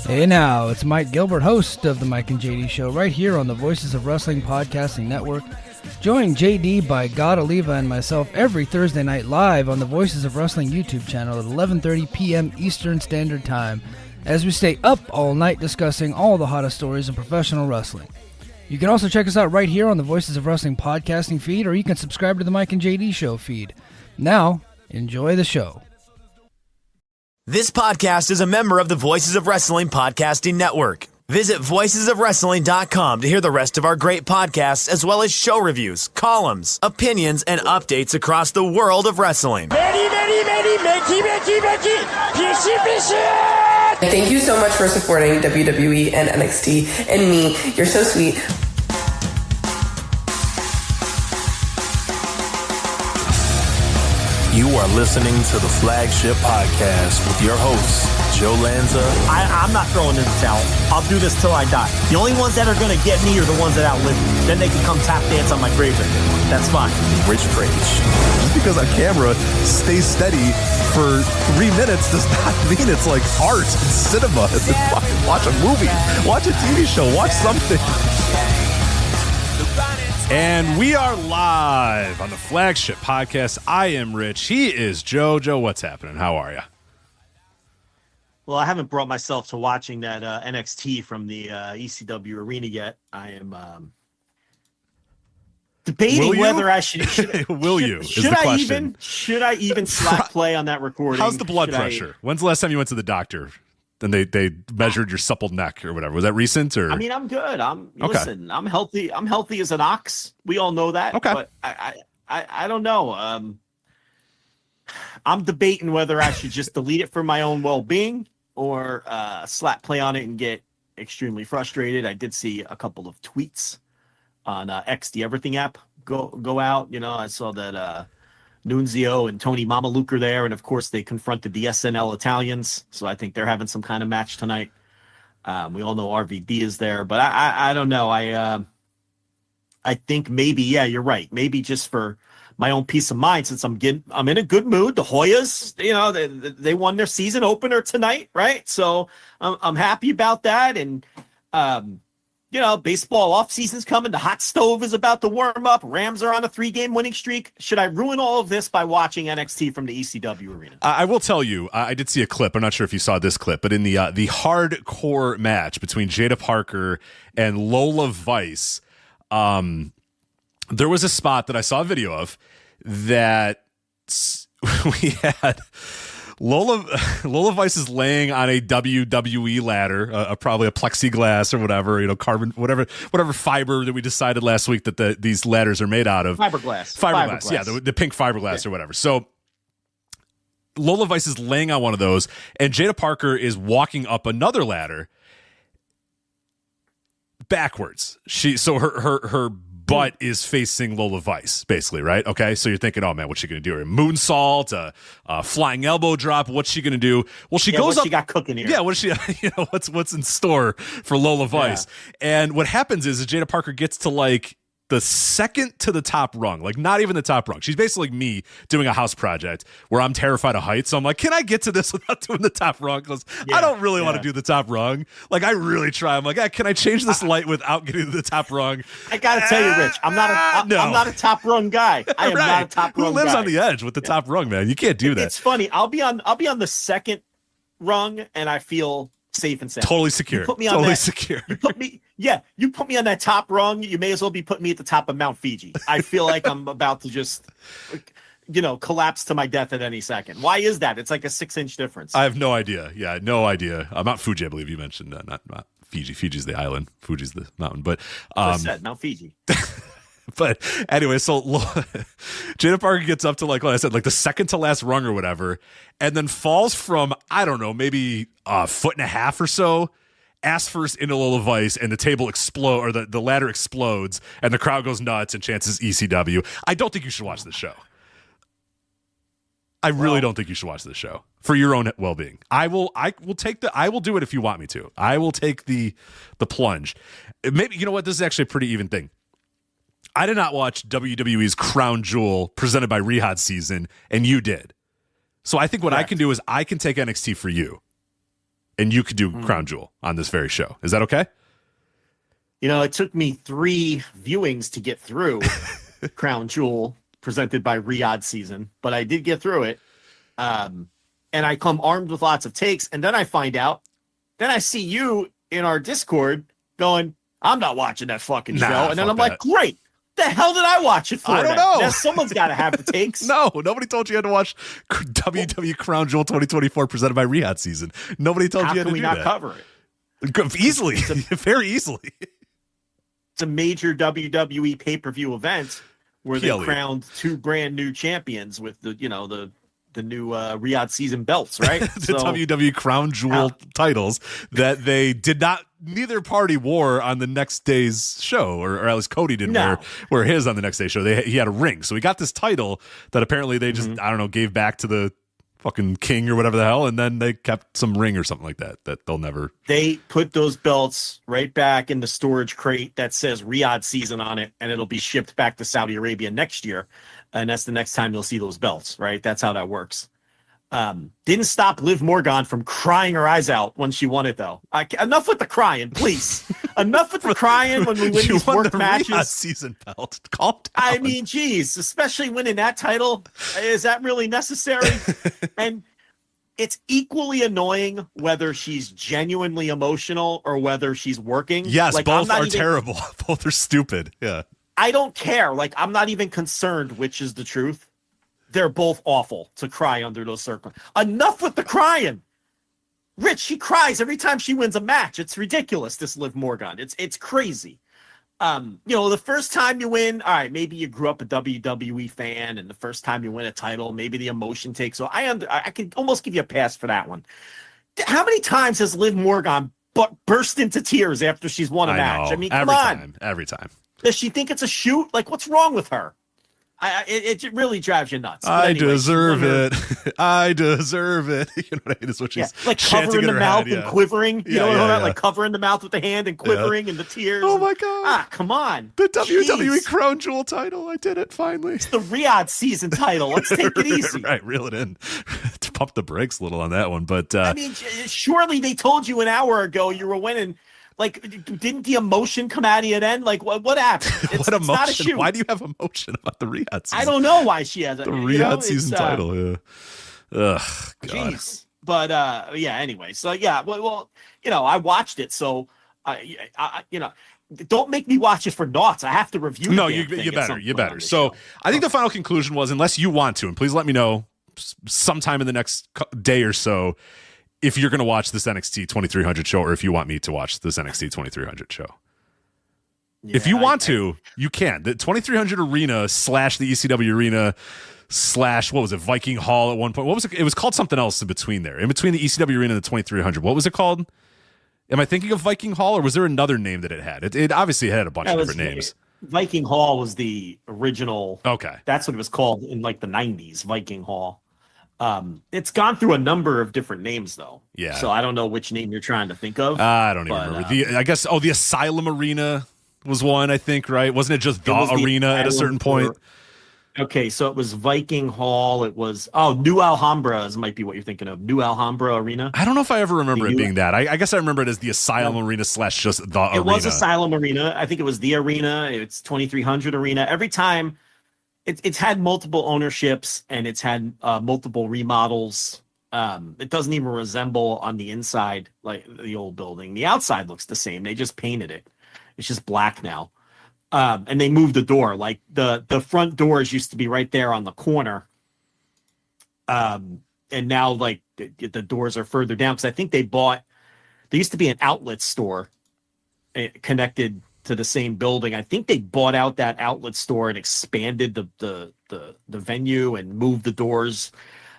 Hey now, it's Mike Gilbert, host of the Mike and JD Show, right here on the Voices of Wrestling Podcasting Network. Join JD by God Oliva and myself every Thursday night live on the Voices of Wrestling YouTube channel at 11:30 p.m. Eastern Standard Time, as we stay up all night discussing all the hottest stories in professional wrestling. You can also check us out right here on the Voices of Wrestling Podcasting feed, or you can subscribe to the Mike and JD Show feed. Now, enjoy the show. This podcast is a member of the Voices of Wrestling Podcasting Network. Visit voicesofwrestling.com to hear the rest of our great podcasts, as well as show reviews, columns, opinions, and updates across the world of wrestling. Thank you so much for supporting WWE and NXT and me. You're so sweet. You are listening to the Flagship Podcast with your hosts, Joe Lanza. I'm not throwing in the towel. I'll do this till I die. The only ones that are going to get me are the ones that outlive me. Then they can come tap dance on my grave. That's fine. Rich Frage. Just because a camera stays steady for 3 minutes does not mean it's like art and cinema. Watch a movie, watch a TV show, watch something. And we are live on the Flagship Podcast. I am Rich. He is Joe. Joe, what's happening? How are you? Well, I haven't brought myself to watching that NXT from the ECW arena yet. I am debating whether I should Will you? Should I even slap play on that recording? How's the blood pressure? When's the last time you went to the doctor? Then they measured your supple neck or whatever. Was that recent? Or I mean, I'm good. Listen, I'm healthy. I'm healthy as an ox. We all know that. Okay. But I don't know. I'm debating whether I should just delete it for my own well-being or slap play on it and get extremely frustrated. I did see a couple of tweets on X, the Everything app, go out. You know, I saw that Nunzio and Tony Mamaluke are there, and of course they confronted the SNL Italians, so I think they're having some kind of match tonight. We all know RVD is there, but I don't know. I think maybe, yeah, you're right. Maybe just for my own peace of mind, since I'm in a good mood. The Hoyas, you know, they won their season opener tonight, right? So I'm happy about that, and you know, baseball off season's coming. The hot stove is about to warm up. Rams are on a 3-game winning streak. Should I ruin all of this by watching NXT from the ECW arena? I will tell you, I did see a clip. I'm not sure if you saw this clip, but in the hardcore match between Jada Parker and Lola Vice, there was a spot that I saw a video of that we had Lola Vice is laying on a WWE ladder, probably a plexiglass or whatever, you know, carbon, whatever fiber that we decided last week that these ladders are made out of. Fiberglass. Yeah, the pink fiberglass or whatever. So Lola Vice is laying on one of those, and Jada Parker is walking up another ladder backwards. Her butt is facing Lola Vice, basically, right? Okay, so you're thinking, oh man, what's she gonna do? A moonsault, a flying elbow drop? What's she gonna do? Well, she goes up. She got cooking here. Yeah, what's she? You know, what's in store for Lola Vice? Yeah. And what happens is Jada Parker gets to like the second to the top rung, like not even the top rung. She's basically like me doing a house project where I'm terrified of heights. So I'm like, can I get to this without doing the top rung? Because I don't really want to do the top rung. Like I really try. I'm like, can I change this light without getting to the top rung? I gotta tell you, Rich, I'm not a top rung guy. I am not a top rung guy. Who lives on the edge with the top rung, man? You can't do that. It's funny. I'll be on the second rung and I feel safe and sound. Totally secure. You put me on secure. You put me on that top rung, you may as well be putting me at the top of Mount Fiji. I feel like I'm about to just, you know, collapse to my death at any second. Why is that? It's like a 6-inch difference. I have no idea. Yeah, no idea. Mount Fuji, I believe you mentioned. Not Fiji. Fiji's the island. Fuji's the mountain. But I said Mount Fiji. But anyway, so Jada Parker gets up to, like what I said, like the second to last rung or whatever, and then falls from, I don't know, maybe a foot and a half or so, ass first into Lola Vice, and the table explodes, or the ladder explodes, and the crowd goes nuts and chances ECW. I don't think you should watch this show. I really don't think you should watch this show for your own well-being. I will do it if you want me to. I will take the plunge. Maybe, you know what? This is actually a pretty even thing. I did not watch WWE's Crown Jewel presented by Rehad season, and you did. So I think what I Correct. can do is I can take NXT for you, and you could do Crown Jewel on this very show. Is that okay? You know, it took me 3 viewings to get through Crown Jewel presented by Riyadh Season, but I did get through it. And I come armed with lots of takes, and then I find out, then I see you in our Discord going, I'm not watching that fucking show. Nah, And then fuck I'm like, that. great. The hell did I watch it for? I don't then? know. Now, someone's got to have the takes. No, nobody told you had to watch WWE Crown Jewel 2024 presented by Riyadh Season. Nobody told How you had can to we do not that. cover it? Easily, very easily. It's a major WWE pay-per-view event where they Kelly. crowned 2 brand new champions with the new Riyadh Season belts, right? The WWE Crown Jewel titles that they did not, neither party wore on the next day's show, or at least Cody didn't wear his on the next day's show. He had a ring. So he got this title that apparently they just, I don't know, gave back to the fucking king or whatever the hell, and then they kept some ring or something like that they'll never. They put those belts right back in the storage crate that says Riyadh Season on it, and it'll be shipped back to Saudi Arabia next year. And that's the next time you'll see those belts, right? That's how that works. Didn't stop Liv Morgan from crying her eyes out when she won it, though. Enough with the crying, please. Enough with the crying when we win You these won work the matches. Riyadh Season belt. Calm down. I mean, geez, especially winning that title. Is that really necessary? And it's equally annoying whether she's genuinely emotional or whether she's working. Yes, like, both are terrible. Both are stupid. Yeah. I don't care. Like, I'm not even concerned which is the truth. They're both awful to cry under those circumstances. Enough with the crying. Rich, she cries every time she wins a match. It's ridiculous, this Liv Morgan. It's crazy. The first time you win, all right, maybe you grew up a WWE fan, and the first time you win a title, maybe the emotion takes. So I can almost give you a pass for that one. How many times has Liv Morgan burst into tears after she's won a match? I mean, come on. Every time. Does she think it's a shoot? Like, what's wrong with her? It really drives you nuts. But I anyway, deserve it. I deserve it. You know what I mean? Is what she's like chanting covering in the her mouth head, and quivering. You know what I'm talking about? Like covering the mouth with the hand and quivering and the tears. Oh my god! Come on. The WWE Jeez. Crown Jewel title. I did it finally. It's the Riyadh Season title. Let's take it easy. Right, reel it in. To pump the brakes a little on that one, but I mean, surely they told you an hour ago you were winning. Like, didn't the emotion come out of you then? Like, what happened? what emotion? It's not a shoot. Why do you have emotion about the Riyadh season? I don't know why she has it. The Riyadh season title. Yeah. Ugh. God. Jeez. But yeah. Anyway, so yeah. Well, I watched it, so don't make me watch it for naughts. I have to review. No, you better. You better. So I think the final conclusion was, unless you want to, and please let me know sometime in the next day or so, if you're going to watch this NXT 2300 show, or if you want me to watch this NXT 2300 show. Yeah, if you want to, you can. The 2300 arena / the ECW arena / what was it, Viking Hall at one point. What was it? It was called something else in between there. In between the ECW arena and the 2300. What was it called? Am I thinking of Viking Hall, or was there another name that it had? It obviously had a bunch of different names. Viking Hall was the original. Okay. That's what it was called in like the 90s, Viking Hall. It's gone through a number of different names though. Yeah. So I don't know which name you're trying to think of. I don't even remember. The Asylum Arena was one, I think, right? Wasn't it just the arena at a certain point? Okay, so it was Viking Hall. It was New Alhambra might be what you're thinking of. New Alhambra Arena. I don't know if I ever remember it being that. I guess I remember it as the Asylum Arena / just the arena. It was Asylum Arena. I think it was the arena. It's 2300 Arena. Every time it's had multiple ownerships and it's had multiple remodels. It doesn't even resemble on the inside like the old building. The outside looks the same. They just painted it. It's just black now. And they moved the door. Like the front doors used to be right there on the corner. And now like the doors are further down because I think there used to be an outlet store connected to the same building. I think they bought out that outlet store and expanded the venue and moved the doors.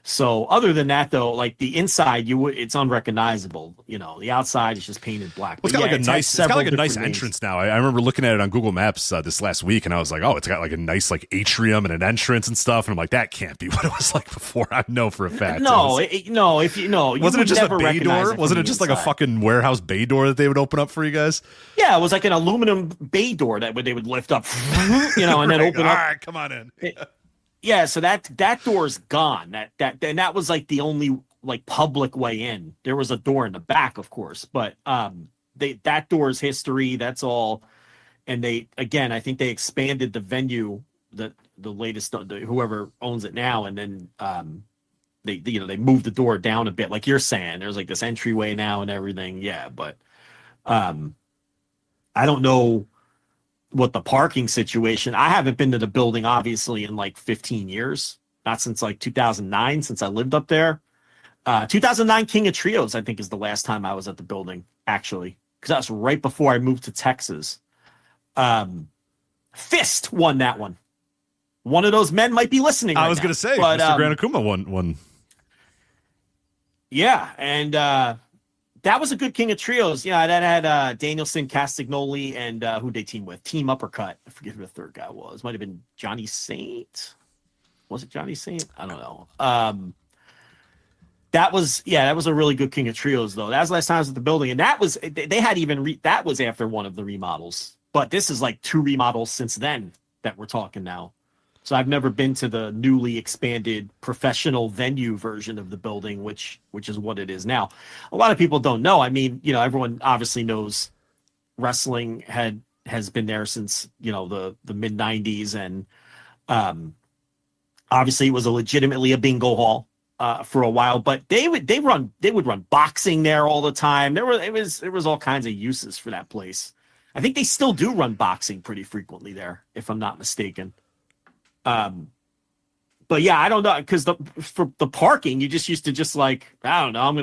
So other than that, though, like the inside, it's unrecognizable. The outside is just painted black. It's got like a nice entrance now. I remember looking at it on Google Maps this last week, and I was like, oh, it's got like a nice like atrium and an entrance and stuff. And I'm like, that can't be what it was like before. I know for a fact. Wasn't it just a bay door? Wasn't it just like a fucking warehouse bay door that they would open up for you guys? Yeah, it was like an aluminum bay door that they would lift up, and then open up. All right, come on in. Yeah, so that door's gone. That was like the only like public way in. There was a door in the back, of course, but that door's history. That's all. And I think they expanded the venue, the latest, whoever owns it now, and then they moved the door down a bit, like you're saying. There's like this entryway now and everything. Yeah, but I don't know what the parking situation. I haven't been to the building obviously in like 15 years, not since like 2009, since I lived up there. 2009 King of Trios, I think, is the last time I was at the building, actually, because that's right before I moved to Texas. Fist won that one. One of those men might be listening. I was going to say, but, Mr. Gran Akuma won. Yeah, and that was a good King of Trios. Yeah, that had Danielson, Castagnoli, and who'd they team with? Team Uppercut. I forget who the third guy was. Might have been Johnny Saint. Was it Johnny Saint? I don't know. That was a really good King of Trios, though. That was the last time I was at the building, and that was they had even that was after one of the remodels. But this is like 2 remodels since then that we're talking now. So I've never been to the newly expanded professional venue version of the building, which is what it is now. A lot of people don't know. I mean, everyone obviously knows wrestling has been there since, the mid 90s. And obviously it was legitimately a bingo hall for a while, but they would run boxing there all the time. There was all kinds of uses for that place. I think they still do run boxing pretty frequently there, if I'm not mistaken. But yeah, I don't know, because for the parking, you just used to just like, I don't know, I'm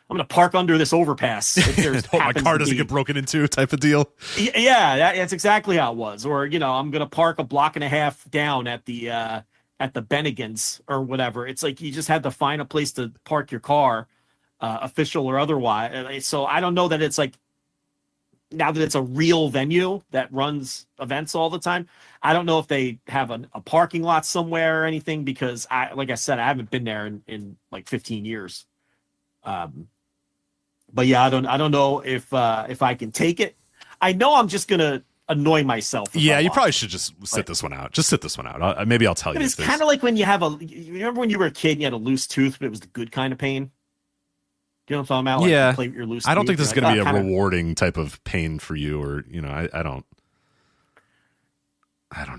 gonna park under this overpass. If there's Hope my car doesn't get broken into, type of deal. Yeah, that's exactly how it was. Or I'm gonna park a block and a half down at the Bennigan's or whatever. It's like you just had to find a place to park your car, official or otherwise. So I don't know that it's like, now that it's a real venue that runs events all the time, I don't know if they have a parking lot somewhere or anything, because like I said, I haven't been there in like 15 years. But yeah, I don't know if I can take it. I know I'm just gonna annoy myself. Yeah, you probably should just sit this one out. Just sit this one out. Maybe I'll tell you. It's kind of like when you remember when you were a kid and you had a loose tooth, but it was the good kind of pain. You know what I'm talking about? Yeah. Like your loose I don't tooth, think this is going to be a rewarding type of pain for you, or I don't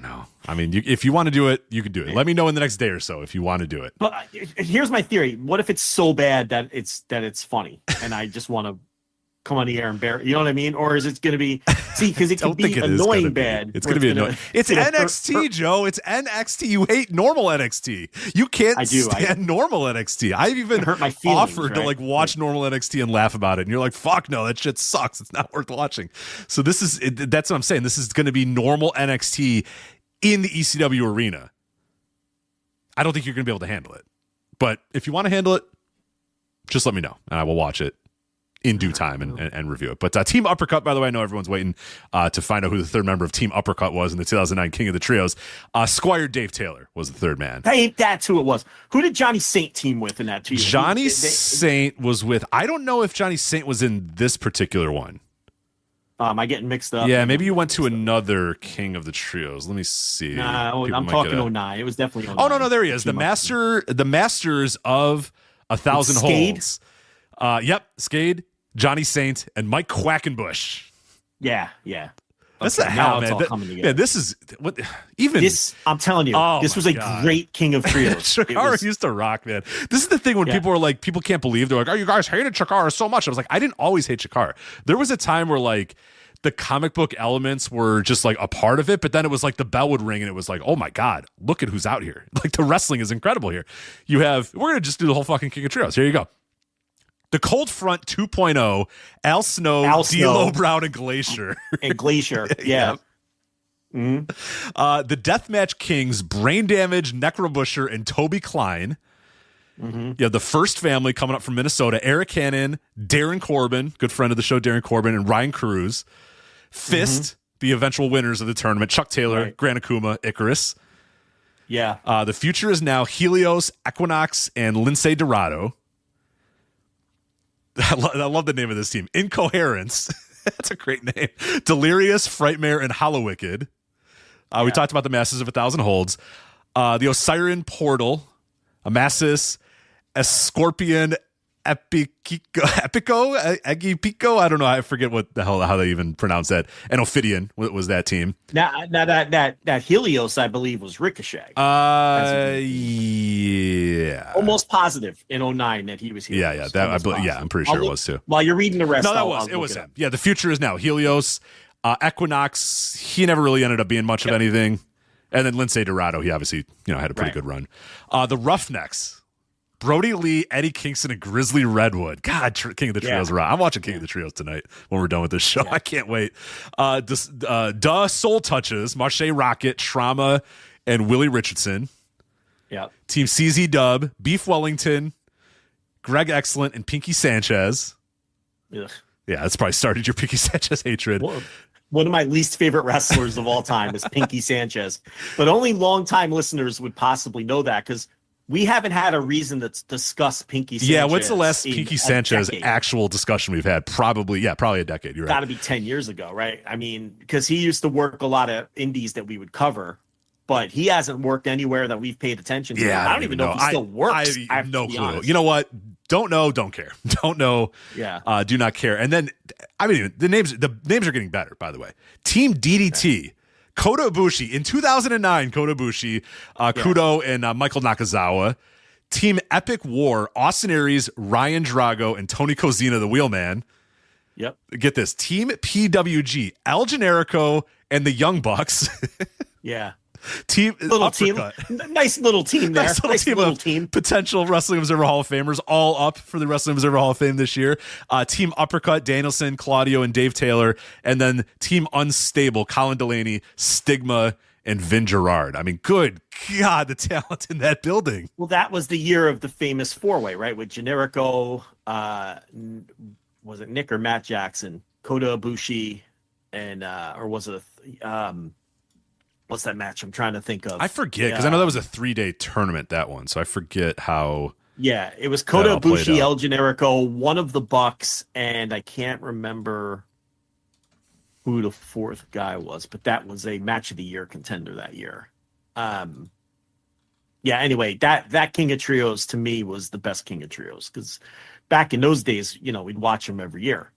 know. I mean, if you want to do it, you can do it. Let me know in the next day or so if you want to do it. But here's my theory: what if it's so bad that it's funny, and I just want to come on the air and bear? You know what I mean? Or is it going to be because it can be annoying bad? It's going to be annoying. It's NXT, Joe. It's NXT. You hate normal NXT. You can't stand normal NXT. I've even hurt my feelings, offered to like watch normal NXT and laugh about it, and you're like, "Fuck no, that shit sucks. It's not worth watching." So that's what I'm saying. This is going to be normal NXT in the ECW arena. I don't think you're going to be able to handle it, but if you want to handle it, just let me know, and I will watch it in due time and review it. But Team Uppercut, by the way, I know everyone's waiting to find out who the third member of Team Uppercut was in the 2009 King of the Trios. Squire Dave Taylor was the third man. Hey, that's who it was. Who did Johnny Saint team with in that team? Johnny Saint was with, I don't know if Johnny Saint was in this particular one. Am I getting mixed up? Yeah, maybe you went to another King of the Trios. Let me see. I'm talking 09. It was definitely 09. Oh, no, there he is. The Masters of 1,000 Holds. Yep, Skade, Johnny Saint, and Mike Quackenbush. Yeah. That's the hell, man. This is what even this. I'm telling you, this was a great King of Trios. Chikara used to rock, man. This is the thing when people are like, people can't believe, they're like, "Oh, you guys hated Chikara so much." I was like, I didn't always hate Chikara. There was a time where like the comic book elements were just like a part of it, but then it was like the bell would ring and it was like, oh my God, look at who's out here. Like the wrestling is incredible here. We're gonna just do the whole fucking King of Trios. Here you go. The Cold Front 2.0, Al Snow, D'Lo Brown, and Glacier. Yeah. Mm-hmm. The Deathmatch Kings, Brain Damage, Necrobusher, and Toby Klein. Mm-hmm. Yeah, the First Family coming up from Minnesota, Eric Hannon, Darren Corbin, good friend of the show, Darren Corbin, and Ryan Cruz. Fist, the eventual winners of the tournament, Chuck Taylor, Gran Akuma, Icarus. Yeah. The Future is Now, Helios, Equinox, and Lindsay Dorado. I love the name of this team. Incoherence. That's a great name. Delirious, Frightmare, and Hollow Wicked. We talked about the Masters of 1,000 Holds. The Osiris Portal, Amasis, Scorpion, Epico, I don't know. I forget what the hell how they even pronounce that. And Ophidian was that team. Now that Helios, I believe, was Ricochet. Yeah, almost positive in 2009 that he was Helios. I'm pretty sure it was too. While you're reading the rest, No, it was him. Yeah, the future is now Helios, Equinox. He never really ended up being much of anything. And then Lince Dorado, he obviously had a pretty good run. The Roughnecks. Brody Lee, Eddie Kingston, and Grizzly Redwood. God, King of the Trios are out. I'm watching King of the Trios tonight when we're done with this show. I can't wait. Soul Touches, Marche Rocket, Trauma, and Willie Richardson. Yeah. Team CZ Dub, Beef Wellington, Greg Excellent, and Pinky Sanchez. Ugh. Yeah, that's probably started your Pinky Sanchez hatred. One of my least favorite wrestlers of all time is Pinky Sanchez. But only longtime listeners would possibly know that because we haven't had a reason to discuss Pinky Sanchez. Yeah, what's the last Pinky Sanchez actual discussion we've had? Probably a decade. You're right. Got to be 10 years ago, right? I mean, because he used to work a lot of indies that we would cover, but he hasn't worked anywhere that we've paid attention to. Yeah, I don't even know if he still works. I have no clue. Honest. You know what? Don't know, don't care. Don't know. Yeah. Do not care. And then, I mean, the names are getting better, by the way. Team DDT. Okay. Kota Ibushi in 2009. Kota Ibushi, Kudo, and Michael Nakazawa. Team Epic War: Austin Aries, Ryan Drago, and Tony Kozina, the Wheelman. Yep. Get this: Team PWG, El Generico, and the Young Bucks. Yeah. Nice little team there. Nice little team. Potential Wrestling Observer Hall of Famers, all up for the Wrestling Observer Hall of Fame this year. Team Uppercut, Danielson, Claudio, and Dave Taylor, and then Team Unstable, Colin Delaney, Stigma, and Vin Gerard. I mean, good God, the talent in that building. Well, that was the year of the famous four-way, right? With Generico, was it Nick or Matt Jackson, Kota Ibushi, and or was it what's that match I'm trying to think of? I forget because I know that was a 3-day tournament, that one. So I forget how. Yeah, it was Kota Ibushi, El Generico, one of the Bucks, and I can't remember who the fourth guy was, but that was a match of the year contender that year. Yeah, anyway, that King of Trios to me was the best King of Trios because back in those days, we'd watch them every year.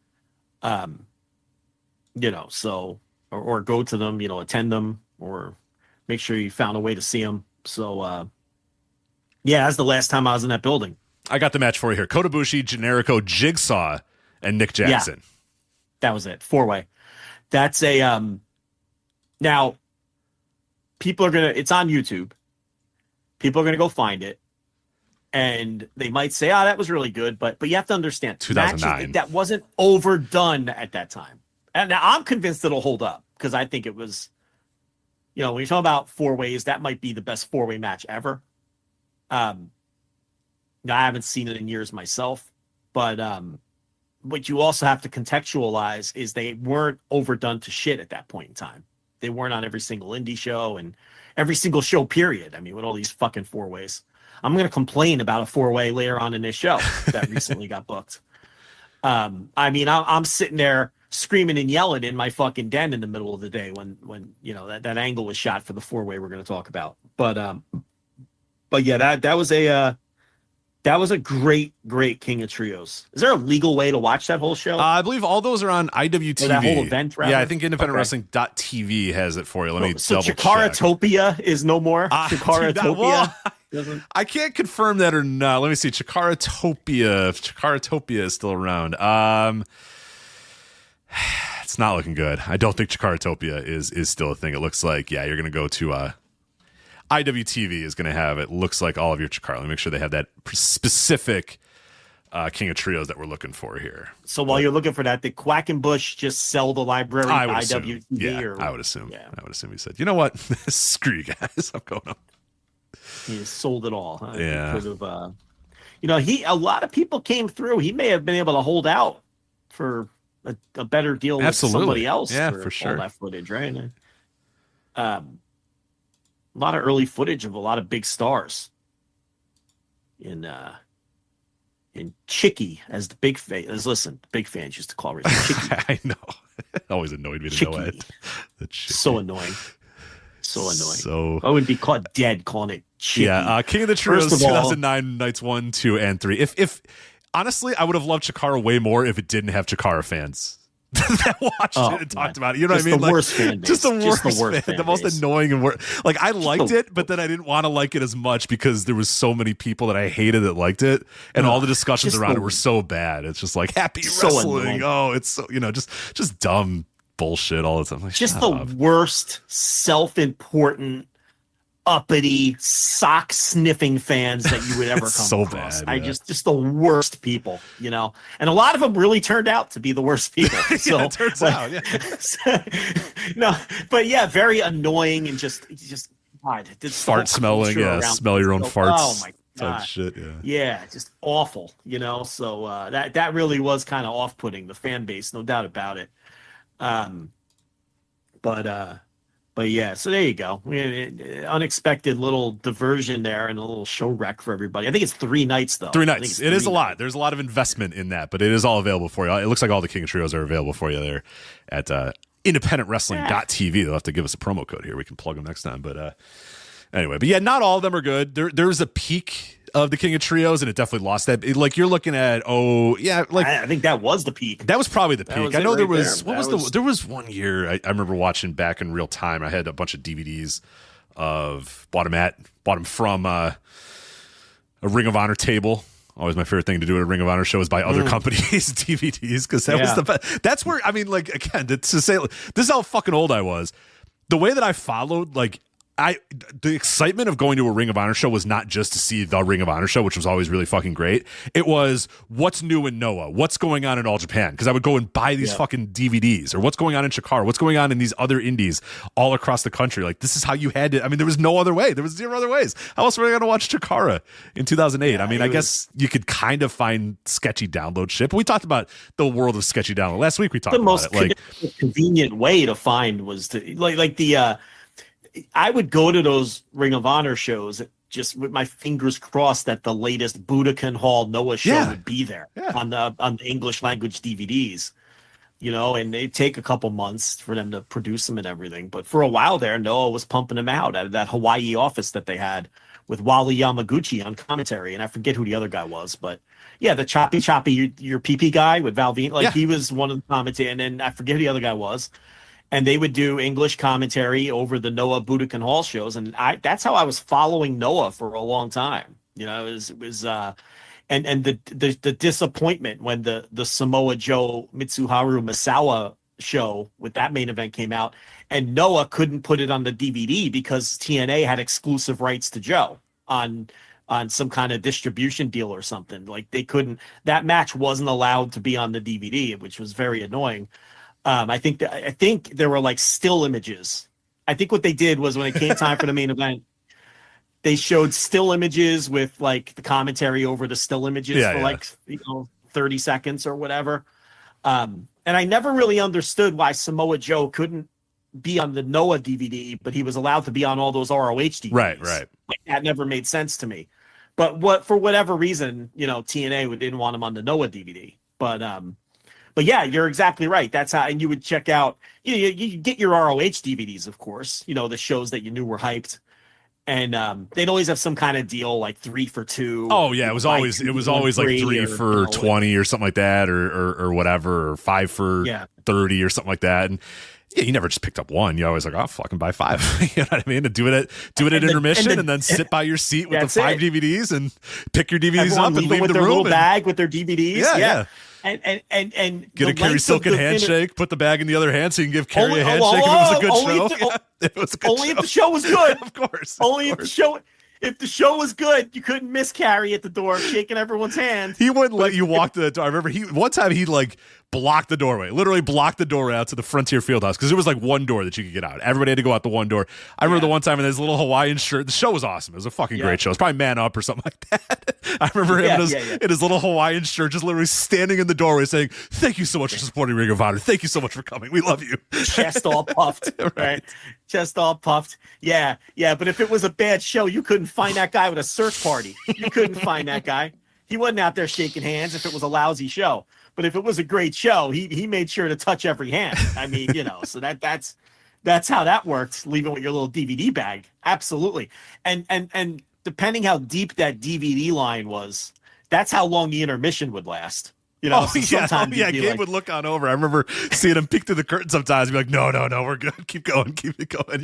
So or go to them, attend them, or make sure you found a way to see them. So, that's the last time I was in that building. I got the match for you here. Kota Ibushi, Generico, Jigsaw, and Nick Jackson. Yeah, that was it. 4-way. That's a, now people are it's on YouTube. People are going to go find it. And they might say, that was really good. But you have to understand, 2009. That wasn't overdone at that time. And now I'm convinced it'll hold up because I think it was, when you're talking about 4-ways, that might be the best 4-way match ever. I haven't seen it in years myself, but what you also have to contextualize is they weren't overdone to shit at that point in time. They weren't on every single indie show and every single show, period. I mean, with all these fucking 4-ways. I'm going to complain about a 4-way later on in this show that recently got booked. I mean, I'm sitting there screaming and yelling in my fucking den in the middle of the day when that angle was shot for the 4-way we're going to talk about. But yeah, that was a great King of Trios. Is there a legal way to watch that whole show? I believe all those are on IWTV. Or that whole event, rather? Yeah, I think independentwrestling.tv has it for you. Let me so double check. Chikaratopia is no more? Chikaratopia? I can't confirm that or not. Let me see. Chikaratopia is still around. It's not looking good. I don't think Chikaratopia is still a thing. It looks like, you're going to go to IWTV is going to have, it looks like, all of your Chikara. Let me make sure they have that specific King of Trios that we're looking for here. So while you're looking for that, did Quackenbush just sell the library to IWTV? I would assume. Yeah. I would assume he said, you know what? Screw you guys. I'm going up. He sold it all. Huh? Yeah. Because of, a lot of people came through. He may have been able to hold out for a better deal with somebody else. Yeah, for sure. All that footage, right? A lot of early footage of a lot of big stars in Chicky, as the big fans used to call her Chicky. I know. It always annoyed me to know it. So annoying. So annoying. So I would be caught dead calling it chippy. Yeah, King of the Trios First of all- 2009 nights 1, 2, and 3. If honestly, I would have loved Chikara way more if it didn't have Chikara fans that watched it and talked about it. You know Just what I mean? the worst fan base. Just the worst, fan fan, the most base. annoying and like I liked it, but then I didn't want to like it as much because there was so many people that I hated that liked it, and all the discussions just around the- it were so bad. It's just like happy So wrestling. annoying. Oh, it's so just dumb bullshit all the time. Like, Just shut the up. worst, self-important, uppity, sock sniffing fans that you would ever come So across. bad, I yeah. just the worst people, and a lot of them really turned out to be the worst people. So it turns out, yeah. no, but yeah, very annoying and just God, this Fart whole smelling, culture yeah, around smell your own it. farts. Oh my type God. shit, yeah. Yeah, just awful, So that really was kind of off-putting, the fan base, no doubt about it. But yeah, so there you go. Unexpected little diversion there and a little show wreck for everybody. I think it's 3 nights though. 3 I think nights. it's It is 3 a lot. nights. There's a lot of investment in that, but it is all available for you. It looks like all the King of Trios are available for you there at independentwrestling.tv. They'll have to give us a promo code here. We can plug them next time. But anyway, but yeah, not all of them are good. There's a peak of the King of Trios, and it definitely lost that. Like you're looking at, I think that was the peak. that was probably the That peak. was I it know there right was there. there was one year I remember watching back in real time. I had a bunch of DVDs of bought them from a Ring of Honor table. Always my favorite thing to do at a Ring of Honor show is buy other companies' DVDs because that was the best. That's where I mean, like again, to say this is how fucking old I was. The way that I followed, like. The excitement of going to a Ring of Honor show was not just to see the Ring of Honor show, which was always really fucking great. It was what's new in Noah, what's going on in All Japan, because I would go and buy these fucking DVDs, or what's going on in Chikara, what's going on in these other indies all across the country. Like this is how you had to. I mean, there was no other way. There was 0 other ways. How else were I going to watch Chikara in 2008? Yeah, I mean, I guess you could kind of find sketchy download shit, but we talked about the world of sketchy download last week. We talked The about most it. Like convenient way to find was to like the. I would go to those Ring of Honor shows just with my fingers crossed that the latest Budokan Hall Noah show would be there on the English language DVDs, and they take a couple months for them to produce them and everything. But for a while there, Noah was pumping them out of that Hawaii office that they had with Wally Yamaguchi on commentary, and I forget who the other guy was, but yeah, the choppy your PP guy with Valvin, he was one of the commentators, and then I forget who the other guy was. And they would do English commentary over the Noah Budokan Hall shows, and that's how I was following Noah for a long time. It was and the disappointment when the Samoa Joe Mitsuharu Misawa show with that main event came out, and Noah couldn't put it on the DVD because TNA had exclusive rights to Joe on some kind of distribution deal or something. Like they couldn't. That match wasn't allowed to be on the DVD, which was very annoying. I think there were like still images. I think what they did was when it came time for the main event, they showed still images with like the commentary over the still images for 30 seconds or whatever. And I never really understood why Samoa Joe couldn't be on the Noah DVD, but he was allowed to be on all those ROH DVDs. Right. Like, that never made sense to me. But for whatever reason, TNA didn't want him on the Noah DVD. But yeah, you're exactly right. That's how, and you would check out, you get your ROH DVDs, of course, the shows that you knew were hyped. And they'd always have some kind of deal like 3 for 2. Oh yeah, it was always like 3 for 20 or something like that, or whatever, or 5 for 30 or something like that. And yeah, you never just picked up one. You always like, oh, fucking buy 5. You know what I mean? And do it at intermission, and then sit by your seat with the 5 DVDs and pick your DVDs Everyone up and leave with the their room. little bag with their DVDs. Yeah. And get a Kerry Silken handshake, put the bag in the other hand so you can give Kerry a handshake if it was a good show. If it was a good only if the show was good. Of course. If the show was good, you couldn't miss Carrie at the door shaking everyone's hand. He wouldn't let you walk to the door. I remember one time he like blocked the doorway, literally blocked the doorway out to the Frontier Fieldhouse because there was like one door that you could get out. Everybody had to go out the one door. I remember the one time in his little Hawaiian shirt. The show was awesome. It was a fucking great show. It was probably Man Up or something like that. I remember him in his little Hawaiian shirt just literally standing in the doorway saying, "Thank you so much for supporting Ring of Honor. Thank you so much for coming. We love you." Chest all puffed. right? Chest all puffed. Yeah. But if it was a bad show, you couldn't find that guy with a search party. You couldn't find that guy. He wasn't out there shaking hands if it was a lousy show. But if it was a great show, he made sure to touch every hand. I mean, so that's That's how that worked. Leaving with your little DVD bag. Absolutely. And depending how deep that DVD line was, that's how long the intermission would last. You know, so Gabe would look on over. I remember seeing him peek through the curtain sometimes. Be like, no, we're good. Keep going, keep it going.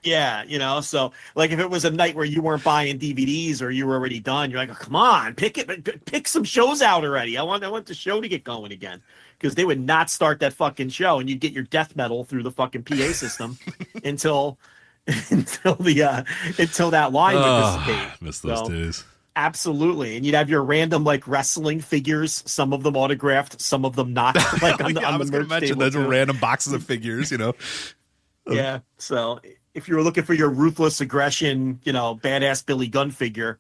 Yeah, you know. So, like, if it was a night where you weren't buying DVDs or you were already done, you're like, oh, come on, pick some shows out already. I want the show to get going again, because they would not start that fucking show, and you'd get your death metal through the fucking PA system until that line would dissipate. Miss those days. Absolutely. And you'd have your random like wrestling figures, some of them autographed, some of them not. Like I was going to mention those random boxes of figures, you know. Yeah. So if you were looking for your ruthless aggression, you know, badass Billy Gunn figure,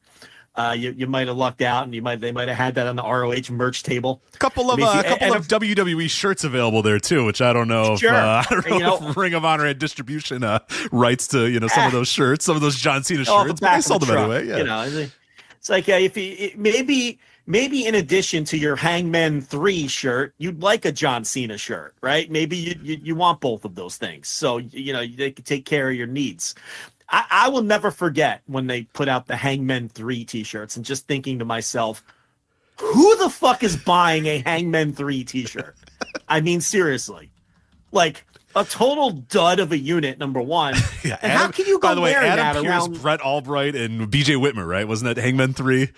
you might have lucked out, and they might have had that on the ROH merch table. A couple of WWE shirts available there too, which I don't know. Sure. I don't know if Ring of Honor had distribution rights to some of those shirts, some of those John Cena shirts, but they sold them anyway. Yeah. You know, it's like maybe in addition to your Hangman 3 shirt, you'd like a John Cena shirt, right? Maybe you want both of those things, so you know they can take care of your needs. I will never forget when they put out the Hangman 3 t-shirts and just thinking to myself, who the fuck is buying a Hangman 3 t-shirt? I mean, seriously, like a total dud of a unit, number one. Yeah, and how can you go wearing that Adam Pearce, around? Brett Albright, and BJ Whitmer, right? Wasn't that Hangman 3?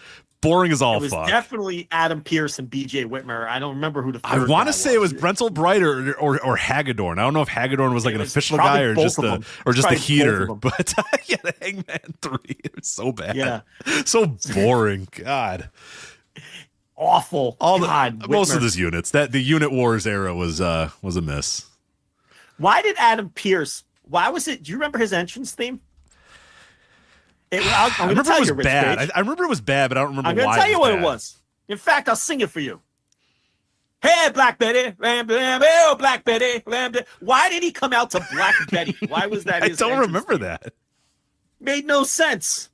Boring as all fuck. It was fuck. definitely Adam Pearce and BJ Whitmer. I don't remember who the third I want to guy say it was Brent Albright or Hagedorn. I don't know if Hagedorn was like an official guy or just the heater. But yeah, the Hangman 3. It was so bad. Yeah. So boring. God. Awful. Most of those units. The Unit Wars era was a miss. Why did Adam Pearce? Why was it? Do you remember his entrance theme? I remember it was bad. I remember it was bad, but I don't remember why. I'm going to tell you what it was. In fact, I'll sing it for you. Hey, Black Betty, blam, blam, oh, Black Betty, blam, blam. Why did he come out to Black Betty? Why was that? I don't remember that. Made no sense.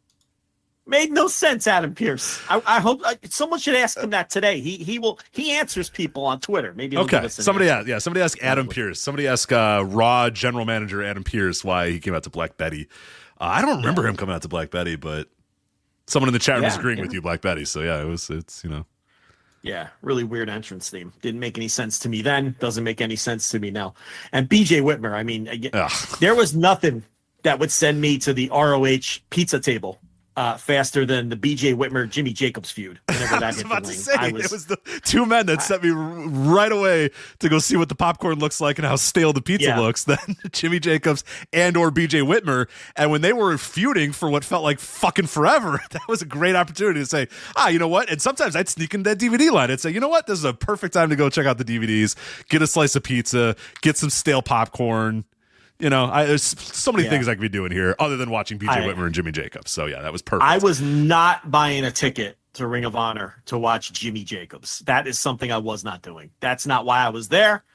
Made no sense, Adam Pearce. I hope someone should ask him that today. He answers people on Twitter. Maybe somebody ask Adam Pearce. Somebody ask Raw general manager Adam Pearce why he came out to Black Betty. I don't remember him coming out to Black Betty, but someone in the chat room is agreeing with you, Black Betty. So yeah, it's. Yeah, really weird entrance theme. Didn't make any sense to me then. Doesn't make any sense to me now. And BJ Whitmer, I mean, there was nothing that would send me to the ROH pizza table faster than the BJ Whitmer Jimmy Jacobs feud. I was about to say it was the two men that sent me right away to go see what the popcorn looks like and how stale the pizza looks. Then Jimmy Jacobs and or BJ Whitmer, and when they were feuding for what felt like fucking forever, that was a great opportunity to say, you know what? And sometimes I'd sneak in that DVD line and say, you know what? This is a perfect time to go check out the DVDs, get a slice of pizza, get some stale popcorn. You know, there's so many things I could be doing here other than watching BJ Whitmer and Jimmy Jacobs. So, yeah, that was perfect. I was not buying a ticket to Ring of Honor to watch Jimmy Jacobs. That is something I was not doing. That's not why I was there.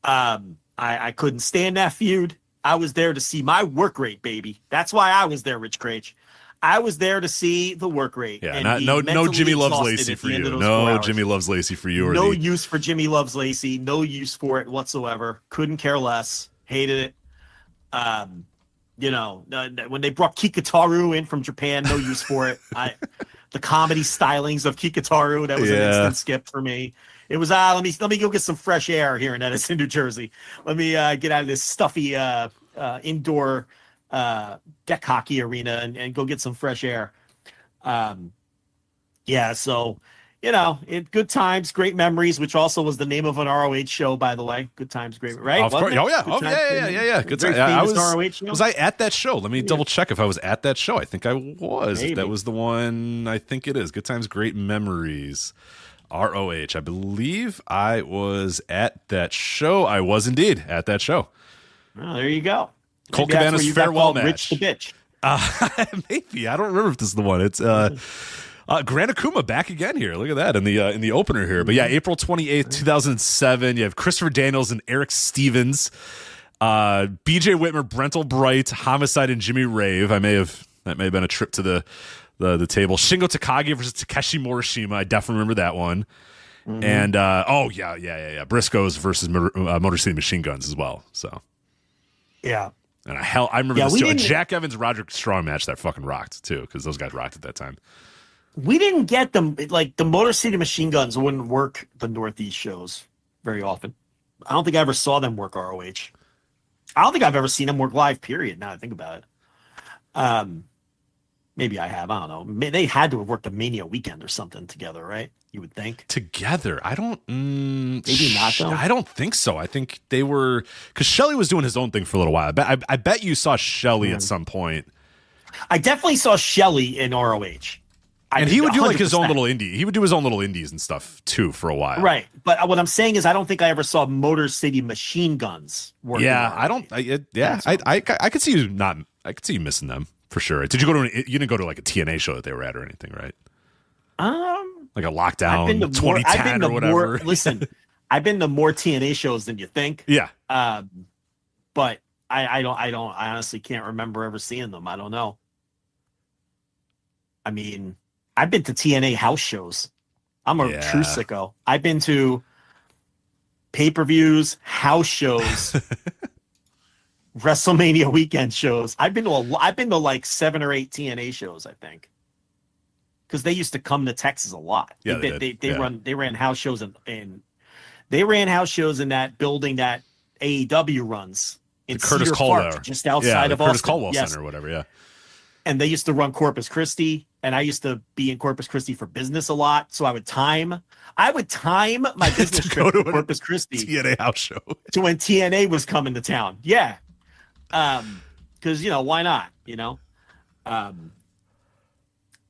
I couldn't stand that feud. I was there to see my work rate, baby. That's why I was there, Rich Craich. I was there to see the work rate. Yeah, no Jimmy Loves Lacey for you. No Jimmy Loves Lacey for you. No use for Jimmy Loves Lacey. No use for it whatsoever. Couldn't care less. Hated it. You know, when they brought Kikutaru in from Japan, no use for it. The comedy stylings of Kikutaru, that was an instant skip for me. It was let me go get some fresh air here in Edison, New Jersey. Let me get out of this stuffy indoor deck hockey arena and go get some fresh air. So you know, good times, great memories, which also was the name of an ROH show, by the way. Good times, great, right? Of course. Oh yeah. Good times. Was I at that show? Let me double check if I was at that show. I think I was. Maybe. If that was the one, I think it is. Good times, great memories. ROH. I believe I was at that show. I was indeed at that show. Oh, there you go. Colt Cabana's farewell match. Rich the Bitch. Maybe. I don't remember if this is the one. It's Grand Akuma back again here. Look at that in the opener here. But yeah, April 28th, 2007. You have Christopher Daniels and Eric Stevens, BJ Whitmer, Brent Albright, Homicide, and Jimmy Rave. That may have been a trip to the table. Shingo Takagi versus Takeshi Morishima. I definitely remember that one. Mm-hmm. And Briscoes versus Motor City Machine Guns as well. So Yeah. And I remember Yeah, this we too. A didn't- Jack Evans Roderick Strong match that fucking rocked too, because those guys rocked at that time. We didn't get them, like the Motor City Machine Guns wouldn't work the Northeast shows very often. I don't think I ever saw them work ROH. I don't think I've ever seen them work live, period, now that I think about it. Maybe I have, I don't know. They had to have worked a Mania weekend or something together, right? You would think. Together. I don't Maybe not, though? I don't think so. I think they were, because Shelley was doing his own thing for a little while. I bet you saw Shelley at some point. I definitely saw Shelley in ROH. And he would do like his own 100%. little indie. He would do his own little indies and stuff too for a while. Right. But what I'm saying is I don't think I ever saw Motor City Machine Guns work. Yeah, I don't. I could see you not. I could see you missing them for sure. Did you go to? You didn't go to like a TNA show that they were at or anything, right? Like a Lockdown 2010 or whatever. Listen, I've been to more TNA shows than you think. Yeah. But I honestly can't remember ever seeing them. I don't know. I mean, I've been to TNA house shows. I'm a true sicko. I've been to pay-per-views, house shows, WrestleMania weekend shows. I've been to like 7 or 8 TNA shows, I think. Because they used to come to Texas a lot. Yeah, they ran house shows in that building that AEW runs in the Curtis Cedar Caldwell, Park, just outside of the Curtis Austin. Caldwell Yes. Center or whatever. Yeah. And they used to run Corpus Christi, and I used to be in Corpus Christi for business a lot. So I would time my business go trip to to Corpus Christi TNA house show. to when TNA was coming to town. Yeah. Because, why not?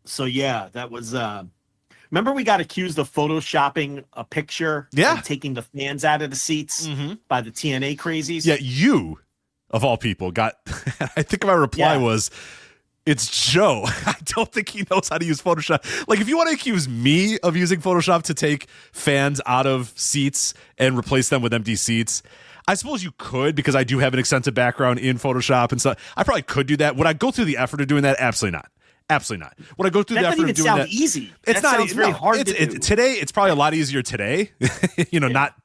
So yeah, that was remember we got accused of photoshopping a picture and taking the fans out of the seats by the TNA crazies. Yeah, you of all people got I think my reply was, it's Joe. I don't think he knows how to use Photoshop. Like, if you want to accuse me of using Photoshop to take fans out of seats and replace them with empty seats, I suppose you could, because I do have an extensive background in Photoshop and stuff. I probably could do that. Would I go through the effort of doing that? Absolutely not. Absolutely not. Would I go through the effort of doing that? That doesn't even sound easy. It's that not sounds very hard to do. Today, it's probably a lot easier today. Not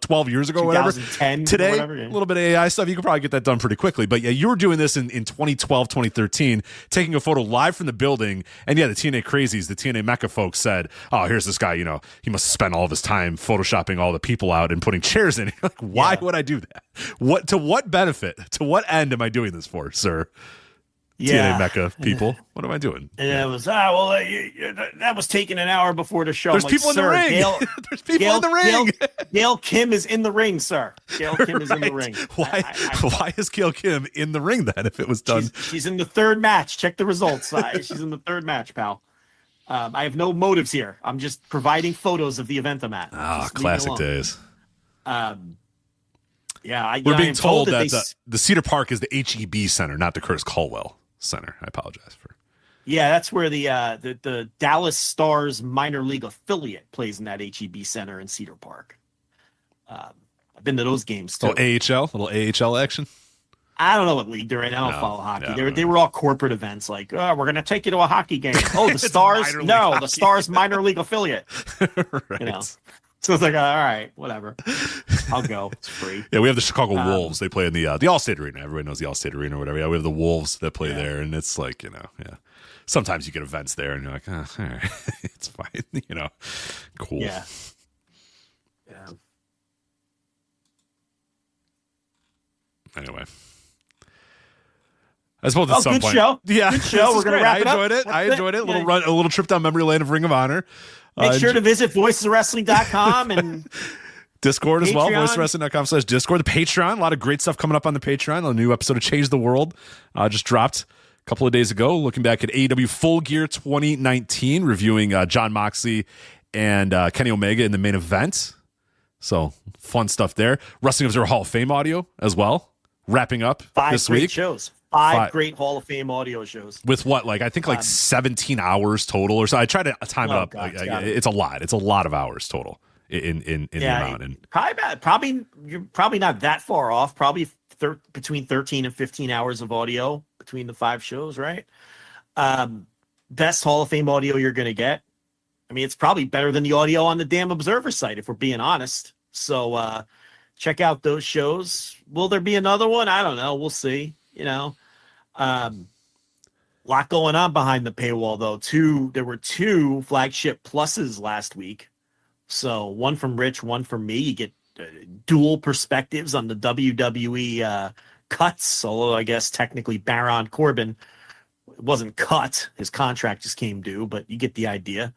12 years ago, whatever. 2010, Today, whatever, a little bit of AI stuff, you could probably get that done pretty quickly. But yeah, you were doing this in 2012, 2013, taking a photo live from the building. And yeah, the TNA crazies, the TNA Mecca folks said, oh, here's this guy, he must have spent all of his time photoshopping all the people out and putting chairs in. Like, why would I do that? To what benefit? To what end am I doing this for, sir? TNA Mecca people. What am I doing? And it was, that was taken an hour before the show. There's people in the ring. There's people in the ring. Gail Kim is in the ring, sir. Gail Kim is in the ring. Why is Gail Kim in the ring then if it was done? She's in the third match. Check the results. She's in the third match, pal. I have no motives here. I'm just providing photos of the event I'm at. Classic days. We're being told that the Cedar Park is the HEB Center, not the Curtis Caldwell Center. I apologize for. Yeah, that's where the Dallas Stars minor league affiliate plays in that HEB Center in Cedar Park. I've been to those games too. Little AHL action. I don't know what league they're in. I don't follow hockey. They were all corporate events like, we're going to take you to a hockey game. Oh, the Stars? No, the Stars minor league affiliate. Right. So it's like, all right, whatever. I'll go. It's free. Yeah, we have the Chicago Wolves. They play in the Allstate Arena. Everybody knows the Allstate Arena or whatever. Yeah, we have the Wolves that play there, and it's like, sometimes you get events there, and you're like, all right, it's fine, cool. Yeah. Anyway. I suppose at some point. Show. Yeah, good show. We're going to wrap it up. I enjoyed it. A little trip down memory lane of Ring of Honor. Make sure to visit voicesofwrestling.com and Discord as well, Patreon. voicesofwrestling.com/Discord. The Patreon, a lot of great stuff coming up on the Patreon. A new episode of Change the World just dropped a couple of days ago, looking back at AEW Full Gear 2019, reviewing Jon Moxley and Kenny Omega in the main event. So fun stuff there. Wrestling Observer Hall of Fame audio as well, wrapping up this week. 5 great shows. Five great Hall of Fame audio shows. With what, I think 17 hours total or so. I try to time it up. God, it's a lot. It's a lot of hours total in the amount. And you're probably not that far off. Probably between 13 and 15 hours of audio between the 5 shows, right? Best Hall of Fame audio you're going to get. I mean, it's probably better than the audio on the damn Observer site, if we're being honest. So check out those shows. Will there be another one? I don't know. We'll see. Lot going on behind the paywall, though. There were 2 flagship pluses last week. So one from Rich, one from me. You get dual perspectives on the WWE cuts, although I guess technically Baron Corbin wasn't cut. His contract just came due, but you get the idea.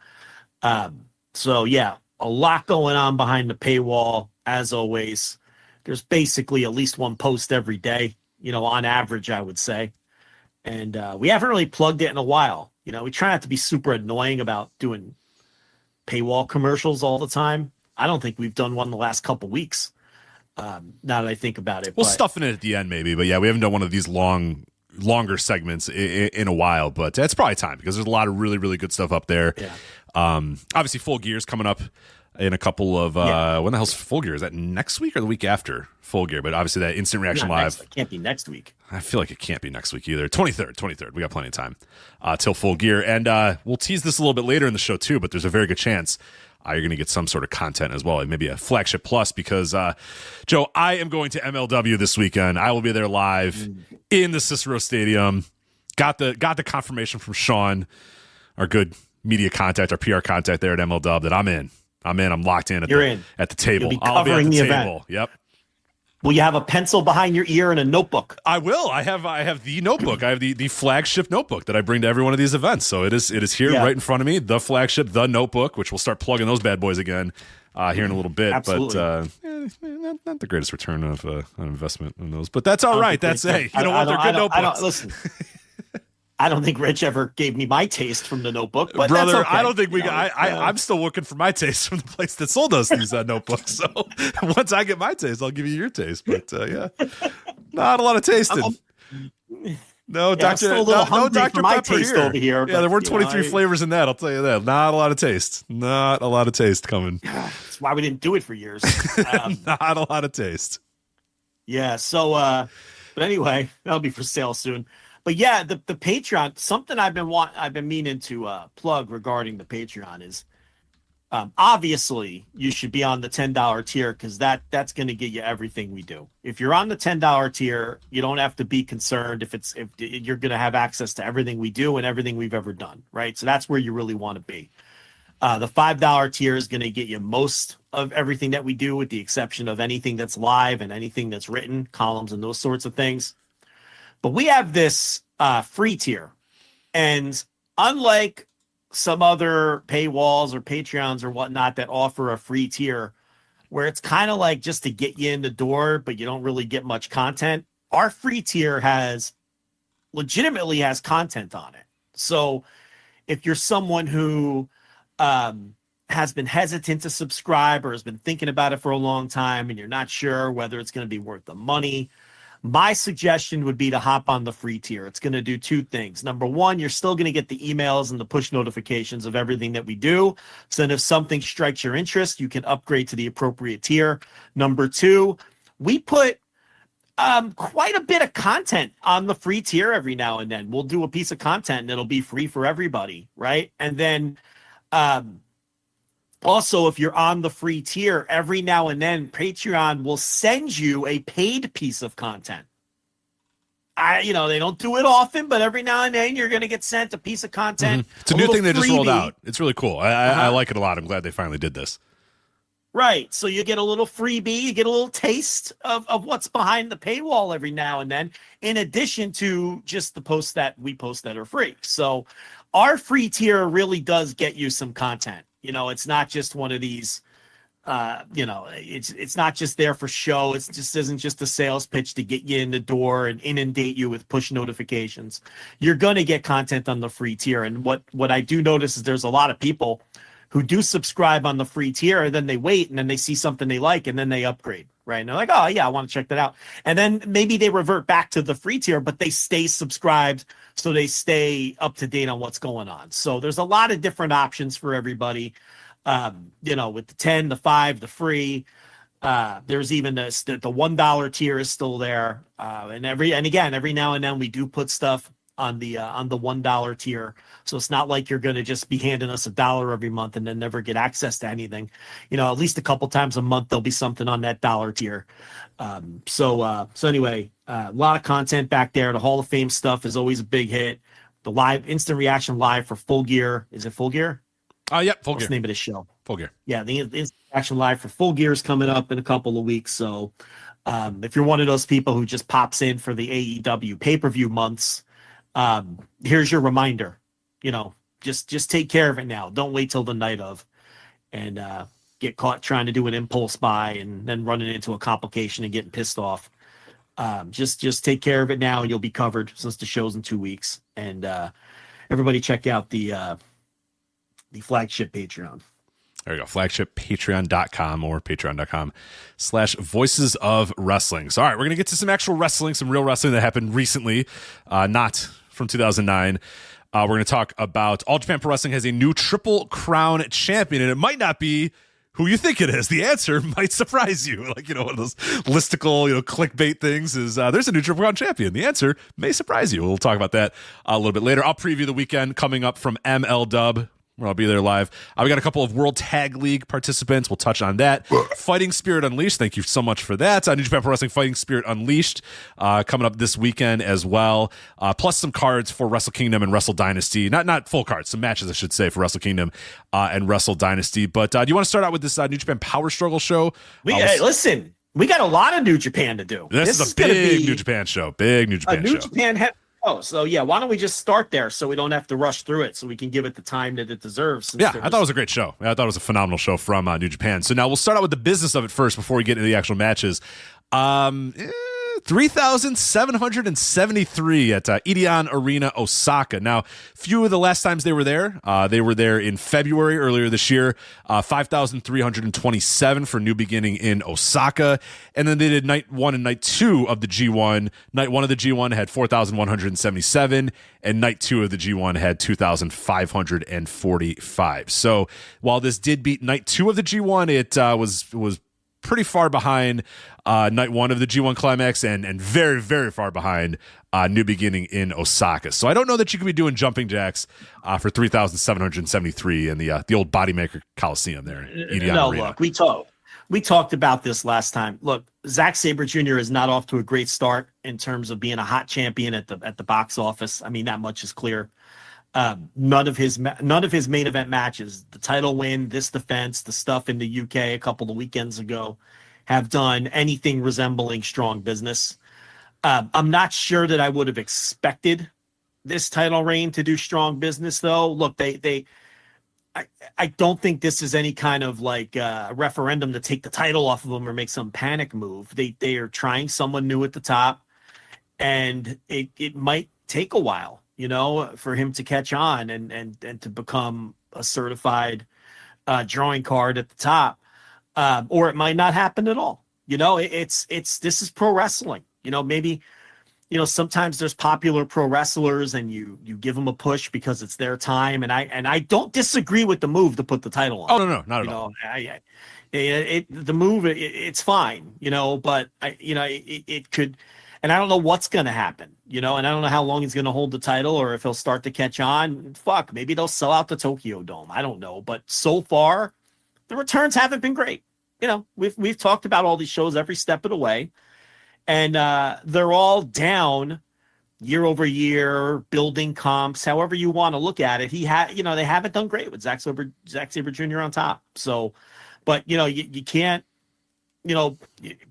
So, yeah, a lot going on behind the paywall. As always, there's basically at least one post every day, on average, I would say. And we haven't really plugged it in a while. We try not to be super annoying about doing paywall commercials all the time. I don't think we've done one the last couple weeks. Now that I think about it. We'll stuff in it at the end maybe. But yeah, we haven't done one of these longer segments in a while. But it's probably time because there's a lot of really, really good stuff up there. Yeah. Obviously, Full Gear's coming up in a couple of when the hell's Full Gear? Is that next week or the week after Full Gear? But obviously that Instant Reaction Live. It can't be next week. I feel like it can't be next week either. 23rd. We got plenty of time till Full Gear. And we'll tease this a little bit later in the show too, but there's a very good chance you're going to get some sort of content as well. Maybe a Flagship Plus because, Joe, I am going to MLW this weekend. I will be there live in the Cicero Stadium. Got the confirmation from Sean, our good media contact, our PR contact there at MLW that I'm in. I'm locked in at the table. You'll be covering the event. Yep. Will you have a pencil behind your ear and a notebook? I will. I have the notebook. I have the Flagship notebook that I bring to every one of these events. So it is here right in front of me. The Flagship, the notebook, which we'll start plugging those bad boys again here in a little bit. Absolutely. But not the greatest return of an investment in those. But that's all right. That's they're good notebooks. Listen. I don't think Rich ever gave me my taste from the notebook, but brother, that's okay. I don't think we got. I'm still looking for my taste from the place that sold us these notebooks. So once I get my taste, I'll give you your taste. But yeah, not a lot of tasting. No, Dr. No Dr. Pepper here. Over here. Yeah, there were 23 flavors in that. I'll tell you that. Not a lot of taste. Not a lot of taste coming. That's why we didn't do it for years. Not a lot of taste. Yeah. So, but anyway, that'll be for sale soon. But yeah, the Patreon, something I've been meaning to plug regarding the Patreon is obviously you should be on the $10 tier because that's going to get you everything we do. If you're on the $10 tier, you don't have to be concerned if you're going to have access to everything we do and everything we've ever done, right? So that's where you really want to be. The $5 tier is going to get you most of everything that we do with the exception of anything that's live and anything that's written, columns and those sorts of things. But we have this free tier, and unlike some other paywalls or Patreons or whatnot that offer a free tier where it's kind of like just to get you in the door, but you don't really get much content, our free tier legitimately has content on it. So if you're someone who has been hesitant to subscribe or has been thinking about it for a long time and you're not sure whether it's going to be worth the money, my suggestion would be to hop on the free tier. It's going to do 2 things. Number one, you're still going to get the emails and the push notifications of everything that we do. So then if something strikes your interest, you can upgrade to the appropriate tier. Number 2, we put quite a bit of content on the free tier every now and then. We'll do a piece of content and it'll be free for everybody, right? And then also, if you're on the free tier, every now and then Patreon will send you a paid piece of content. They don't do it often, but every now and then you're going to get sent a piece of content. Mm-hmm. It's a new thing they just rolled out. It's really cool. I like it a lot. I'm glad they finally did this. Right. So you get a little freebie, you get a little taste of what's behind the paywall every now and then, in addition to just the posts that we post that are free. So our free tier really does get you some content. It's not just one of these, it's not just there for show. It just isn't just a sales pitch to get you in the door and inundate you with push notifications. You're going to get content on the free tier. And what I do notice is there's a lot of people who do subscribe on the free tier, and then they wait, and then they see something they like, and then they upgrade, right? And they're like, oh, yeah, I want to check that out. And then maybe they revert back to the free tier, but they stay subscribed, so they stay up to date on what's going on. So there's a lot of different options for everybody, with the 10, the 5, the free. There's even the $1 tier is still there. And every now and then we do put stuff on the $1 tier. So it's not like you're going to just be handing us $1 every month and then never get access to anything. At least a couple times a month there'll be something on that $1 tier. So anyway, a lot of content back there. The Hall of Fame stuff is always a big hit. The live instant reaction live for Full Gear. Is it Full Gear? Yep, Full What's Gear. the name of this show? Full Gear. Yeah, the instant reaction live for Full Gear is coming up in a couple of weeks. So if you're one of those people who just pops in for the AEW pay-per-view months, here's your reminder. Just take care of it now. Don't wait till the night of and get caught trying to do an impulse buy and then running into a complication and getting pissed off. Just take care of it now and you'll be covered since the show's in 2 weeks. And everybody check out the Flagship Patreon. There you go. Flagshippatreon.com or patreon.com/voices of wrestling. So, all right, we're going to get to some actual wrestling, some real wrestling that happened recently, not from 2009. We're going to talk about All Japan Pro Wrestling has a new Triple Crown champion, and it might not be who you think it is. The answer might surprise you. Like, one of those listicle, clickbait things is there's a new Triple Crown champion. The answer may surprise you. We'll talk about that a little bit later. I'll preview the weekend coming up from MLW. I'll be there live. We got a couple of World Tag League participants. We'll touch on that. Fighting Spirit Unleashed. Thank you so much for that. New Japan Pro Wrestling Fighting Spirit Unleashed coming up this weekend as well. Plus some cards for Wrestle Kingdom and Wrestle Dynasty. Not full cards, some matches I should say for Wrestle Kingdom and Wrestle Dynasty. But do you want to start out with this New Japan Power Struggle show? Listen, we got a lot of New Japan to do. This is a big New Japan show. Big New Japan show. New Japan so yeah, why don't we just start there so we don't have to rush through it so we can give it the time that it deserves. Yeah, I thought it was a great show. I thought it was a phenomenal show from New Japan. So now we'll start out with the business of it first before we get into the actual matches. 3,773 at Edion Arena, Osaka. Now, few of the last times they were there in February earlier this year, 5,327 for New Beginning in Osaka. And then they did night 1 and night 2 of the G1. Night 1 of the G1 had 4,177, and night 2 of the G1 had 2,545. So while this did beat night 2 of the G1, it was pretty far behind night 1 of the G1 Climax and very, very far behind New Beginning in Osaka. So I don't know that you could be doing jumping jacks for 3,773 in the old Bodymaker Coliseum there in Edion Arena. Look, we talked about this last time. Look, Zack Sabre Jr. is not off to a great start in terms of being a hot champion at the box office. I mean, that much is clear. None of his main event matches, the title win, this defense, the stuff in the UK a couple of weekends ago, have done anything resembling strong business. I'm not sure that I would have expected this title reign to do strong business, though. Look, I don't think this is any kind of like referendum to take the title off of them or make some panic move. They are trying someone new at the top, and it might take a while, for him to catch on and to become a certified drawing card at the top, or it might not happen at all. This is pro wrestling. Maybe, sometimes there's popular pro wrestlers and you give them a push because it's their time. And I don't disagree with the move to put the title on. Oh, no, not at all. The move, it's fine, but it could. And I don't know what's going to happen, and I don't know how long he's going to hold the title or if he'll start to catch on. Fuck, maybe they'll sell out the Tokyo Dome. I don't know. But so far, the returns haven't been great. We've talked about all these shows every step of the way, and they're all down year over year, building comps, however you want to look at it. They haven't done great with Zack Sabre Jr. on top. So, but you can't,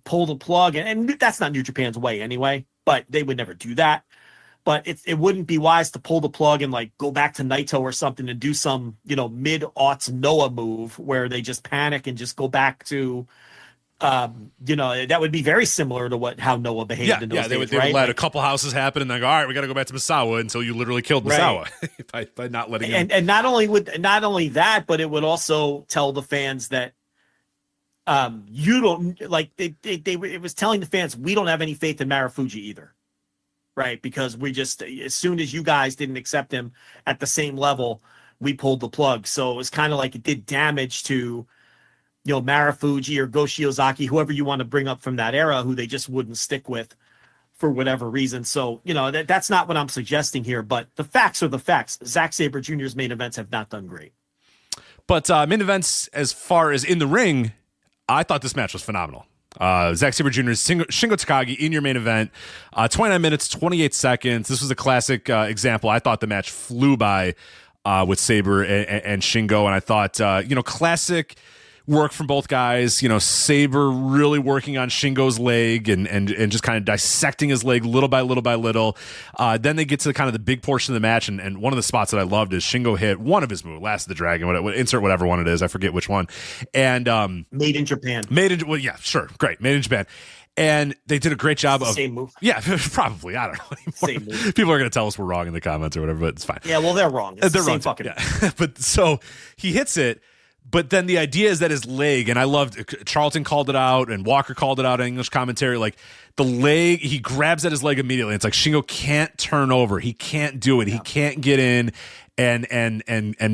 pull the plug, and that's not New Japan's way anyway, but they would never do that. But it wouldn't be wise to pull the plug and like go back to Naito or something and do some, mid-aughts Noah move where they just panic and just go back to, that would be very similar to how Noah behaved in those days, they would let a couple houses happen and then go, all right, we got to go back to Misawa until you literally killed Misawa by not letting him. And not only that, but it would also tell the fans that you don't like it was telling the fans we don't have any faith in Marufuji either, right? Because we just, as soon as you guys didn't accept him at the same level, we pulled the plug. So it was kind of like it did damage to Marufuji or Go Shiozaki, whoever you want to bring up from that era, who they just wouldn't stick with. for whatever reason. So, that's not what I'm suggesting here, but the facts are the facts. Zack Sabre Jr.'s main events have not done great. But main events, as far as in the ring, I thought this match was phenomenal. Zack Sabre Jr. Shingo Takagi in your main event, 29 minutes, 28 seconds. This was a classic example. I thought the match flew by with Sabre and Shingo, and I thought, classic work from both guys. Sabre really working on Shingo's leg and just kind of dissecting his leg little by little by little. Then they get to kind of the big portion of the match, and one of the spots that I loved is Shingo hit one of his moves, Last of the Dragon, insert whatever one it is, I forget which one. And Made in Japan. Yeah, sure, great, Made in Japan. And they did a great job of same move. Yeah, probably. I don't know anymore. Same move. People are going to tell us we're wrong in the comments or whatever, but it's fine. Yeah, well, they're wrong. It's they're the same wrong. Fucking. Yeah. But so he hits it. But then the idea is that his leg, and I loved, Charlton called it out and Walker called it out in English commentary, like the leg, he grabs at his leg immediately. It's like Shingo can't turn over. He can't do it. Yeah. He can't get in and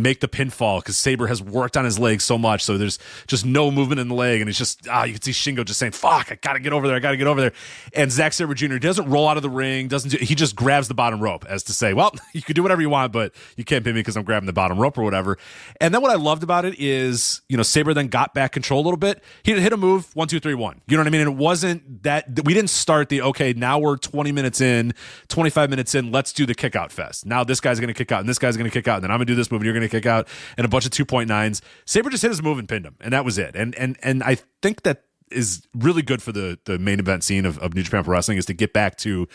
make the pinfall because Sabre has worked on his leg so much. So there's just no movement in the leg. And it's just, you can see Shingo just saying, fuck, I got to get over there. And Zack Sabre Jr. doesn't roll out of the ring, he just grabs the bottom rope as to say, well, you can do whatever you want, but you can't pin me because I'm grabbing the bottom rope or whatever. And then what I loved about it is, Sabre then got back control a little bit. He hit a move, 1, 2, 3, 1. You know what I mean? And it wasn't that, we didn't start okay, now we're 20 minutes in, 25 minutes in, let's do the kick out fest. Now this guy's going to kick out and this guy's going to kick out, and then I'm going to do this move and you're going to kick out, and a bunch of 2.9s. Sabre just hit his move and pinned him, and that was it. And I think that is really good for the main event scene of New Japan Pro Wrestling, is to get back to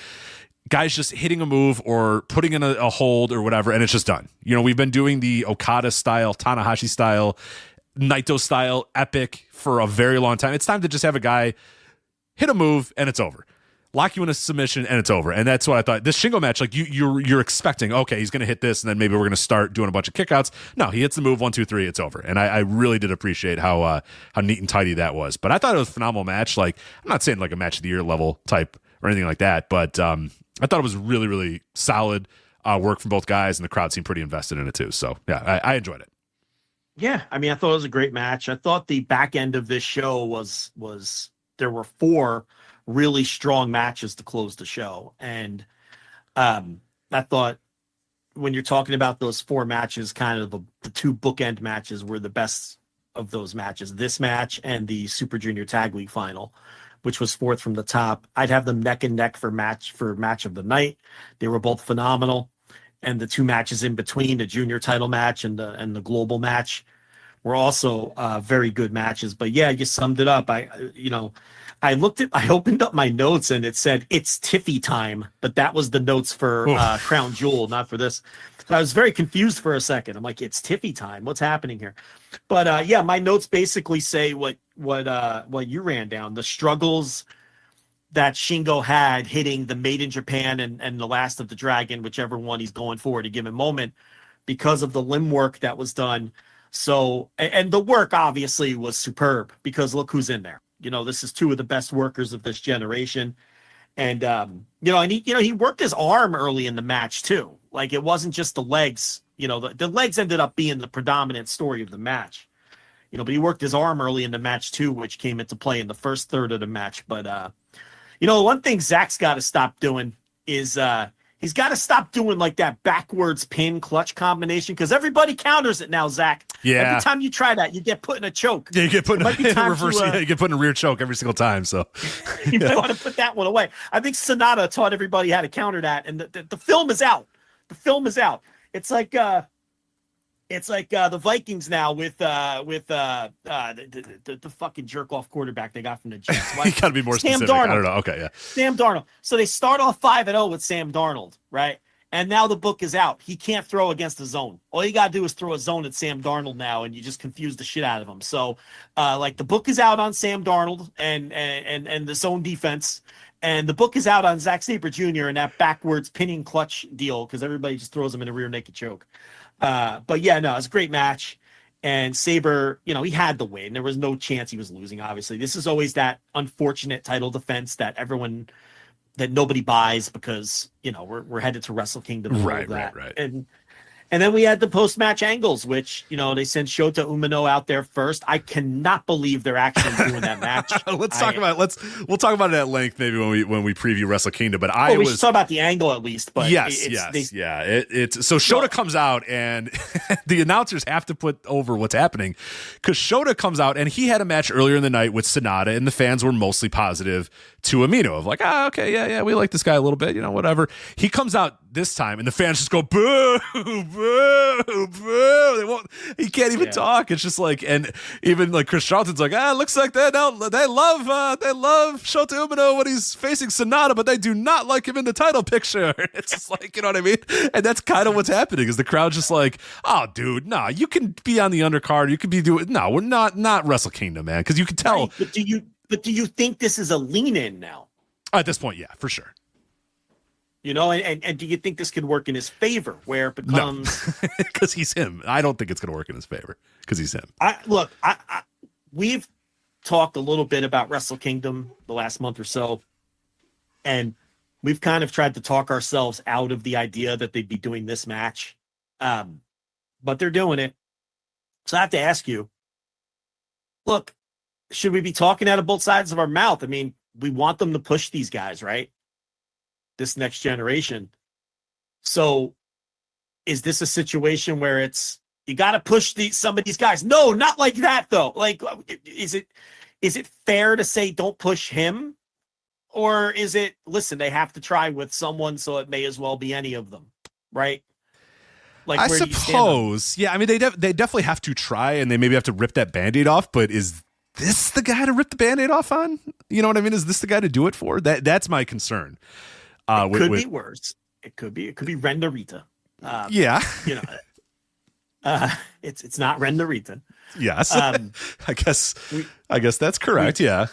guys just hitting a move or putting in a hold or whatever, and it's just done. We've been doing the Okada style, Tanahashi style, Naito style epic for a very long time. It's time to just have a guy hit a move and it's over. Lock you in a submission and it's over. And that's what I thought. This Shingo match, like you're expecting, okay, he's going to hit this and then maybe we're going to start doing a bunch of kickouts. No, he hits the move, 1, 2, 3, it's over. And I really did appreciate how neat and tidy that was. But I thought it was a phenomenal match. Like, I'm not saying like a match of the year level type or anything like that, but I thought it was really, really solid work from both guys, and the crowd seemed pretty invested in it too. So yeah, I enjoyed it. Yeah, I mean, I thought it was a great match. I thought the back end of this show was there were 4 really strong matches to close the show. And I thought when you're talking about those 4 matches, kind of the 2 bookend matches were the best of those matches. This match and the Super Junior Tag League final, which was 4th from the top. I'd have them neck and neck for match of the night. They were both phenomenal. And the 2 matches in between, the junior title match and the global match, were also very good matches. But yeah, you summed it up. I opened up my notes and it said it's Tiffy time, but that was the notes for Crown Jewel, not for this. So I was very confused for a second. I'm like, it's Tiffy time. What's happening here? But yeah, my notes basically say what you ran down. The struggles that Shingo had hitting the Made in Japan and the Last of the Dragon, whichever one he's going for at a given moment, because of the limb work that was done. So, and the work obviously was superb, because look who's in there. This is 2 of the best workers of this generation. And, he worked his arm early in the match too. Like, it wasn't just the legs, the legs ended up being the predominant story of the match, but he worked his arm early in the match too, which came into play in the first third of the match. But, one thing Zach's got to stop doing is, he's got to stop doing like that backwards pin clutch combination, because everybody counters it now, Zach. Yeah. Every time you try that, you get put in a choke. Yeah, you get put in a reverse. You get put in a rear choke every single time. So you might want to put that one away. I think Sonata taught everybody how to counter that, and the film is out. The film is out. It's like the Vikings now with the fucking jerk off quarterback they got from the Jets. You got to be more specific. Darnold. I don't know. Okay, yeah. Sam Darnold. So they start off 5-0 with Sam Darnold, right? And now the book is out. He can't throw against the zone. All you got to do is throw a zone at Sam Darnold now, and you just confuse the shit out of him. So, the book is out on Sam Darnold and the zone defense, and the book is out on Zack Sabre Jr. and that backwards pinning clutch deal, because everybody just throws him in a rear naked choke. But yeah, no, it's a great match. And Sabre, he had the win. There was no chance he was losing, obviously. This is always that unfortunate title defense that nobody buys, because, we're headed to Wrestle Kingdom. Right. And And then we had the post-match angles, which, they sent Shota Umino out there first. I cannot believe they're actually doing that match. We'll talk about it at length maybe when we preview Wrestle Kingdom. But we should talk about the angle at least. But so Shota comes out, and the announcers have to put over what's happening, because Shota comes out and he had a match earlier in the night with Sonata, and the fans were mostly positive to Umino of like, okay, yeah, we like this guy a little bit, whatever. He comes out this time, and the fans just go boo, boo, boo. He can't even talk. It's just like, and even like Chris Charlton's like, looks like they love Shota Umino when he's facing Sonata, but they do not like him in the title picture. It's just like, you know what I mean? And that's kind of what's happening, is the crowd's just like, oh, dude, nah, you can be on the undercard, you can be doing, no, we're not Wrestle Kingdom, man, because you can tell. Right, but do you think this is a lean in now? At this point, yeah, for sure. And do you think this could work in his favor, where it becomes because he's him? I don't think it's going to work in his favor because he's him. We've talked a little bit about Wrestle Kingdom the last month or so, and we've kind of tried to talk ourselves out of the idea that they'd be doing this match, but they're doing it. So I have to ask you, look, should we be talking out of both sides of our mouth? I mean, we want them to push these guys, right? This next generation. So is this a situation where it's, you got to push some of these guys? No, not like that though. Like, is it fair to say don't push him? Or is it, listen, they have to try with someone, so it may as well be any of them, right? Like, I suppose, yeah. I mean, they definitely have to try, and they maybe have to rip that Band-Aid off, but is this the guy to rip the Band-Aid off on? You know what I mean? Is this the guy to do it for? That's my concern. It could be worse. It could be Ren Narita. Yeah. It's not Ren Narita. Yes. I guess that's correct. Yeah.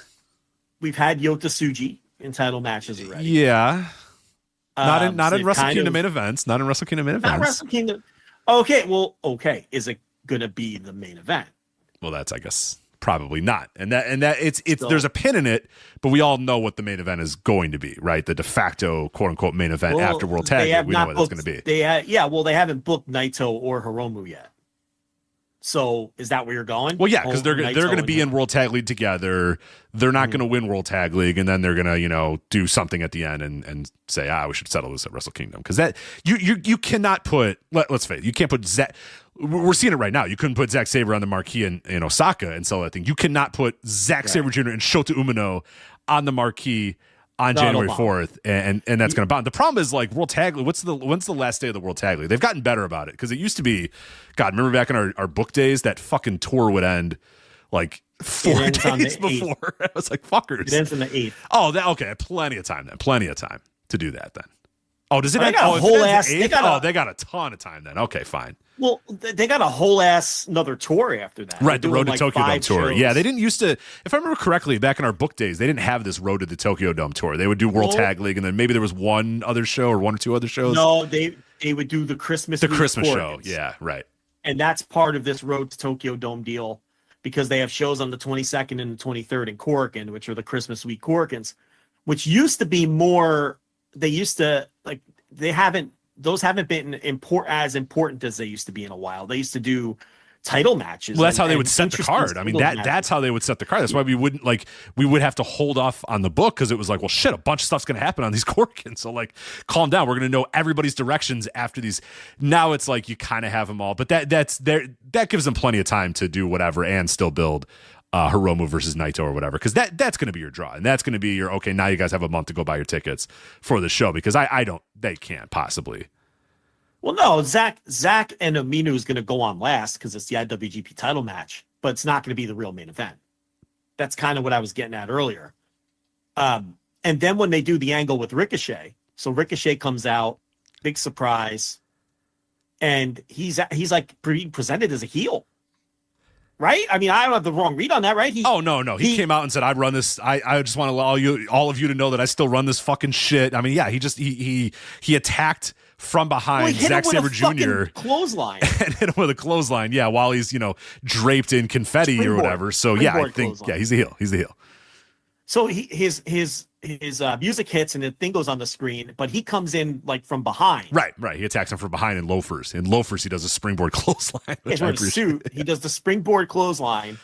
We've had Yota Tsuji in title matches already. Yeah. Not in Wrestle Kingdom main events. Not in Wrestle Kingdom main events. Not Wrestle Kingdom. Okay. Is it gonna be the main event? Well, that's, I guess, probably not. And that it's so, there's a pin in it, but we all know what the main event is going to be, right? The de facto quote unquote main event after World Tag League. We know what it's going to be. They haven't booked Naito or Hiromu yet. So is that where you're going? Well, yeah, because they're going to be in World Tag League together. They're not going to win World Tag League, and then they're going to do something at the end and say, we should settle this at Wrestle Kingdom, because that you cannot put, let's face it, you can't put Zack. We're seeing it right now. You couldn't put Zack Sabre on the marquee in Osaka and sell that thing. You cannot put Zack Sabre Jr. and Shota Umino on the marquee on January 4th, and that's going to bomb. The problem is, like, World Tag League, when's the last day of the World Tag League? They've gotten better about it, because it used to be, God, remember back in our book days, that fucking tour would end like 4 days before. I was like, fuckers. It ends on the 8th. Oh, okay. Plenty of time then. Plenty of time to do that then. Oh, does it? They got a whole ass. They got a ton of time then. Okay, fine. Well, they got a whole ass another tour after that. Right, the Road to Tokyo Dome tour. Shows. Yeah, they didn't used to. If I remember correctly, back in our book days, they didn't have this Road to the Tokyo Dome tour. They would do World Tag League, and then maybe there was one other show or one or two other shows. No, they would do the Christmas show. Yeah, right. And that's part of this Road to Tokyo Dome deal, because they have shows on the 22nd and the 23rd in Korakuen, which are the Christmas week Korakuens, which used to be more. They used to like. Those haven't been as important as they used to be in a while. They used to do title matches. Well, that's how they would set the card. I mean, that's how they would set the card. That's why we would have to hold off on the book, because it was like, well, shit, a bunch of stuff's going to happen on these Korakuens. So, like, calm down. We're going to know everybody's directions after these. Now it's like you kind of have them all, but that gives them plenty of time to do whatever and still build Hiromu versus Naito or whatever, because that's going to be your draw, and that's going to be your, okay, now you guys have a month to go buy your tickets for the show, because they can't possibly. Well, no, Zack and Aminu is going to go on last because it's the IWGP title match, but it's not going to be the real main event. That's kind of what I was getting at earlier. And then when they do the angle with Ricochet, so Ricochet comes out, big surprise, and he's like being presented as a heel. Right? I mean, I don't have the wrong read on that, right? No. He came out and said, I run this. I just want to allow all of you to know that I still run this fucking shit. I mean, yeah, he attacked from behind Zack Sabre Jr. Clothesline. And hit him with a clothesline, yeah, while he's, draped in confetti or whatever. So, yeah, I think, he's a heel. He's a heel. So his music hits and the thing goes on the screen, but he comes in like from behind. Right. He attacks him from behind in loafers. In loafers, he does a springboard clothesline. He's wearing a suit. He does the springboard clothesline,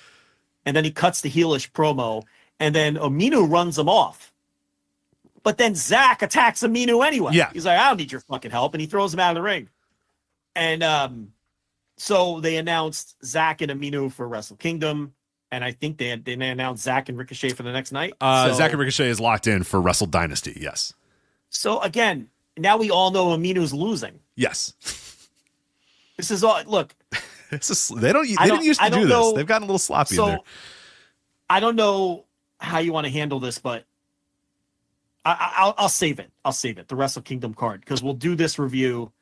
and then he cuts the heelish promo, and then Aminu runs him off. But then Zach attacks Aminu anyway. Yeah. He's like, I don't need your fucking help, and he throws him out of the ring. And so they announced Zach and Aminu for Wrestle Kingdom. And I think they announced Zach and Ricochet for the next night. Zach and Ricochet is locked in for Wrestle Dynasty. Yes. So again, now we all know Aminu's losing. Yes. This is all. Look, they didn't used to do this. They've gotten a little sloppy in there. I don't know how you want to handle this, but I'll save it. I'll save it. The Wrestle Kingdom card, because we'll do this review,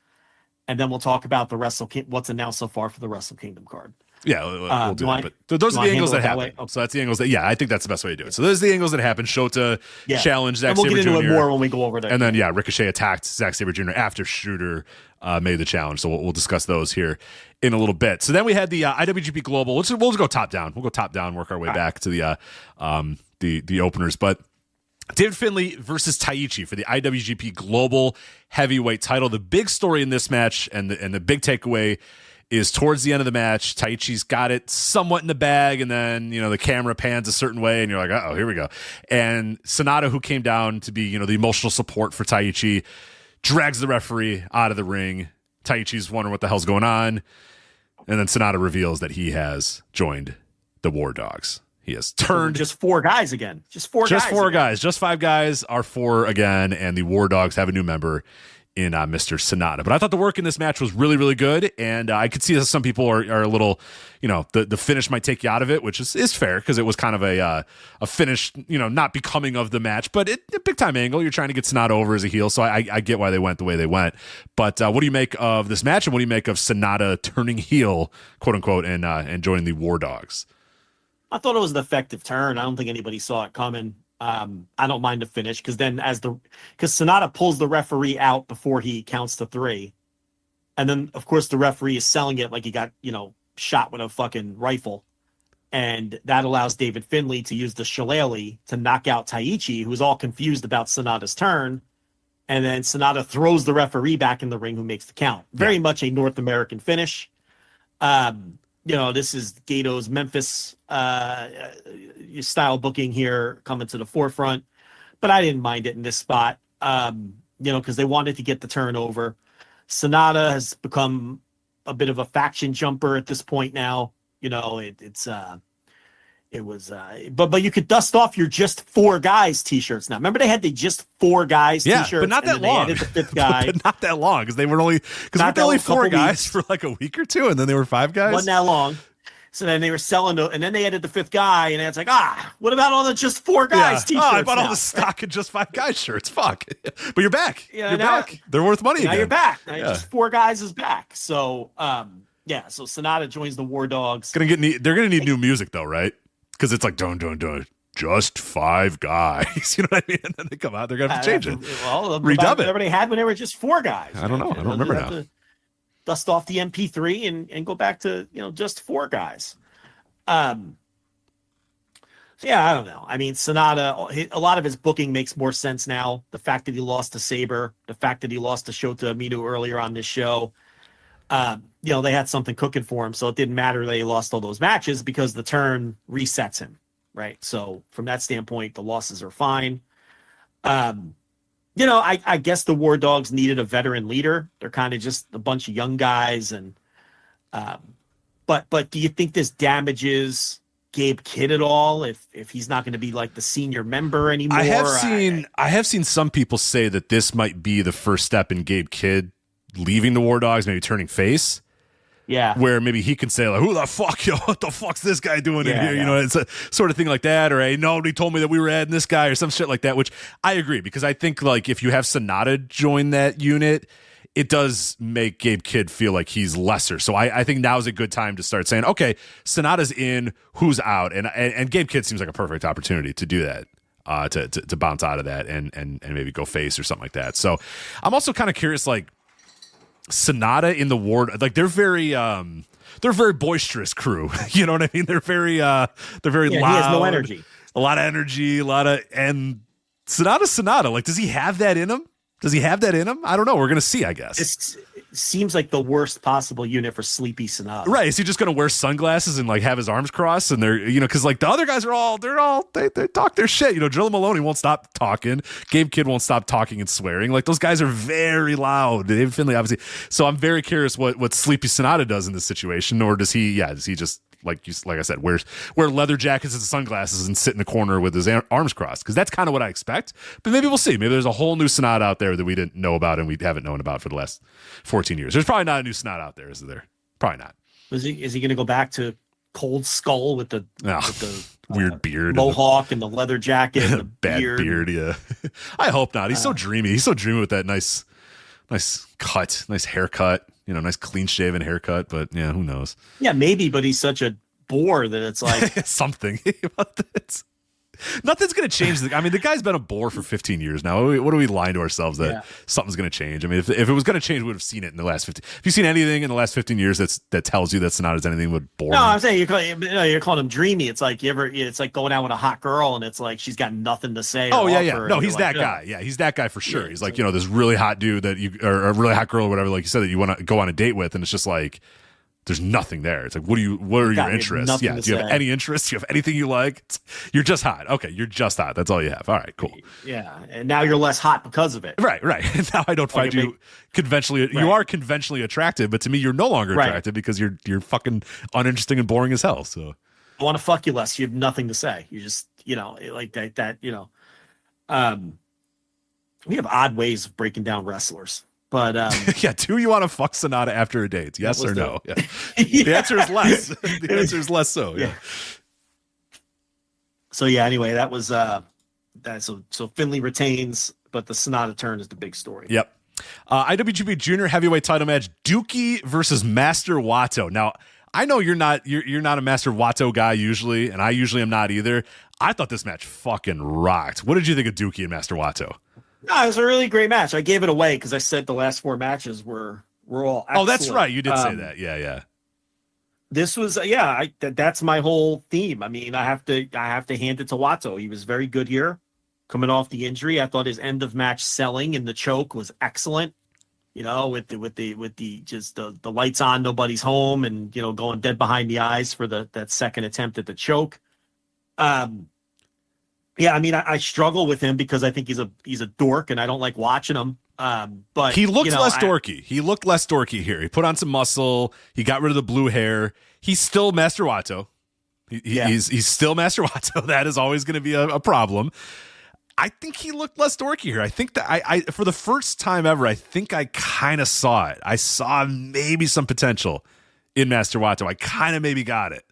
and then we'll talk about what's announced so far for the Wrestle Kingdom card. Yeah, we'll do that. But those are the angles that happen. Okay. So that's the angles that, I think that's the best way to do it. So those are the angles that happen. Shota challenged Zack Sabre Jr. And we'll get into it more when we go over that. And then, Ricochet attacked Zack Sabre Jr. after Shooter made the challenge. So we'll discuss those here in a little bit. So then we had the IWGP Global. We'll just go top down. We'll go top down, work our way back to the openers. But David Finlay versus Taichi for the IWGP Global Heavyweight title. The big story in this match and the big takeaway is towards the end of the match, Taichi's got it somewhat in the bag, and then, the camera pans a certain way, and you're like, uh-oh, here we go. And Sonata, who came down to be, the emotional support for Taichi, drags the referee out of the ring. Taichi's wondering what the hell's going on. And then Sonata reveals that he has joined the War Dogs. He has turned. Just 4 guys again. Just 4 guys. Just 4 guys. Just 5 guys are 4 again, and the War Dogs have a new member in Mr. Sonata. But I thought the work in this match was really, really good, and I could see that some people are a little, the finish might take you out of it, which is fair, because it was kind of a finish, not becoming of the match, but a big-time angle. You're trying to get Sonata over as a heel, so I get why they went the way they went. But what do you make of this match, and what do you make of Sonata turning heel, quote-unquote, and joining the War Dogs? I thought it was an effective turn. I don't think anybody saw it coming. I don't mind the finish, because then because Sonata pulls the referee out before he counts to 3, and then of course the referee is selling it like he got shot with a fucking rifle, and that allows David Finlay to use the shillelagh to knock out Taichi, who's all confused about Sonata's turn, and then Sonata throws the referee back in the ring, who makes the count. Very much a North American finish. This is Gato's Memphis style booking here coming to the forefront, but I didn't mind it in this spot, because they wanted to get the turnover. Sonata has become a bit of a faction jumper at this point now. But you could dust off your just 4 guys t-shirts now. Remember they had the just 4 guys t-shirts, but not that long. They added the 5th guy. But not that long, because they were only 4 guys for like a week or 2, and then they were 5 guys. Wasn't that long. So then they were selling, and then they added the 5th guy, and it's like, what about all the just 4 guys t-shirts? I bought all the stock of just 5 guys shirts. Fuck. But you're back. You're back. They're worth money now again. You're back. Now just 4 guys is back. So, so Sonata joins the War Dogs. They're gonna need new music though, right? Because it's like, don't, just 5 guys. You know what I mean? And then they come out, they're gonna have to change it. Well, redub it. Everybody had when they were just 4 guys. I don't know. I don't remember now. To dust off the MP3 and go back to just 4 guys. I don't know. I mean, Sonata, a lot of his booking makes more sense now. The fact that he lost to Sabre, the fact that he lost to Shota Umino earlier on this show, they had something cooking for him. So it didn't matter that he lost all those matches, because the turn resets him, right? So from that standpoint, the losses are fine. I guess the War Dogs needed a veteran leader. They're kind of just a bunch of young guys, and But do you think this damages Gabe Kidd at all if he's not going to be like the senior member anymore? I have seen some people say that this might be the first step in Gabe Kidd leaving the War Dogs, maybe turning face. Yeah. Where maybe he can say, like, who the fuck, what the fuck's this guy doing in here? It's a sort of thing like that. Or, hey, nobody told me that we were adding this guy, or some shit like that, which I agree, because I think, like, if you have Sonata join that unit, it does make Gabe Kidd feel like he's lesser. So I think now's a good time to start saying, okay, Sonata's in, who's out? And Gabe Kidd seems like a perfect opportunity to do that, to bounce out of that and maybe go face or something like that. So I'm also kind of curious, like, Sonata in the Ward, like, they're very boisterous crew. You know what I mean? They're very loud. He has no energy. a lot of energy, and Sonata. Like, does he have that in him? I don't know. We're gonna see, I guess. It seems like the worst possible unit for Sleepy Sonata. Right? Is he just gonna wear sunglasses and like have his arms crossed? And they're because like the other guys are they talk their shit. Joe Maloney won't stop talking. Gabe Kidd won't stop talking and swearing. Like those guys are very loud. David Finlay obviously. So I'm very curious what Sleepy Sonata does in this situation, or does he just like I said, wear leather jackets and sunglasses and sit in the corner with his arms crossed? Because that's kind of what I expect. But maybe we'll see. Maybe there's a whole new Sonata out there that we didn't know about and we haven't known about for the last 14 years. There's probably not a new Sonata out there, is there? Probably not. Is he going to go back to Cold Skull with the weird beard, mohawk and the leather jacket, and the bad beard? Yeah, I hope not. He's so dreamy. He's so dreamy with that nice haircut. Nice clean shaven haircut, but yeah, who knows? Yeah, maybe, but he's such a bore that it's like something about this. Nothing's going to change. The guy's been a bore for 15 years now. What are we lying to ourselves that something's going to change? I mean, if it was going to change, we would have seen it in the last 15. If you've seen anything in the last 15 years that tells you that's not as anything but boring. No, I'm saying you're calling him dreamy. It's like it's like going out with a hot girl and it's like she's got nothing to say. Oh yeah. No, he's that guy. Yeah, he's that guy for sure. Yeah, he's like this really hot dude that or a really hot girl or whatever, like you said, that you want to go on a date with, and it's just like there's nothing there. It's like, what are your interests? Yeah. Do you have any interests? Do you have anything you like? You're just hot. Okay. You're just hot. That's all you have. All right, cool. Yeah. And now you're less hot because of it. Right. Now I don't find you conventionally, you are conventionally attractive, but to me, you're no longer attractive because you're fucking uninteresting and boring as hell. So I want to fuck you less. You have nothing to say. You just, like that, we have odd ways of breaking down wrestlers. But do you want to fuck Sonata after a date? Yes or no? Yeah. The answer is less. The answer is less so. Yeah. So anyway, that was that. So Finlay retains, but the Sonata turn is the big story. Yep. IWGP Junior Heavyweight Title match: Dookie versus Master Wato. Now I know you're not a Master Wato guy usually, and I usually am not either. I thought this match fucking rocked. What did you think of Dookie and Master Wato? No, it was a really great match. I gave it away because I said the last 4 matches were all excellent. Oh, that's right. You did say that. Yeah. This was that's my whole theme. I mean, I have to hand it to Wato. He was very good here, coming off the injury. I thought his end of match selling in the choke was excellent. With the just the lights on, nobody's home, and going dead behind the eyes for that second attempt at the choke. Yeah, I mean, I struggle with him because I think he's a dork, and I don't like watching him. But he looked less dorky. He looked less dorky here. He put on some muscle. He got rid of the blue hair. He's still Master Wato. He's still Master Wato. That is always going to be a problem. I think he looked less dorky here. I think that I for the first time ever, I think I kind of saw it. I saw maybe some potential in Master Wato. I kind of maybe got it.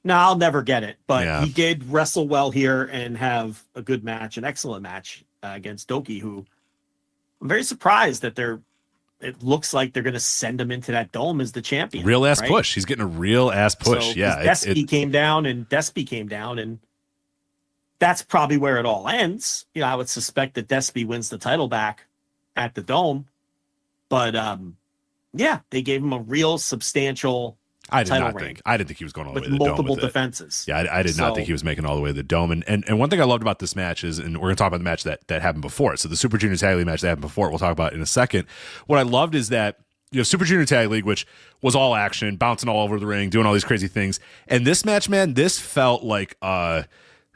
No, I'll never get it, but he did wrestle well here and have a good match, an excellent match against Doki, who I'm very surprised that it looks like they're going to send him into that dome as the champion. Real ass push. He's getting a real ass push. So, Despy came down, and that's probably where it all ends. I would suspect that Despy wins the title back at the dome, but they gave him a real substantial. I didn't think he was going all the way to the dome. With multiple defenses. Yeah, I did not think he was making all the way to the dome. And one thing I loved about this match is, and we're going to talk about the match that happened before it. So the Super Junior Tag League match that happened before it, we'll talk about in a second. What I loved is that Super Junior Tag League, which was all action, bouncing all over the ring, doing all these crazy things. And this match, man, this felt like a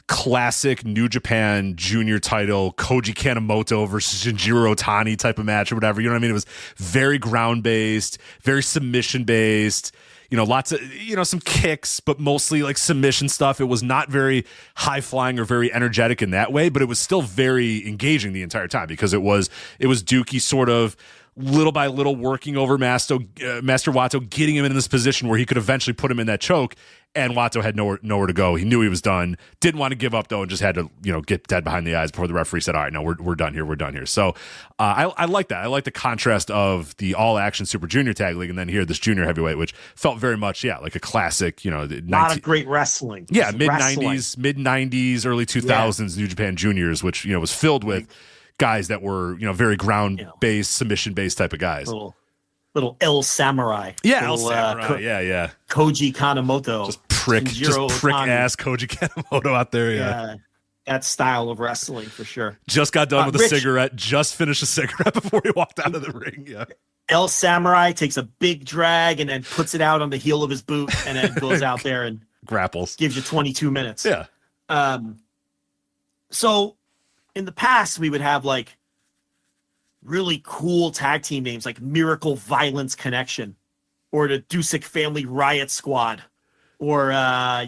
classic New Japan junior title, Koji Kanemoto versus Shinjiro Otani type of match or whatever. You know what I mean? It was very ground-based, very submission-based. Lots of, some kicks, but mostly like submission stuff. It was not very high flying or very energetic in that way, but it was still very engaging the entire time because it was Dookie sort of little by little working over Master Wato, getting him in this position where he could eventually put him in that choke. And Wato had nowhere to go. He knew he was done. Didn't want to give up though, and just had to get dead behind the eyes before the referee said, "All right, no, we're done here. We're done here." So I like that. I like the contrast of the all action Super Junior Tag League, and then here this junior heavyweight, which felt very much like a classic. A lot of great wrestling. Yeah, mid '90s, early 2000s New Japan Juniors, which was filled with guys that were very ground based, submission based type of guys. Little El Samurai. Yeah, El Samurai. Yeah. Koji Kanemoto. Just prick Shinjiro Otani. ass Koji Kanemoto out there. Yeah. That style of wrestling for sure. Just got done with a Rich, cigarette. Just finished a cigarette before he walked out of the ring. Yeah. El Samurai takes a big drag and then puts it out on the heel of his boot and then goes out there and grapples. Gives you 22 minutes. Yeah. So in the past, we would have like really cool tag team names like Miracle Violence Connection or the Dusick Family Riot Squad. Or,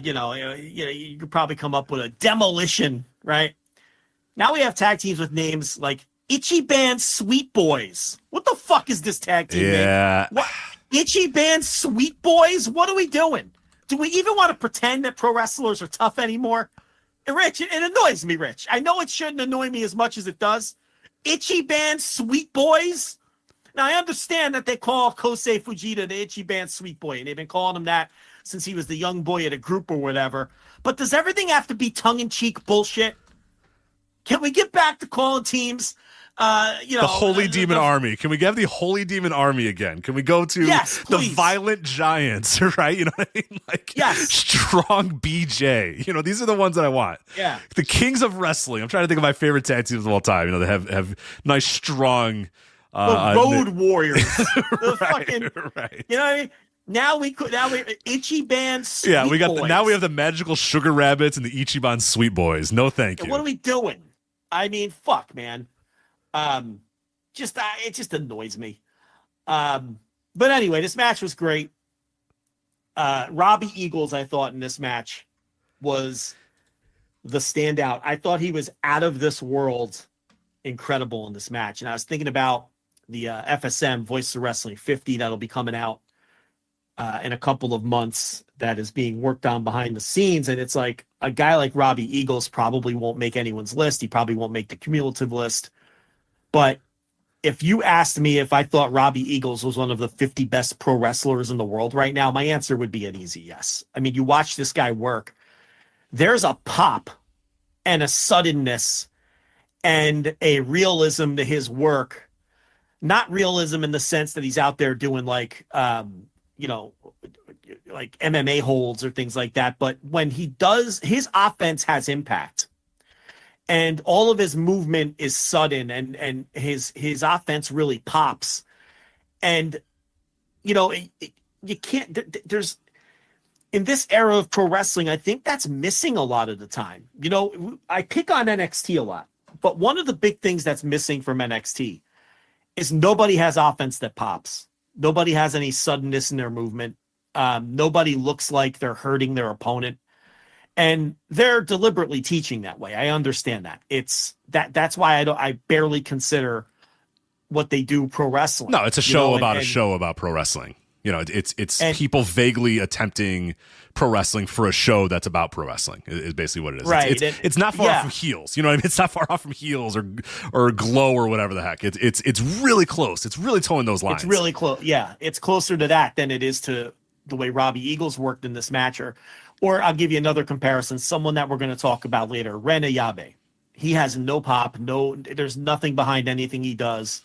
you could probably come up with a Demolition, right? Now we have tag teams with names like Ichiban Sweet Boys. What the fuck is this tag team name? What? Ichiban Sweet Boys? What are we doing? Do we even want to pretend that pro wrestlers are tough anymore? And Rich, it annoys me, Rich. I know it shouldn't annoy me as much as it does. Ichiban Sweet Boys? Now, I understand that they call Kosei Fujita the Ichiban Sweet Boy, and they've been calling him that since he was the young boy at a group or whatever. But does everything have to be tongue-in-cheek bullshit? Can we get back to calling teams, the Holy Demon Army? Can we have the Holy Demon Army again? Can we go to the Violent Giants, right? You know what I mean? Like, Strong BJ. You know, these are the ones that I want. Yeah. The Kings of Wrestling. I'm trying to think of my favorite tag teams of all time. You know, they have nice, strong... the Road Warriors. Right. You know what I mean? Now we Ichiban Sweet Yeah, we got Boys. now we have the magical Sugar Rabbits and the Ichiban Sweet Boys. No, thank you. What are we doing? I mean, fuck, man. It just annoys me. But anyway, this match was great. Robbie Eagles, I thought in this match was the standout. I thought he was out of this world, incredible in this match. And I was thinking about the FSM Voice of Wrestling 50 that'll be coming out in a couple of months that is being worked on behind the scenes. And it's like a guy like Robbie Eagles probably won't make anyone's list. He probably won't make the cumulative list. But if you asked me if I thought Robbie Eagles was one of the 50 best pro wrestlers in the world right now, my answer would be an easy yes. I mean, you watch this guy work. There's a pop and a suddenness and a realism to his work. Not realism in the sense that he's out there doing like, like MMA holds or things like that. But when he does, his offense has impact. And all of his movement is sudden and his offense really pops. And, you can't, there's, in this era of pro wrestling, I think that's missing a lot of the time. I pick on NXT a lot, but one of the big things that's missing from NXT is nobody has offense that pops. Nobody has any suddenness in their movement. Nobody looks like they're hurting their opponent. And they're deliberately teaching that way. I understand that. That's why I barely consider what they do pro wrestling. No, it's a show about a show about pro wrestling. It's people vaguely attempting pro wrestling for a show that's about pro wrestling is basically what it is. Right. It's not far off from heels. You know what I mean? It's not far off from heels or glow or whatever the heck. It's really close. It's really towing those lines. It's really close. Yeah. It's closer to that than it is to the way Robbie Eagles worked in this match. Or I'll give you another comparison. Someone that we're going to talk about later, Ren Ayabe. He has no pop. There's nothing behind anything he does.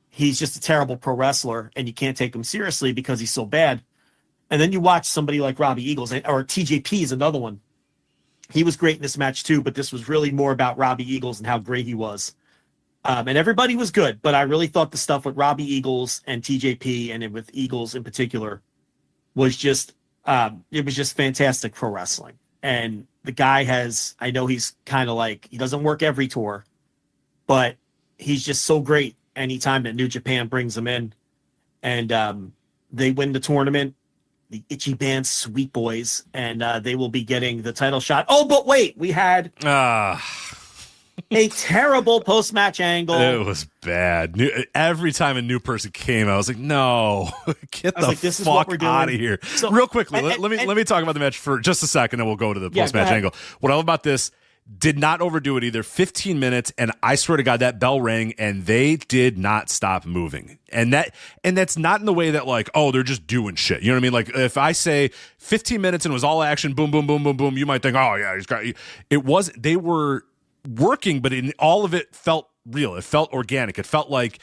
He's just a terrible pro wrestler, and you can't take him seriously because he's so bad. And then you watch somebody like Robbie Eagles, or TJP is another one. He was great in this match too, but this was really more about Robbie Eagles and how great he was. And everybody was good, but I really thought the stuff with Robbie Eagles and TJP, and with Eagles in particular, was just it was just fantastic pro wrestling. And the guy I know he's kind of like, he doesn't work every tour, but he's just so great anytime that New Japan brings him in. And they win the tournament, the Ichiban Sweet Boys, and they will be getting the title shot. Oh, but wait, we had a terrible post-match angle. It was bad. Every time a new person came, I was like, no, get the fuck out of here. So, real quickly, let me talk about the match for just a second, and we'll go to the post-match angle. What I love about this, did not overdo it either. 15 minutes, and I swear to God, that bell rang, and they did not stop moving. And that's not in the way that like, oh, they're just doing shit. You know what I mean? Like if I say 15 minutes and it was all action, boom, boom, boom, boom, boom, you might think, oh yeah, he's got. They were working, but all of it felt real. It felt organic. It felt like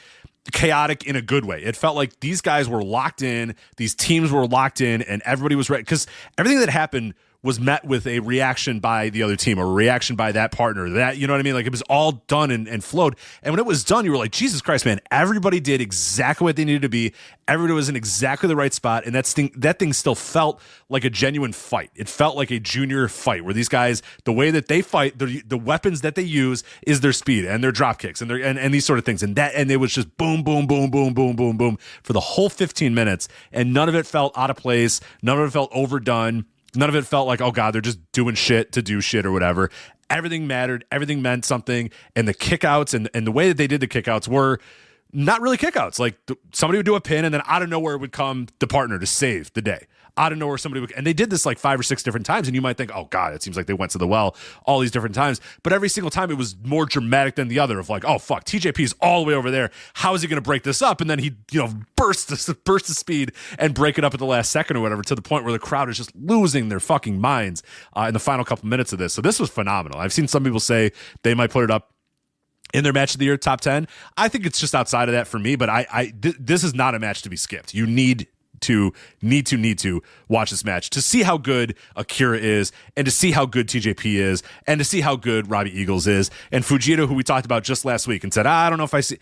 chaotic in a good way. It felt like these guys were locked in, these teams were locked in, and everybody was ready. Because everything that happened was met with a reaction by the other team or a reaction by that partner. That, you know what I mean? Like, it was all done and flowed. And when it was done, you were like, Jesus Christ, man, everybody did exactly what they needed to be. Everybody was in exactly the right spot. And that thing still felt like a genuine fight. It felt like a junior fight where these guys, the way that they fight, the weapons that they use is their speed and their drop kicks and these sort of things. And it was just boom, boom, boom, boom, boom, boom, boom for the whole 15 minutes. And none of it felt out of place. None of it felt overdone. None of it felt like, oh God, they're just doing shit to do shit or whatever. Everything mattered. Everything meant something. And the kickouts and the way that they did the kickouts were not really kickouts. Like, somebody would do a pin and then out of nowhere would come the partner to save the day. Out of nowhere, somebody would, and they did this like 5 or 6 different times, and you might think, oh God, it seems like they went to the well all these different times. But every single time it was more dramatic than the other, of like, oh fuck, TJP's all the way over there. How is he going to break this up? And then he, burst the speed and break it up at the last second or whatever, to the point where the crowd is just losing their fucking minds in the final couple minutes of this. So this was phenomenal. I've seen some people say they might put it up in their match of the year top 10. I think it's just outside of that for me, but this is not a match to be skipped. You need to watch this match to see how good Akira is, and to see how good TJP is, and to see how good Robbie Eagles is, and Fujita, who we talked about just last week and said, I don't know if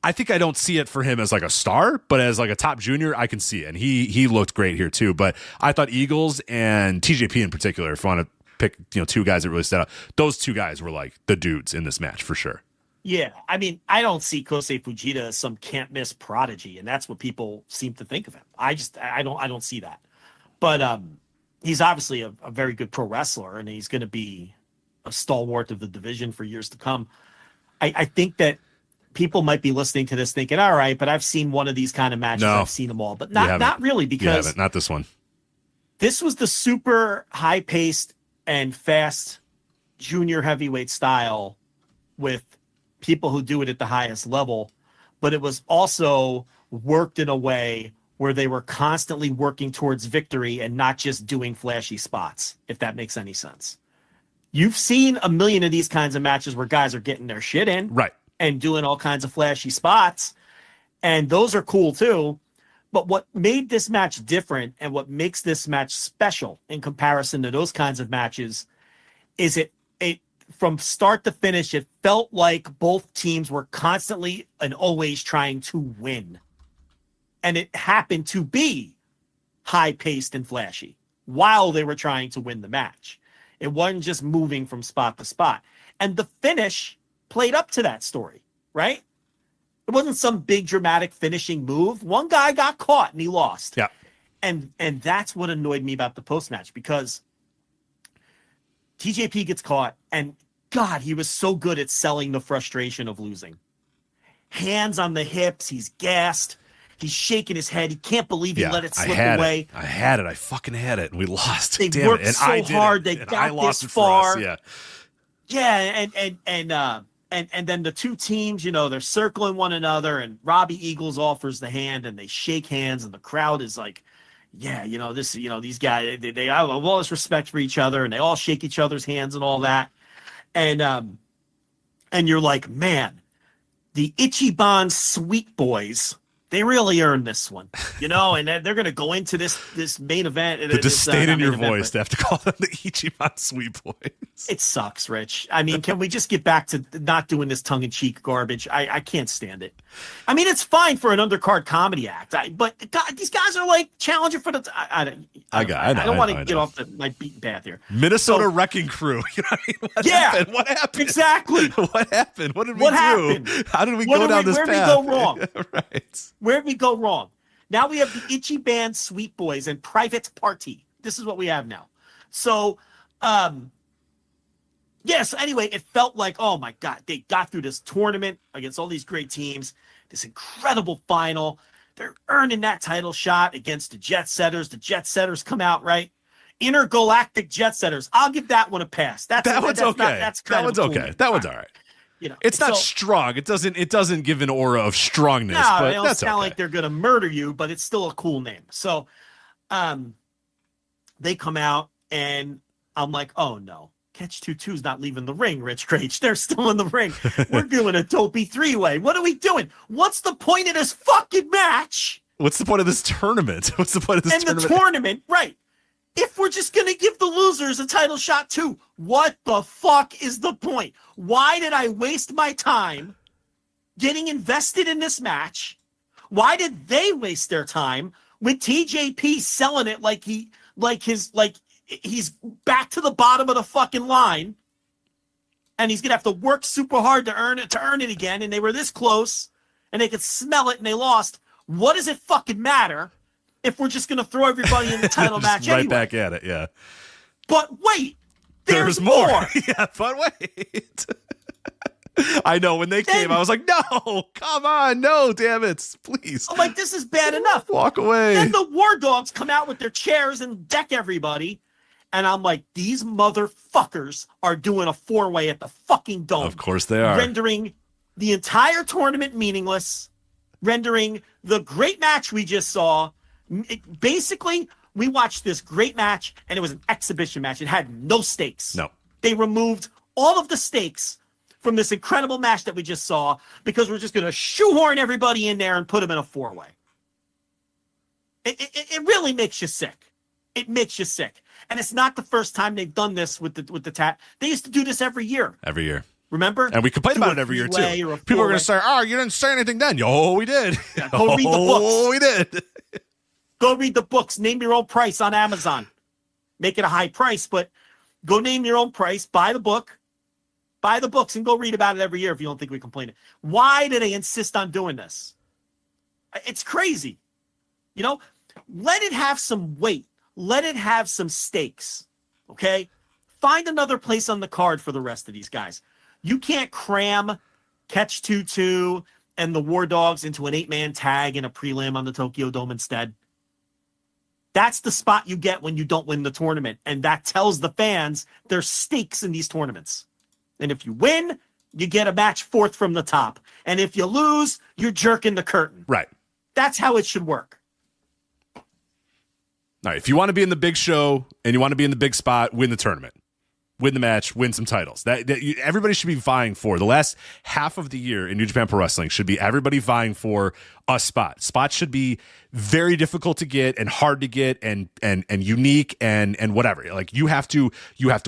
I think I don't see it for him as like a star, but as like a top junior, I can see it. And he looked great here too. But I thought Eagles and TJP in particular, if you want to pick, two guys that really stood out, those two guys were like the dudes in this match for sure. Yeah, I mean, I don't see Kosei Fujita as some can't miss prodigy, and that's what people seem to think of him. I don't see that. But he's obviously a very good pro wrestler, and he's going to be a stalwart of the division for years to come. I think that people might be listening to this thinking, all right, but I've seen one of these kind of matches. No, I've seen them all, but not really, because not this one. This was the super high-paced and fast junior heavyweight style with people who do it at the highest level, but it was also worked in a way where they were constantly working towards victory and not just doing flashy spots, if that makes any sense. You've seen a million of these kinds of matches where guys are getting their shit in, right, and doing all kinds of flashy spots, and those are cool too. But what made this match different, and what makes this match special in comparison to those kinds of matches, is it from start to finish, it felt like both teams were constantly and always trying to win. And it happened to be high-paced and flashy while they were trying to win the match. It wasn't just moving from spot to spot. And the finish played up to that story, right? It wasn't some big dramatic finishing move. One guy got caught and he lost. Yeah. And that's what annoyed me about the post-match, because TJP gets caught, and God, he was so good at selling the frustration of losing. Hands on the hips, he's gassed, he's shaking his head, he can't believe he let it slip away. I had it, I fucking had it, and we lost. They worked so hard, they got this far. Yeah, and then the two teams, they're circling one another, and Robbie Eagles offers the hand, and they shake hands, and the crowd is like, yeah, these guys, they have all this respect for each other, and they all shake each other's hands and all that. And you're like, man, the Ichiban Sweet Boys, they really earned this one, and they're going to go into this main event. The disdain in your voice to have to call them the Ichiban Sweet Boys. It sucks, Rich. I mean, can we just get back to not doing this tongue-in-cheek garbage? I can't stand it. I mean, it's fine for an undercard comedy act, but God, these guys are like challenging for the. I don't want to get off my beaten path here. Minnesota Wrecking Crew. What happened? What happened? Exactly. What happened? What did we do? How did we go down this path? Where did we go wrong? Right. Where did we go wrong? Now we have the Ichiban Sweet Boys and Private Party. This is what we have now. So, yes, anyway, it felt like, oh my God, they got through this tournament against all these great teams, this incredible final. They're earning that title shot against the Jet Setters. The Jet Setters come out, right? Intergalactic Jet Setters. I'll give that one a pass. That one's okay. That one's all right. It's not strong. It doesn't give an aura of strongness. No, but they don't sound like they're gonna murder you, but it's still a cool name. So, they come out, and I'm like, oh no, Catch 22's not leaving the ring. Rich Craich, they're still in the ring. We're doing a dopey 3-way. What are we doing? What's the point of this fucking match? What's the point of this tournament? The tournament, right? If we're just going to give the losers a title shot too, what the fuck is the point? Why did I waste my time getting invested in this match? Why did they waste their time with TJP selling it like he's back to the bottom of the fucking line and he's going to have to work super hard to earn it again, and they were this close and they could smell it and they lost. What does it fucking matter if we're just going to throw everybody in the title match right anyway? back at it, yeah. But wait, there's more. more. Yeah, but wait. I know when they came, I was like, no, come on, no, damn it, please. I'm like, this is bad enough. Walk away. Then the War Dogs come out with their chairs and deck everybody. And I'm like, these motherfuckers are doing a 4-way at the fucking Dome. Of course they are. Rendering the entire tournament meaningless, rendering the great match we just saw. Basically, we watched this great match, and it was an exhibition match. It had no stakes. No. They removed all of the stakes from this incredible match that we just saw because we're just going to shoehorn everybody in there and put them in a 4-way. It really makes you sick. It makes you sick. And it's not the first time they've done this with the tap. They used to do this every year. Every year. Remember? And we complain about it every year, too. People are going to say, oh, you didn't say anything then. Oh, we did. Yeah, go read the books. Oh, we did. Go read the books. Name your own price on Amazon. Make it a high price, but go name your own price. Buy the book. Buy the books and go read about it every year if you don't think we complain. Why do they insist on doing this? It's crazy. You know, let it have some weight. Let it have some stakes. Okay? Find another place on the card for the rest of these guys. You can't cram Catch 2-2 and the War Dogs into an 8-man tag in a prelim on the Tokyo Dome instead. That's the spot you get when you don't win the tournament. And that tells the fans there's stakes in these tournaments. And if you win, you get a match fourth from the top. And if you lose, you're jerking the curtain. Right. That's how it should work. All right, if you want to be in the big show and you want to be in the big spot, win the tournament. Win the match, win some titles. Everybody should be vying for. The last half of the year in New Japan Pro Wrestling should be everybody vying for a spot. Spots should be very difficult to get and hard to get and unique and whatever. Like you have to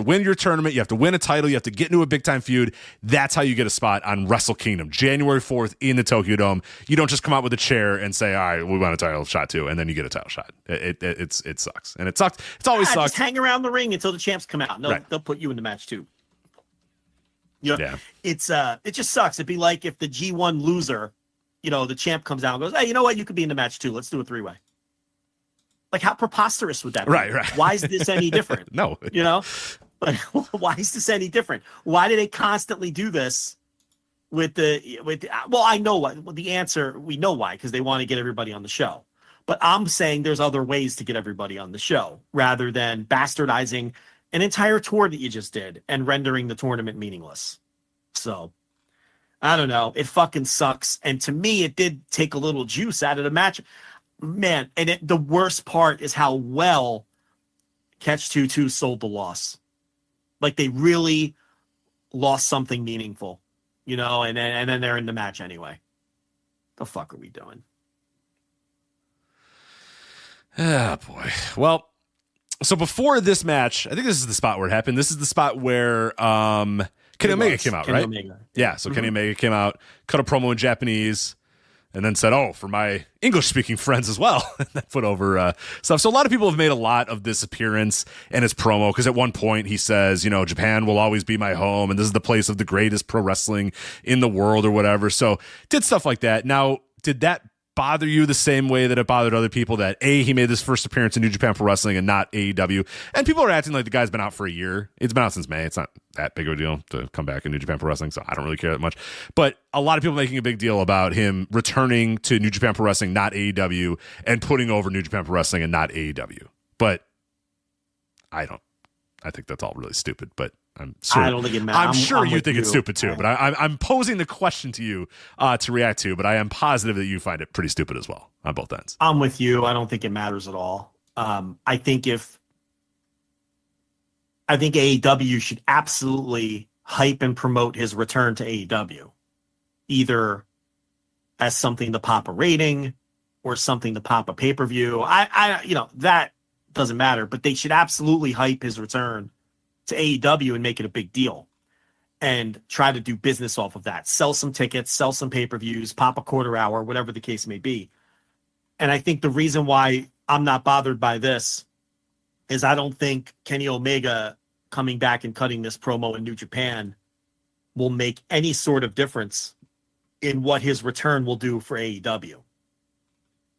win your tournament, you have to win a title, you have to get into a big time feud. That's how you get a spot on Wrestle Kingdom, January 4th in the Tokyo Dome. You don't just come out with a chair and say, all right, we want a title shot too, and then you get a title shot. It sucks. And it sucks. It's always sucks. Just hang around the ring until the champs come out. No, right. They'll put you in the match too. You know, yeah. It just sucks. It'd be like if the G1 loser, you know, the champ comes out and goes, hey, you know what? You could be in the match too. Let's do a 3-way. Like, how preposterous would that be? Right. Why is this any different? No. You know? Like, why is this any different? Why do they constantly do this well, I know what the answer, we know why, because they want to get everybody on the show. But I'm saying there's other ways to get everybody on the show rather than bastardizing an entire tour that you just did and rendering the tournament meaningless. So, I don't know. It fucking sucks. And to me, it did take a little juice out of the match. Man, and the worst part is how well Catch 2-2 sold the loss. Like, they really lost something meaningful, you know, and then they're in the match anyway. The fuck are we doing? Ah, boy. Well, so before this match, I think this is the spot where it happened. This is the spot where Kenny Omega came out, Kenny right? Omega. Yeah, so Kenny Omega came out, cut a promo in Japanese, and then said, oh, for my English-speaking friends as well. And then put over stuff. So a lot of people have made a lot of this appearance and his promo, because at one point he says, you know, Japan will always be my home, and this is the place of the greatest pro wrestling in the world or whatever. So did stuff like that. Now, did that bother you the same way that it bothered other people that he made this first appearance in New Japan Pro Wrestling and not AEW? And people are acting like the guy's been out for a year. It's been out since May. It's not that big of a deal to come back in New Japan Pro Wrestling, so I don't really care that much. But a lot of people making a big deal about him returning to New Japan Pro Wrestling, not AEW, and putting over New Japan Pro Wrestling and not AEW. But I think that's all really stupid, but I'm sure, I don't think it matters. I'm sure you with think it's stupid too, but I'm posing the question to you to react to, but I am positive that you find it pretty stupid as well on both ends. I'm with you. I don't think it matters at all. I think AEW should absolutely hype and promote his return to AEW, either as something to pop a rating or something to pop a pay-per-view. I that doesn't matter, but they should absolutely hype his return to AEW and make it a big deal and try to do business off of that. Sell some tickets, sell some pay-per-views, pop a quarter hour, whatever the case may be. And I think the reason why I'm not bothered by this is I don't think Kenny Omega coming back and cutting this promo in New Japan will make any sort of difference in what his return will do for AEW.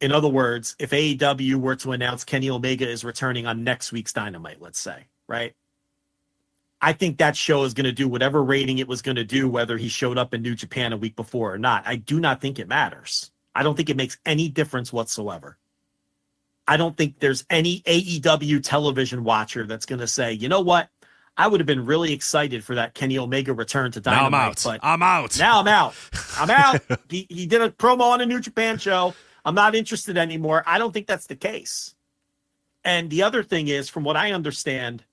In other words, if AEW were to announce Kenny Omega is returning on next week's Dynamite, let's say, right? I think that show is going to do whatever rating it was going to do, whether he showed up in New Japan a week before or not. I do not think it matters. I don't think it makes any difference whatsoever. I don't think there's any AEW television watcher that's going to say, you know what? I would have been really excited for that Kenny Omega return to Dynamite. Now I'm out. But I'm out. Now I'm out. I'm out. He did a promo on a New Japan show. I'm not interested anymore. I don't think that's the case. And the other thing is, from what I understand,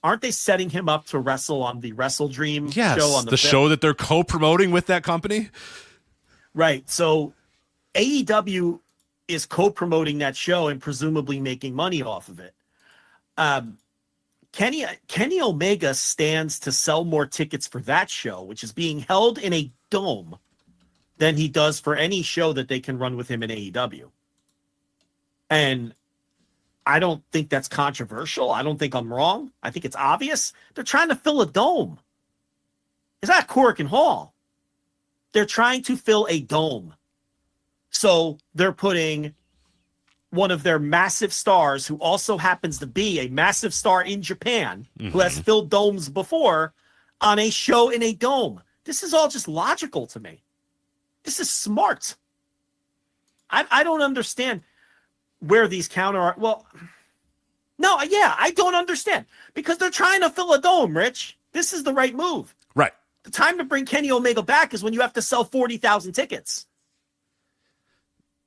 aren't they setting him up to wrestle on the Wrestle Dream show on the 5th? show that they're co-promoting with that company? Right. So AEW is co-promoting that show and presumably making money off of it. Kenny Omega stands to sell more tickets for that show, which is being held in a dome, than he does for any show that they can run with him in AEW. And I don't think that's controversial. I don't think I'm wrong. I think it's obvious. They're trying to fill a dome. It's not Korakuen Hall. They're trying to fill a dome. So they're putting one of their massive stars, who also happens to be a massive star in Japan, who has filled domes before, on a show in a dome. This is all just logical to me. This is smart. I don't understand where these I don't understand, because they're trying to fill a dome, Rich. This is the right move. Right. The time to bring Kenny Omega back is when you have to sell 40,000 tickets.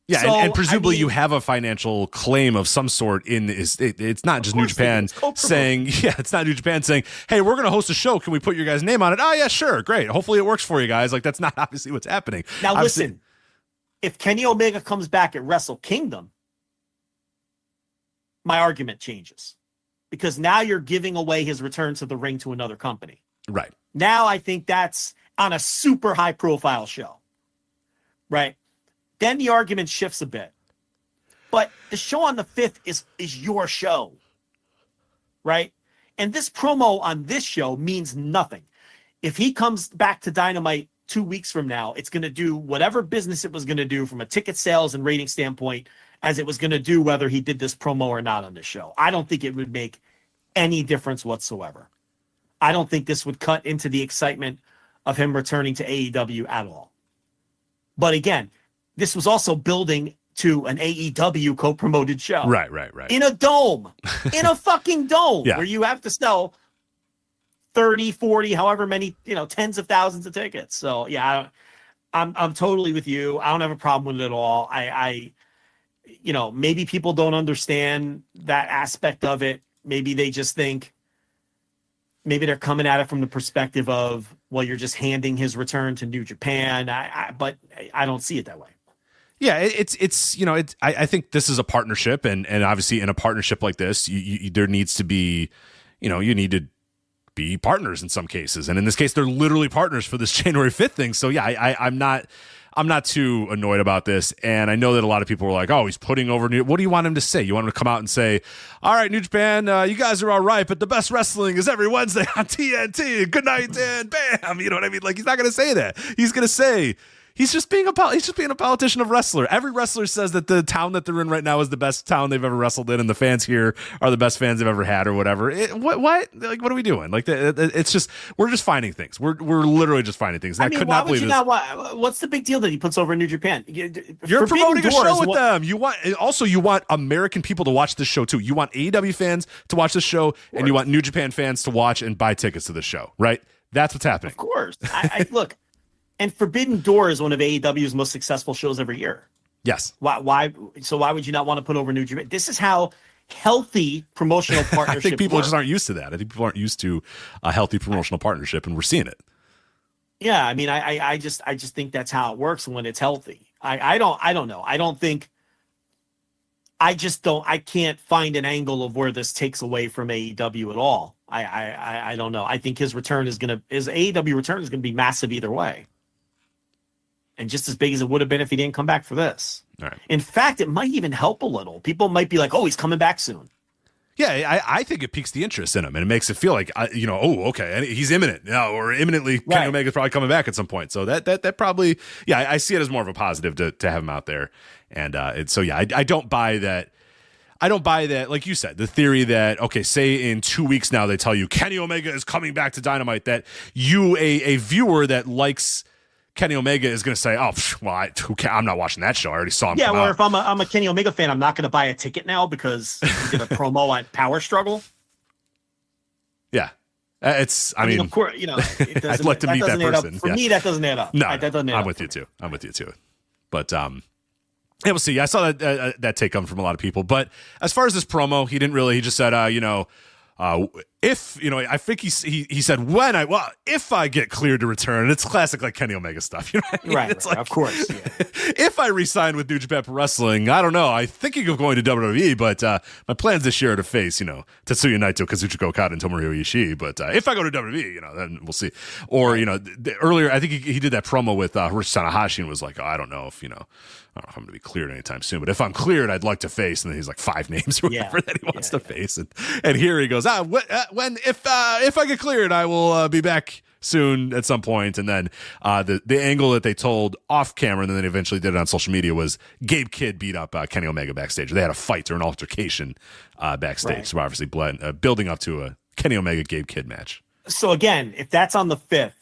Yeah, So, and presumably I mean, you have a financial claim of some sort in it's not just New Japan saying, it's not New Japan saying, hey, we're going to host a show. Can we put your guys' name on it? Oh, yeah, sure. Great. Hopefully it works for you guys. Like, that's not obviously what's happening. Now, listen, if Kenny Omega comes back at Wrestle Kingdom, my argument changes, because now you're giving away his return to the ring to another company. Right. Now I think that's on a super high profile show. Right. Then the argument shifts a bit. But the show on the 5th is your show. Right? And this promo on this show means nothing. If he comes back to Dynamite 2 weeks from now, it's going to do whatever business it was going to do from a ticket sales and rating standpoint as it was going to do whether he did this promo or not on the show. I don't think it would make any difference whatsoever. I don't think this would cut into the excitement of him returning to AEW at all. But again, this was also building to an AEW co-promoted show. Right. In a dome. In a fucking dome. Yeah. Where you have to sell 30, 40, however many, tens of thousands of tickets. So, yeah, I'm totally with you. I don't have a problem with it at all. I maybe people don't understand that aspect of it. Maybe they just think, maybe they're coming at it from the perspective of, well, you're just handing his return to New Japan. But I don't see it that way. Yeah, I think this is a partnership, and obviously in a partnership like this, there needs to be, you need to be partners in some cases, and in this case, they're literally partners for this January 5th thing. So yeah, I'm not too annoyed about this, and I know that a lot of people were like, "Oh, he's putting over New." What do you want him to say? You want him to come out and say, "All right, New Japan, you guys are all right, but the best wrestling is every Wednesday on TNT. Good night, and bam." You know what I mean? Like, he's not going to say that. He's going to say, he's just being a politician of wrestler. Every wrestler says that the town that they're in right now is the best town they've ever wrestled in, and the fans here are the best fans they've ever had, or whatever. What? Like, what are we doing? Like, it's just, we're just finding things. We're literally just finding things. And I could not believe this. What's the big deal that he puts over in New Japan? You're promoting a show with them. You want American people to watch this show too. You want AEW fans to watch this show, and you want New Japan fans to watch and buy tickets to the show, right? That's what's happening. Of course. I look. And Forbidden Door is one of AEW's most successful shows every year. Yes. Why? So why would you not want to put over New Japan? This is how healthy promotional partnerships I think people work. just aren't used to that. I think people aren't used to a healthy promotional partnership, and we're seeing it. Yeah, I mean, I just think that's how it works when it's healthy. I don't know. I I can't find an angle of where this takes away from AEW at all. I don't know. I think his AEW return is gonna be massive either way. And just as big as it would have been if he didn't come back for this. All right. In fact, it might even help a little. People might be like, "Oh, he's coming back soon." Yeah, I think it piques the interest in him, and it makes it feel like, okay, and he's imminent, or imminently. Right. Kenny Omega's probably coming back at some point. So that probably, I see it as more of a positive to have him out there, and I don't buy that. I don't buy that, like you said, the theory that, okay, say in 2 weeks now they tell you Kenny Omega is coming back to Dynamite, that you, a viewer that likes Kenny Omega, is going to say, I'm not watching that show. I already saw him. Yeah, come or out. if I'm a Kenny Omega fan, I'm not going to buy a ticket now because he did a promo on Power Struggle. Yeah. I mean, of course, it I'd like to meet that person. For me, that doesn't add up. No, that doesn't add I'm up with you too. But we'll see. I saw that take come from a lot of people. But as far as this promo, he didn't really. He just said, if I think he said if I get cleared to return. It's classic like Kenny Omega stuff. You know what I mean? Right. It's like, Of course. Yeah. if I re-sign with New Japan Pro Wrestling, I don't know. I'm thinking of going to WWE, but my plans this year are to face, Tetsuya Naito, Kazuchika Okada, and Tomohiro Ishii. But if I go to WWE, then we'll see. Or, earlier, I think he did that promo with Hiroshi Tanahashi and was like, I don't know if, I don't know if I'm going to be cleared anytime soon, but if I'm cleared, I'd like to face. And then he's like 5 names or whatever that he wants to face. And here he goes, if I get cleared, I will be back soon at some point. And then the angle that they told off camera and then they eventually did it on social media was Gabe Kidd beat up Kenny Omega backstage. They had a fight or an altercation backstage. Right. So obviously building up to a Kenny Omega Gabe Kidd match. So again, if that's on the 5th,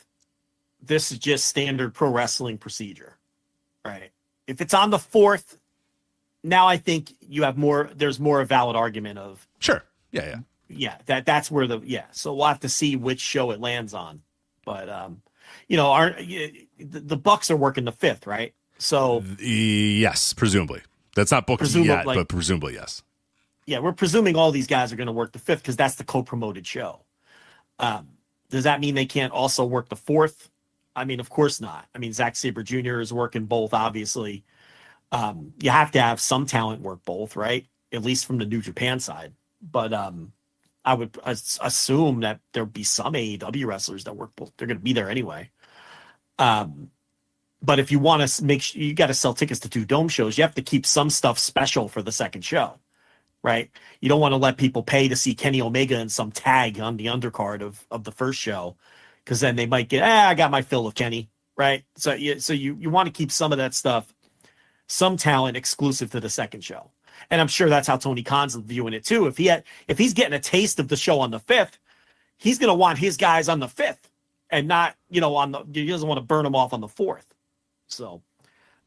this is just standard pro wrestling procedure, right? If it's on the 4th, now I think there's more a valid argument of sure. Yeah. That's where so we'll have to see which show it lands on. But the Bucks are working the 5th, right? So yes, presumably. That's not booked yet, but presumably yes. Yeah, we're presuming all these guys are going to work the 5th because that's the co-promoted show. Does that mean they can't also work the 4th? I mean, of course not. I mean, Zack Sabre Jr. is working both, obviously. You have to have some talent work both, right? At least from the New Japan side. But I would assume that there'll be some AEW wrestlers that work both. They're going to be there anyway. But if you want to make sure, you got to sell tickets to 2 dome shows, you have to keep some stuff special for the second show, right? You don't want to let people pay to see Kenny Omega and some tag on the undercard of the first show, because then they might get, I got my fill of Kenny, right? So you want to keep some of that stuff, some talent exclusive to the second show. And I'm sure that's how Tony Khan's viewing it too. If he's getting a taste of the show on the 5th, he's going to want his guys on the 5th and not, he doesn't want to burn them off on the 4th. So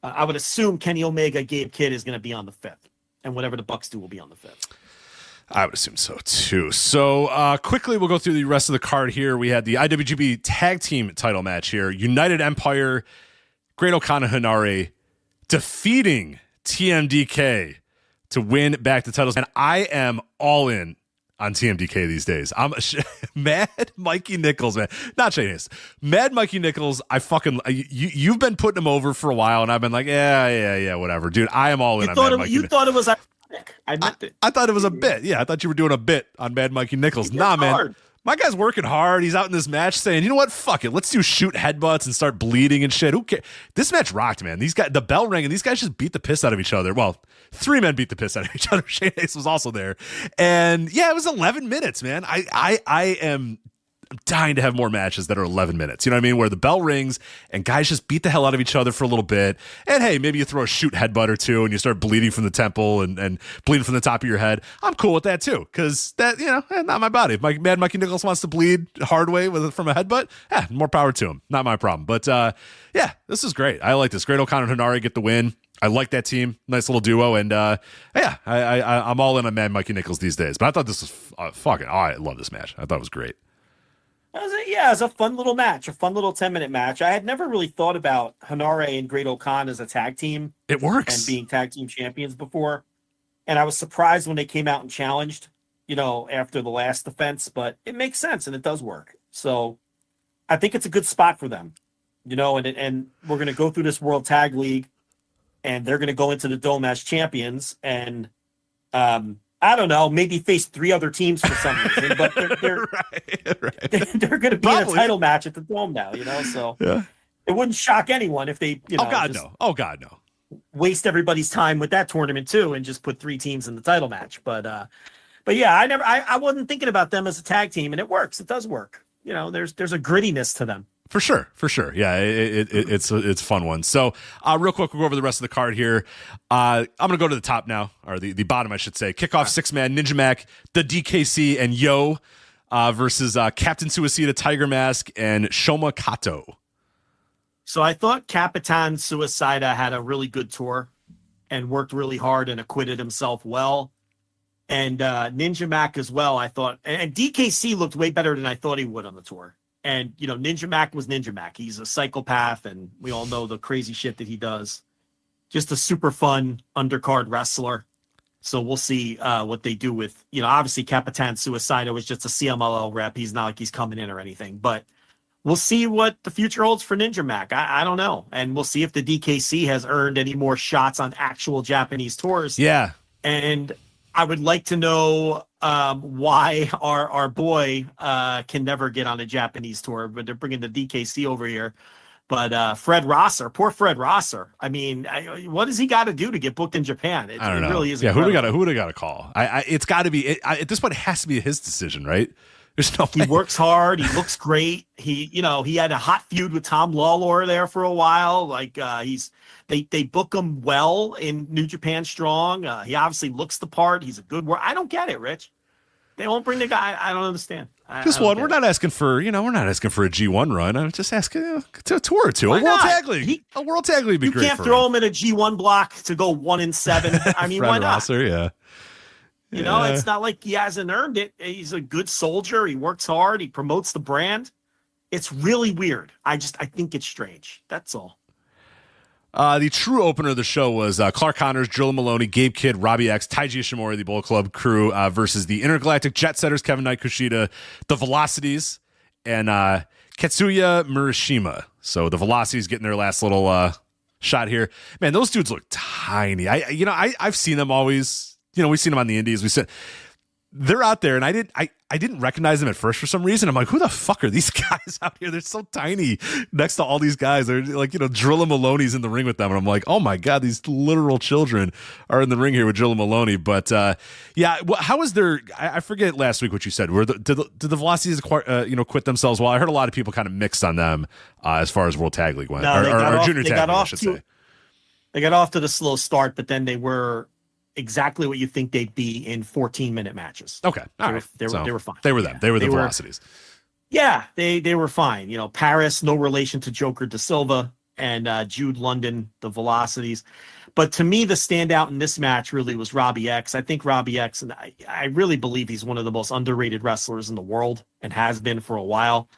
I would assume Kenny Omega, Gabe Kidd is going to be on the 5th, and whatever the Bucks do will be on the 5th. I would assume so too. So quickly, we'll go through the rest of the card here. We had the IWGP Tag Team title match here. United Empire, Great Okada Hinare defeating TMDK to win back the titles. And I am all in on TMDK these days. I'm Mad Mikey Nichols, man. Not Shane Hayes. Mad Mikey Nichols, you've been putting him over for a while, and I've been like, yeah, whatever. Dude, I am all in on Mad Mikey Nichols. You thought it was I thought it was a bit. Yeah, I thought you were doing a bit on Mad Mikey Nichols. Nah, man. Hard. My guy's working hard. He's out in this match saying, you know what? Fuck it. Let's do shoot headbutts and start bleeding and shit. Who cares? This match rocked, man. These guys, the bell rang, and these guys just beat the piss out of each other. Well, 3 men beat the piss out of each other. Shane Hayes was also there. And yeah, it was 11 minutes, man. I am dying to have more matches that are 11 minutes. You know what I mean? Where the bell rings and guys just beat the hell out of each other for a little bit. And hey, maybe you throw a shoot headbutt or two and you start bleeding from the temple and bleeding from the top of your head. I'm cool with that too. Cause that, not my body. If Mad Mikey Nichols wants to bleed hard way from a headbutt, more power to him. Not my problem. But yeah, this is great. I like this. Great O'Connor and Hinare get the win. I like that team. Nice little duo. And yeah, I'm all in on Mad Mikey Nichols these days. But I thought this was I love this match. I thought it was great. It was a fun little match, a fun little 10-minute match. I had never really thought about Hinare and Great O'Khan as a tag team. It works. And being tag team champions before. And I was surprised when they came out and challenged, after the last defense, but it makes sense and it does work. So I think it's a good spot for them, and we're going to go through this World Tag League and they're going to go into the Dome as champions. And I don't know, maybe face 3 other teams for some reason, but they're they're going to be in a title match at the Dome now, so it wouldn't shock anyone if they, Oh God, no. Waste everybody's time with that tournament too and just put 3 teams in the title match. But yeah, I wasn't thinking about them as a tag team, and it works. It does work. There's a grittiness to them. For sure. Yeah, it's a fun one. So real quick, we'll go over the rest of the card here. I'm going to go to the top now, or the bottom, I should say. Kickoff 6-man, Ninja Mac, the DKC, and Yo versus Captain Suicida, Tiger Mask, and Shoma Kato. So I thought Capitan Suicida had a really good tour and worked really hard and acquitted himself well. And Ninja Mac as well, I thought. And DKC looked way better than I thought he would on the tour. And, Ninja Mac was Ninja Mac. He's a psychopath, and we all know the crazy shit that he does. Just a super fun undercard wrestler. So we'll see what they do with, obviously Capitan Suicida was just a CMLL rep. He's not like he's coming in or anything. But we'll see what the future holds for Ninja Mac. I don't know. And we'll see if the DKC has earned any more shots on actual Japanese tours. Yeah. And I would like to know why our boy can never get on a Japanese tour, but they're bringing the DKC over here. But Fred Rosser, poor Fred Rosser. I mean, what does he got to do to get booked in Japan? I don't know. Really is. Yeah, who do we got to call? It's got to be at this point. It has to be his decision, right? There's no way. He works hard. He looks great. He had a hot feud with Tom Lawlor there for a while. Like they book him well in New Japan Strong. He obviously looks the part. He's a good worker. I don't get it, Rich. They won't bring the guy. I don't understand. Just one. We're not asking for, we're not asking for a G1 run. I'm just asking to a tour or two. Why a World not? Tag League. A World Tag League would be great. You can't throw him in a G1 block to go 1-7. I mean, Fred why not? Rosser, yeah. It's not like he hasn't earned it. He's a good soldier. He works hard. He promotes the brand. It's really weird. I think it's strange. That's all. The true opener of the show was Clark Connors, Drilla Maloney, Gabe Kidd, Robbie X, Taiji Ishimori, the Bullet Club crew versus the Intergalactic Jet Setters, Kevin Knight, Kushida, the Velocities, and Katsuya Murashima. So the Velocities getting their last little shot here. Man, those dudes look tiny. I've seen them always. We've seen them on the indies. We said they're out there, and I didn't recognize them at first for some reason. I'm like, who the fuck are these guys out here? They're so tiny next to all these guys. They're like, Drilla Maloney's in the ring with them, and I'm like, oh my god, these literal children are in the ring here with Drilla Maloney. But how was their? I forget last week what you said. Did the Velocities quit themselves? Well, I heard a lot of people kind of mixed on them as far as World Tag League went, no, or Junior Tag League, I should say. They got off to the slow start, but then they were exactly what you think they'd be in 14-minute matches. Okay. All right. They were fine. They were them. They were the Velocities. Yeah, they were fine. Paris, no relation to Joker Da Silva, and Jude London, the Velocities. But to me, the standout in this match really was Robbie X. I think Robbie X, and I really believe he's one of the most underrated wrestlers in the world and has been for a while.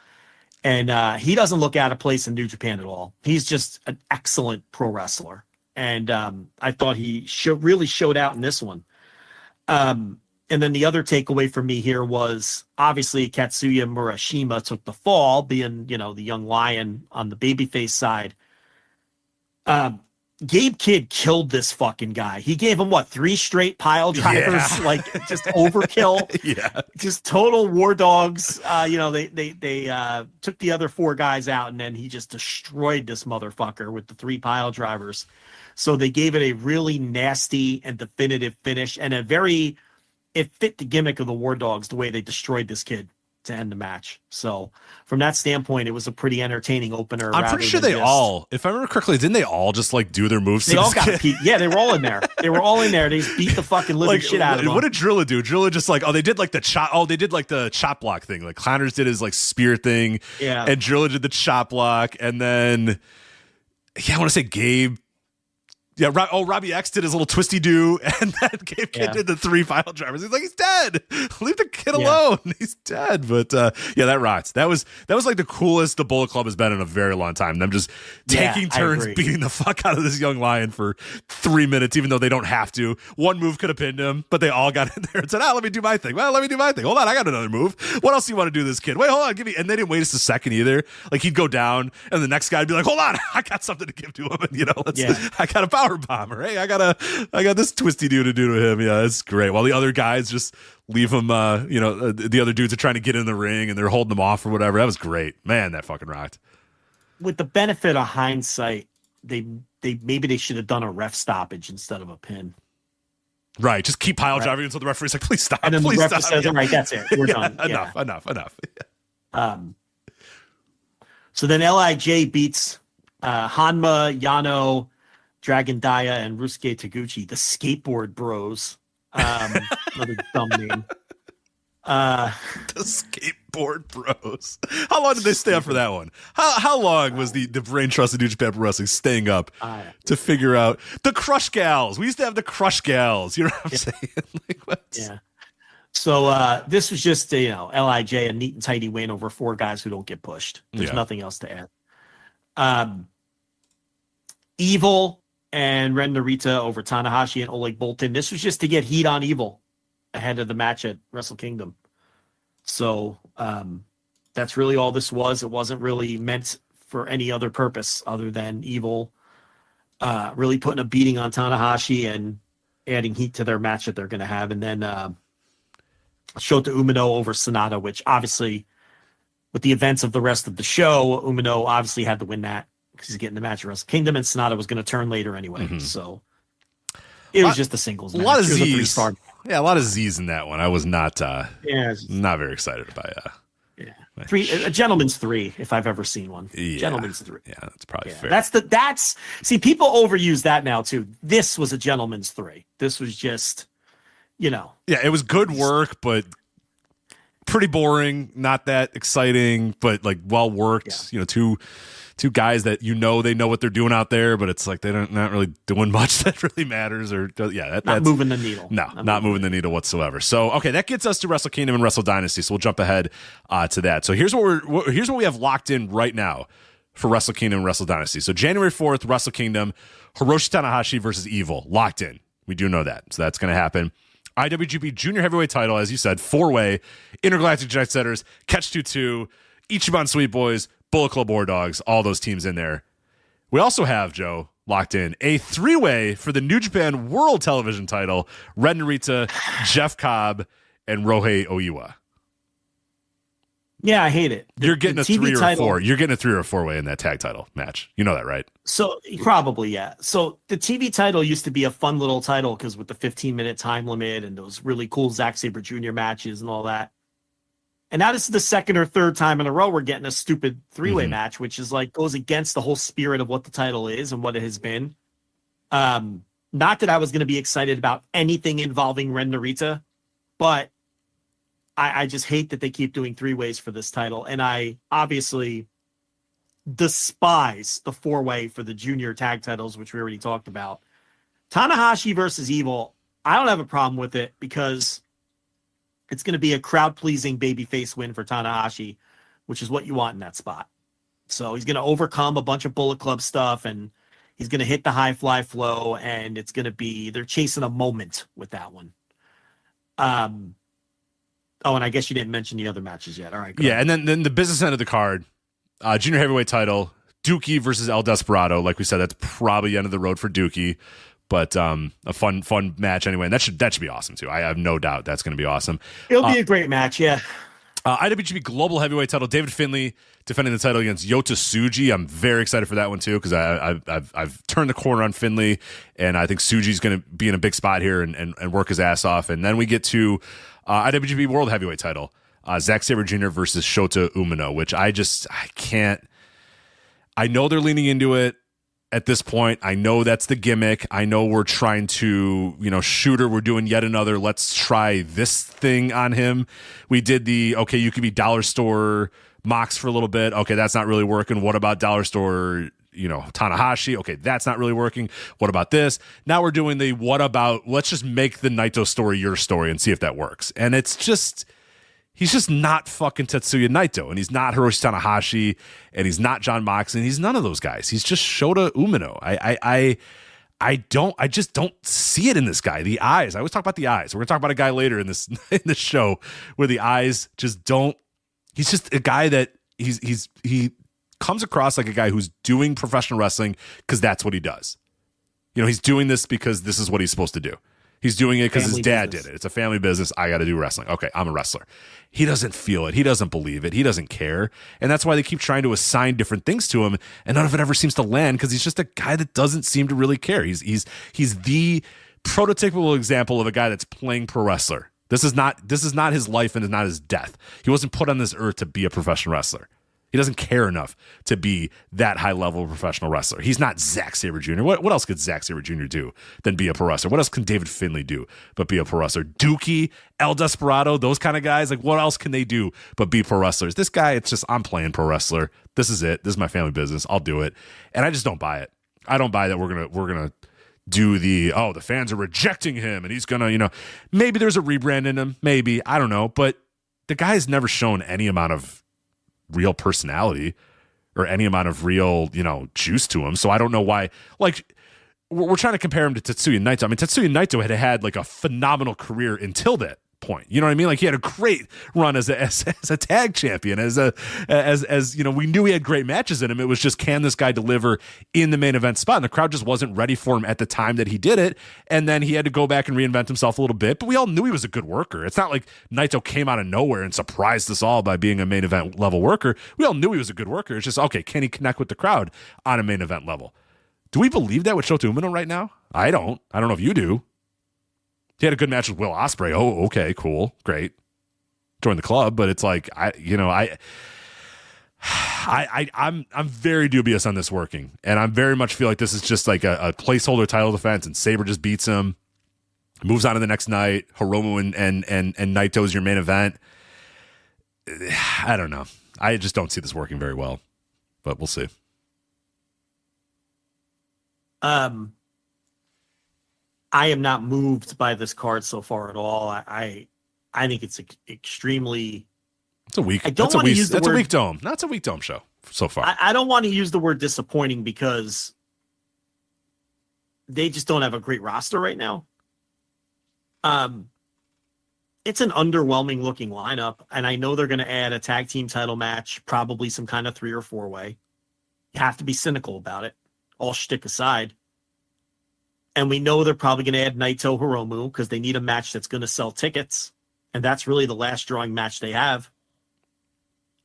And he doesn't look out of place in New Japan at all. He's just an excellent pro wrestler. And I thought he really showed out in this one. And then the other takeaway for me here was obviously Katsuya Murashima took the fall, being, the young lion on the babyface side. Gabe Kidd killed this fucking guy. He gave him 3 straight pile drivers, just overkill. Yeah, just total war dogs. They took the other 4 guys out, and then he just destroyed this motherfucker with the 3 pile drivers. So they gave it a really nasty and definitive finish, and it fit the gimmick of the War Dogs the way they destroyed this kid to end the match. So from that standpoint, it was a pretty entertaining opener. I'm pretty sure if I remember correctly, didn't they all just do their moves? They all got beat. Yeah, they were all in there. They just beat the fucking living shit out of them. What did Drilla do? Drilla just they did the chop. Oh, they did the chop block thing. Like Connors did his spear thing. Yeah, and Drilla did the chop block, and then I want to say Gabe. Yeah, Robbie X did his little twisty do, and then Gabe Kidd did the 3 pile drivers. He's like, he's dead. Leave the kid alone. He's dead. But that rocked. That was the coolest the Bullet Club has been in a very long time. Them just taking turns beating the fuck out of this young lion for 3 minutes, even though they don't have to. One move could have pinned him, but they all got in there and said, let me do my thing. Well, let me do my thing. Hold on, I got another move. What else do you want to do this kid? Wait, hold on, give me. And they didn't wait just a second either. He'd go down, and the next guy would be like, hold on, I got something to give to him. And, I got a power power bomber. Hey, I got this twisty dude to do to him. Yeah, that's great. While the other guys just leave him, the other dudes are trying to get in the ring and they're holding them off or whatever. That was great. Man, that fucking rocked. With the benefit of hindsight, they should have done a ref stoppage instead of a pin. Right, just keep pile driving until the referee's like, please stop. And then please the referee stop. says, all right, that's it. We're done. Enough. So then LIJ beats Hanma, Yano, Dragon Daya, and Rusuke Taguchi, the Skateboard Bros. Another dumb name. The Skateboard Bros. How long did they stay up for that one? How long was the brain trust of New Japan Pro Wrestling staying up to figure out the Crush Gals? We used to have the Crush Gals. You know what I'm saying? Like, what? Yeah. So this was just LIJ, a neat and tidy win over 4 guys who don't get pushed. There's nothing else to add. Evil and Ren Narita over Tanahashi and Oleg Boltin. This was just to get heat on Evil ahead of the match at Wrestle Kingdom. So that's really all this was. It wasn't really meant for any other purpose other than Evil really putting a beating on Tanahashi and adding heat to their match that they're going to have. And then Shota Umino over Sonata, which obviously with the events of the rest of the show, Umino obviously had to win that because he's getting the match at Wrestle Kingdom, and Sonata was going to turn later anyway. Mm-hmm. So it was just a singles match. A lot of Z's. Yeah, a lot of Z's in that one. I was not not very excited about it. A gentleman's 3, if I've ever seen one. Yeah. Gentleman's 3. Yeah, that's probably fair. See, people overuse that now too. This was a gentleman's 3. This was just, Yeah, it was good work, but pretty boring, not that exciting, but like well worked. Yeah. Two guys that they know what they're doing out there, but it's like they're not really doing much that really matters. Or that's moving the needle. No, not moving the needle whatsoever. So okay, that gets us to Wrestle Kingdom and Wrestle Dynasty. So we'll jump ahead to that. So here's what we have locked in right now for Wrestle Kingdom and Wrestle Dynasty. So January 4th, Wrestle Kingdom, Hiroshi Tanahashi versus Evil, locked in. We do know that, so that's going to happen. IWGP Junior Heavyweight title, as you said, 4-way, Intergalactic Jet Setters, Catch 2-2, Ichiban Sweet Boys, Bullet Club War Dogs, all those teams in there. We also have, Joe, locked in a 3-way for the New Japan World Television title, Ren Narita, Jeff Cobb, and Rohei Oiwa. Yeah, I hate it. You're getting a 3 or 4. You're getting a 3 or 4-way in that tag title match. You know that, right? So probably, yeah. So the TV title used to be a fun little title because with the 15-minute time limit and those really cool Zack Sabre Jr. matches and all that. And now this is the second or third time in a row we're getting a stupid 3-way match, which is like goes against the whole spirit of what the title is and what it has been. Not that I was going to be excited about anything involving Ren Narita, but I just hate that they keep doing 3-ways for this title. And I obviously despise the 4-way for the junior tag titles, which we already talked about. Tanahashi versus Evil, I don't have a problem with it because it's going to be a crowd-pleasing babyface win for Tanahashi, which is what you want in that spot. So he's going to overcome a bunch of Bullet Club stuff, and he's going to hit the high fly flow, and it's going to be, they're chasing a moment with that one. And I guess you didn't mention the other matches yet. All right. Yeah, and then the business end of the card, junior heavyweight title, Dookie versus El Desperado. Like we said, that's probably the end of the road for Dookie. But a fun match anyway, and that should be awesome too. I have no doubt that's going to be awesome. It'll be a great match, yeah. IWGP Global Heavyweight title, David Finlay defending the title against Yota Tsuji. I'm very excited for that one too because I've turned the corner on Finlay, and I think Tsuji's going to be in a big spot here and work his ass off. And then we get to IWGP World Heavyweight title, Zack Sabre Jr. versus Shota Umino, which I can't. I know they're leaning into it. At this point, I know that's the gimmick. I know we're trying to, Shooter, we're doing yet another, let's try this thing on him. We did okay, you could be Dollar Store Mox for a little bit. Okay, that's not really working. What about Dollar Store, Tanahashi? Okay, that's not really working. What about this? Now we're doing let's just make the Naito story your story and see if that works. And it's just... He's just not fucking Tetsuya Naito, and he's not Hiroshi Tanahashi, and he's not John Moxley, and he's none of those guys. He's just Shota Umino. I just don't see it in this guy. The eyes. I always talk about the eyes. We're gonna talk about a guy later in this show where the eyes just don't. He's just a guy that he comes across like a guy who's doing professional wrestling because that's what he does. He's doing this because this is what he's supposed to do. He's doing it because his dad did it. It's a family business. I got to do wrestling. Okay, I'm a wrestler. He doesn't feel it. He doesn't believe it. He doesn't care. And that's why they keep trying to assign different things to him, and none of it ever seems to land because he's just a guy that doesn't seem to really care. He's the prototypical example of a guy that's playing pro wrestler. This is not his life and it's not his death. He wasn't put on this earth to be a professional wrestler. He doesn't care enough to be that high level of professional wrestler. He's not Zack Sabre Jr. What else could Zack Sabre Jr. do than be a pro wrestler? What else can David Finlay do but be a pro wrestler? Dookie, El Desperado, those kind of guys. Like, what else can they do but be pro wrestlers? This guy, it's just, I'm playing pro wrestler. This is it. This is my family business. I'll do it. And I just don't buy it. I don't buy that we're gonna do the fans are rejecting him and he's gonna, maybe there's a rebrand in him. Maybe. I don't know. But the guy's never shown any amount of real personality or any amount of real, juice to him. So I don't know why, like, we're trying to compare him to Tetsuya Naito. I mean, Tetsuya Naito had like a phenomenal career until that point. You know what I mean? Like, he had a great run as a tag champion, as we knew he had great matches in him. It was just, can this guy deliver in the main event spot? And the crowd just wasn't ready for him at the time that he did it. And then he had to go back and reinvent himself a little bit, but we all knew he was a good worker. It's not like Naito came out of nowhere and surprised us all by being a main event level worker. We all knew he was a good worker. It's just, okay, can he connect with the crowd on a main event level? Do we believe that with Shota Umino right now? I don't know if you do. He had a good match with Will Ospreay. Oh, okay, cool, great. Join the club, but it's like I'm very dubious on this working, and I very much feel like this is just like a placeholder title defense, and Sabre just beats him, moves on to the next night. Hiromu and Naito's your main event. I don't know. I just don't see this working very well, but we'll see. I am not moved by this card so far at all. I think it's extremely. It's a weak. I don't want to use the word. That's a weak dome. That's a weak dome show so far. I don't want to use the word disappointing because they just don't have a great roster right now. It's an underwhelming looking lineup, and I know they're going to add a tag team title match, probably some kind of 3 or 4 way. You have to be cynical about it, all shtick aside. And we know they're probably going to add Naito Hiromu because they need a match that's going to sell tickets. And that's really the last drawing match they have.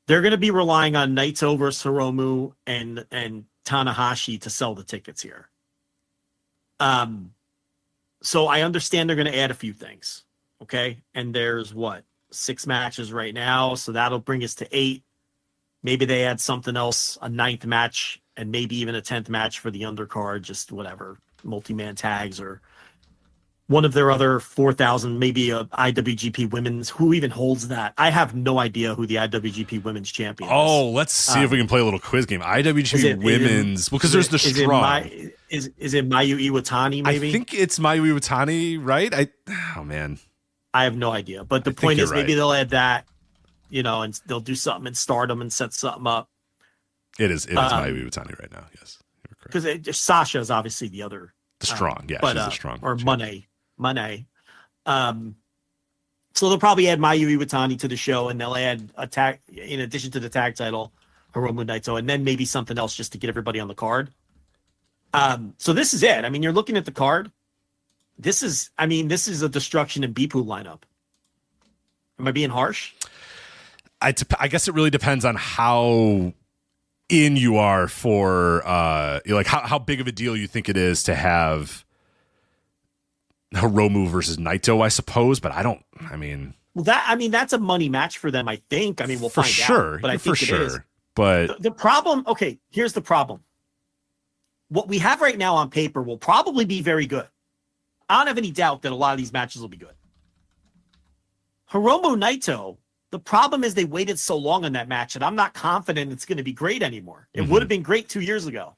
They're going to be relying on Naito versus Hiromu and Tanahashi to sell the tickets here. So I understand they're going to add a few things. Okay. And there's 6 matches right now. So that'll bring us to 8. Maybe they add something else, a 9th match, and maybe even a 10th match for the undercard, just whatever. Multi-man tags or one of their other 4,000, maybe a IWGP Women's. Who even holds that? I have no idea who the IWGP Women's champion is. Oh, let's see if we can play a little quiz game. IWGP Women's, because there's the strong. Is it Mayu Iwatani, maybe? I think it's Mayu Iwatani, right? Oh, man. I have no idea. But the point is, maybe they'll add that, and they'll do something in Stardom and set something up. It is Mayu Iwatani right now, yes. Because Sasha is obviously the other. The strong, yeah, she's the strong. Or Monet. So they'll probably add Mayu Iwatani to the show, and they'll add a tag, in addition to the tag title, Hiromu Naito, and then maybe something else just to get everybody on the card. So this is it. I mean, you're looking at the card. This is a Destruction and Bipu lineup. Am I being harsh? I guess it really depends on how in you are for like how big of a deal you think it is to have Hiromu versus Naito, I suppose, but that's a money match for them, I think. I mean, we'll find out, but I think it is. But the problem, okay, here's the problem. What we have right now on paper will probably be very good. I don't have any doubt that a lot of these matches will be good. Hiromu Naito, the problem is they waited so long on that match, and I'm not confident it's going to be great anymore. It would have been great 2 years ago.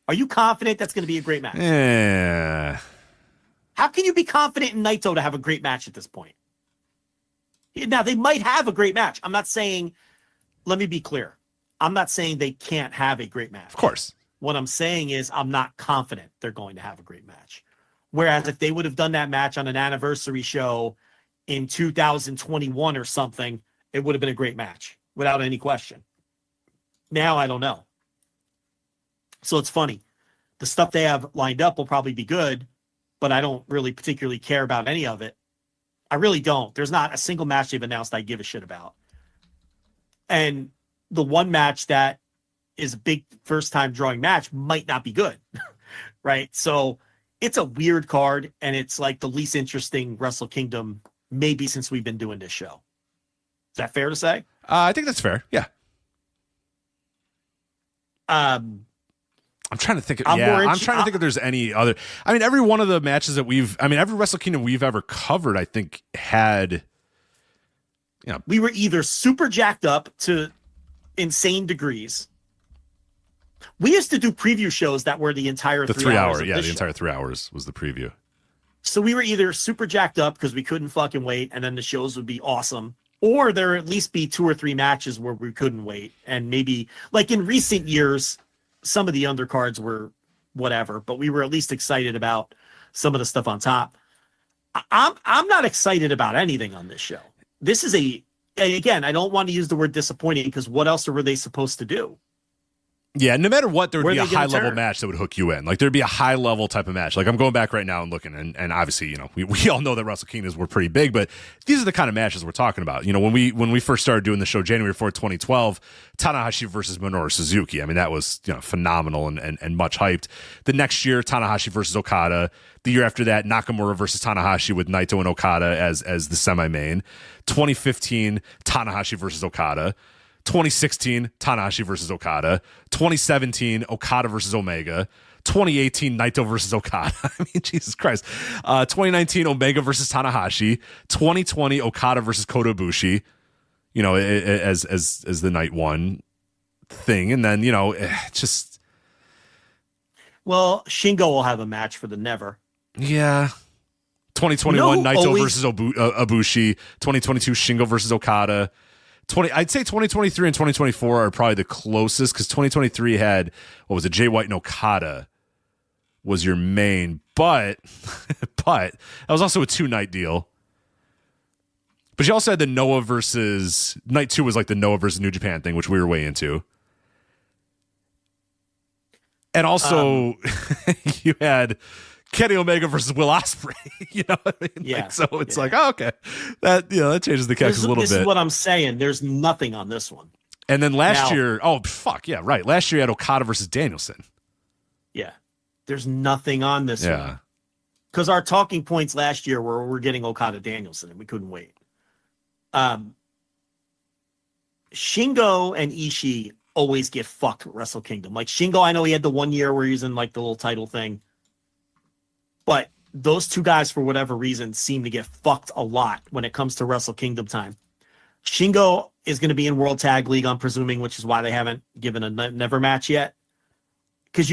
Are you confident that's going to be a great match? Yeah. How can you be confident in Naito to have a great match at this point? Now, they might have a great match. I'm not saying, let me be clear. I'm not saying they can't have a great match. Of course. What I'm saying is I'm not confident they're going to have a great match. Whereas if they would have done that match on an anniversary show in 2021 or something, it would have been a great match without any question. Now, I don't know. So it's funny. The stuff they have lined up will probably be good, but I don't really particularly care about any of it. I really don't. There's not a single match they've announced I give a shit about. And the one match that is a big first-time drawing match might not be good, right? So it's a weird card, and it's like the least interesting Wrestle Kingdom maybe since we've been doing this show. Is that fair to say? I think that's fair. Yeah. I'm trying to think. I'm trying to think if there's any other. I mean, every one of the matches that every Wrestle Kingdom we've ever covered, I think had. We were either super jacked up to insane degrees. We used to do preview shows that were the entire 3 hours. The entire 3 hours was the preview. So we were either super jacked up because we couldn't fucking wait, and then the shows would be awesome, or there would at least be 2 or 3 matches where we couldn't wait, and maybe like in recent years, some of the undercards were whatever, but we were at least excited about some of the stuff on top. I'm not excited about anything on this show. This is again, I don't want to use the word disappointing because what else were they supposed to do? Yeah, no matter what, there would be a high-level match that would hook you in. Like, there'd be a high-level type of match. Like, I'm going back right now and looking, and obviously, we all know that Wrestle Kingdoms were pretty big, but these are the kind of matches we're talking about. When we first started doing the show, January 4th, 2012, Tanahashi versus Minoru Suzuki. I mean, that was, phenomenal and much hyped. The next year, Tanahashi versus Okada. The year after that, Nakamura versus Tanahashi with Naito and Okada as the semi-main. 2015, Tanahashi versus Okada. 2016, Tanahashi versus Okada. 2017, Okada versus Omega. 2018, Naito versus Okada. I mean, Jesus Christ. 2019, Omega versus Tanahashi. 2020, Okada versus Kota Ibushi. As the night one thing, and then just. Well, Shingo will have a match for the never. Yeah. 2021, Naito versus Ibushi. 2022, Shingo versus Okada. I'd say 2023 and 2024 are probably the closest because 2023 had, Jay White and Okada was your main, but that was also a 2-night deal. But you also had the Noah versus, night 2 was like the Noah versus New Japan thing, which we were way into. And also you had Kenny Omega versus Will Ospreay. What I mean? Yeah. So it's like, oh, okay. That that changes the calculus a little bit. This is what I'm saying. There's nothing on this one. And then last year, right. Last year you had Okada versus Danielson. Yeah. There's nothing on this one. Because our talking points last year were we're getting Okada Danielson and we couldn't wait. Shingo and Ishii always get fucked with Wrestle Kingdom. Like Shingo, I know he had the 1 year where he was in like the little title thing. But those two guys, for whatever reason, seem to get fucked a lot when it comes to Wrestle Kingdom time. Shingo is going to be in World Tag League, I'm presuming, which is why they haven't given a never match yet. Because,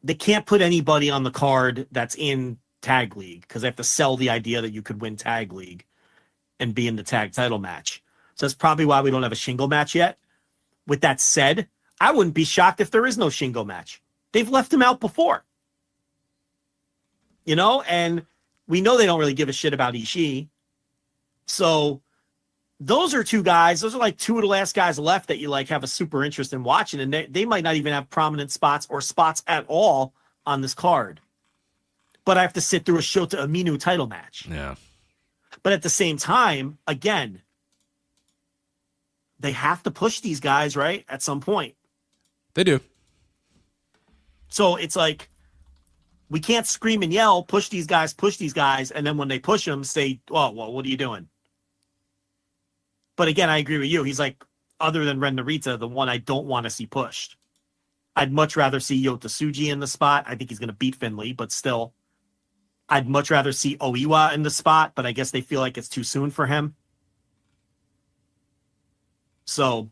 they can't put anybody on the card that's in Tag League because they have to sell the idea that you could win Tag League and be in the tag title match. So that's probably why we don't have a Shingo match yet. With that said, I wouldn't be shocked if there is no Shingo match. They've left him out before. And we know they don't really give a shit about Ishii. So those are 2 guys. Those are like 2 of the last guys left that you have a super interest in watching. And they might not even have prominent spots or spots at all on this card. But I have to sit through a Shota Umino title match. Yeah. But at the same time, again, they have to push these guys, right? At some point. They do. So it's like, we can't scream and yell, push these guys, and then when they push them, say, oh, well, what are you doing? But again, I agree with you. He's like, other than Ren Narita, the one I don't want to see pushed. I'd much rather see Yota Tsuji in the spot. I think he's going to beat Finley, but still. I'd much rather see Oiwa in the spot, but I guess they feel like it's too soon for him. So,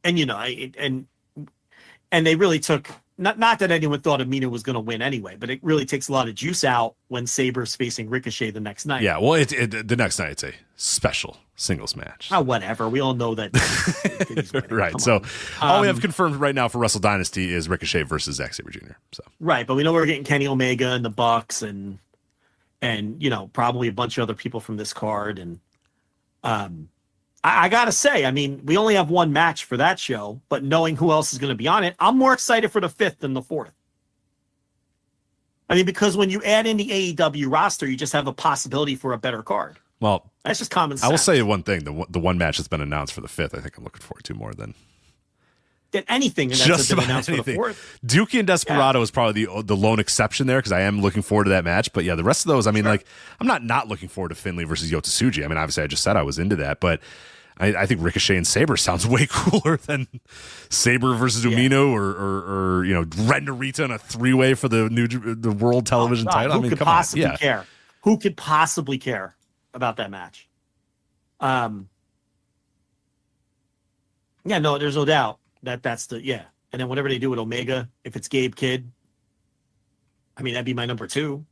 and and they really took... Not that anyone thought Amino was going to win anyway, but it really takes a lot of juice out when Saber's facing Ricochet the next night. Yeah, well, the next night it's a special singles match. Oh, whatever. We all know that. Right. So all we have confirmed right now for Wrestle Dynasty is Ricochet versus Zack Sabre Jr. So right, but we know we're getting Kenny Omega and the Bucks and probably a bunch of other people from this card. And I gotta say, I mean, we only have one match for that show, but knowing who else is going to be on it, I'm more excited for the 5th than the 4th. I mean, because when you add in the AEW roster, you just have a possibility for a better card. Well, that's just common sense. I will say one thing: the one match that's been announced for the 5th, I think I'm looking forward to more than anything. And just that's about announced anything. For the 4th. Dookie and Desperado is probably the lone exception there because I am looking forward to that match. But yeah, the rest of those, I mean, like I'm not looking forward to Finlay versus Yota Tsuji. I mean, obviously, I just said I was into that, but I think Ricochet and Sabre sounds way cooler than Sabre versus Umino or Ren Narita in a 3-way for the world television title. Who I mean, could come possibly on. Yeah. care? Who could possibly care about that match? Yeah, no, there's no doubt that's the And then whatever they do with Omega, if it's Gabe Kidd, I mean that'd be my number 2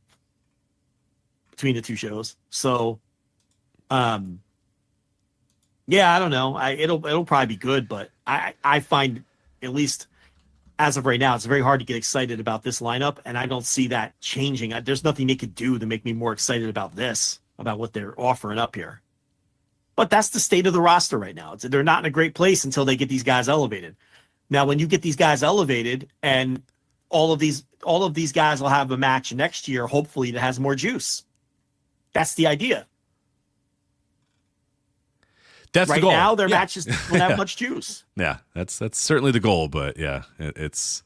between the two shows. So, yeah, I don't know. It'll probably be good, but I find, at least as of right now, it's very hard to get excited about this lineup, and I don't see that changing. There's nothing they could do to make me more excited about this, about what they're offering up here. But that's the state of the roster right now. They're not in a great place until they get these guys elevated. Now, when you get these guys elevated, and all of these guys will have a match next year, hopefully that has more juice. That's the idea. That's right the goal. Now, their matches don't have much juice. Yeah, that's certainly the goal. But yeah, it's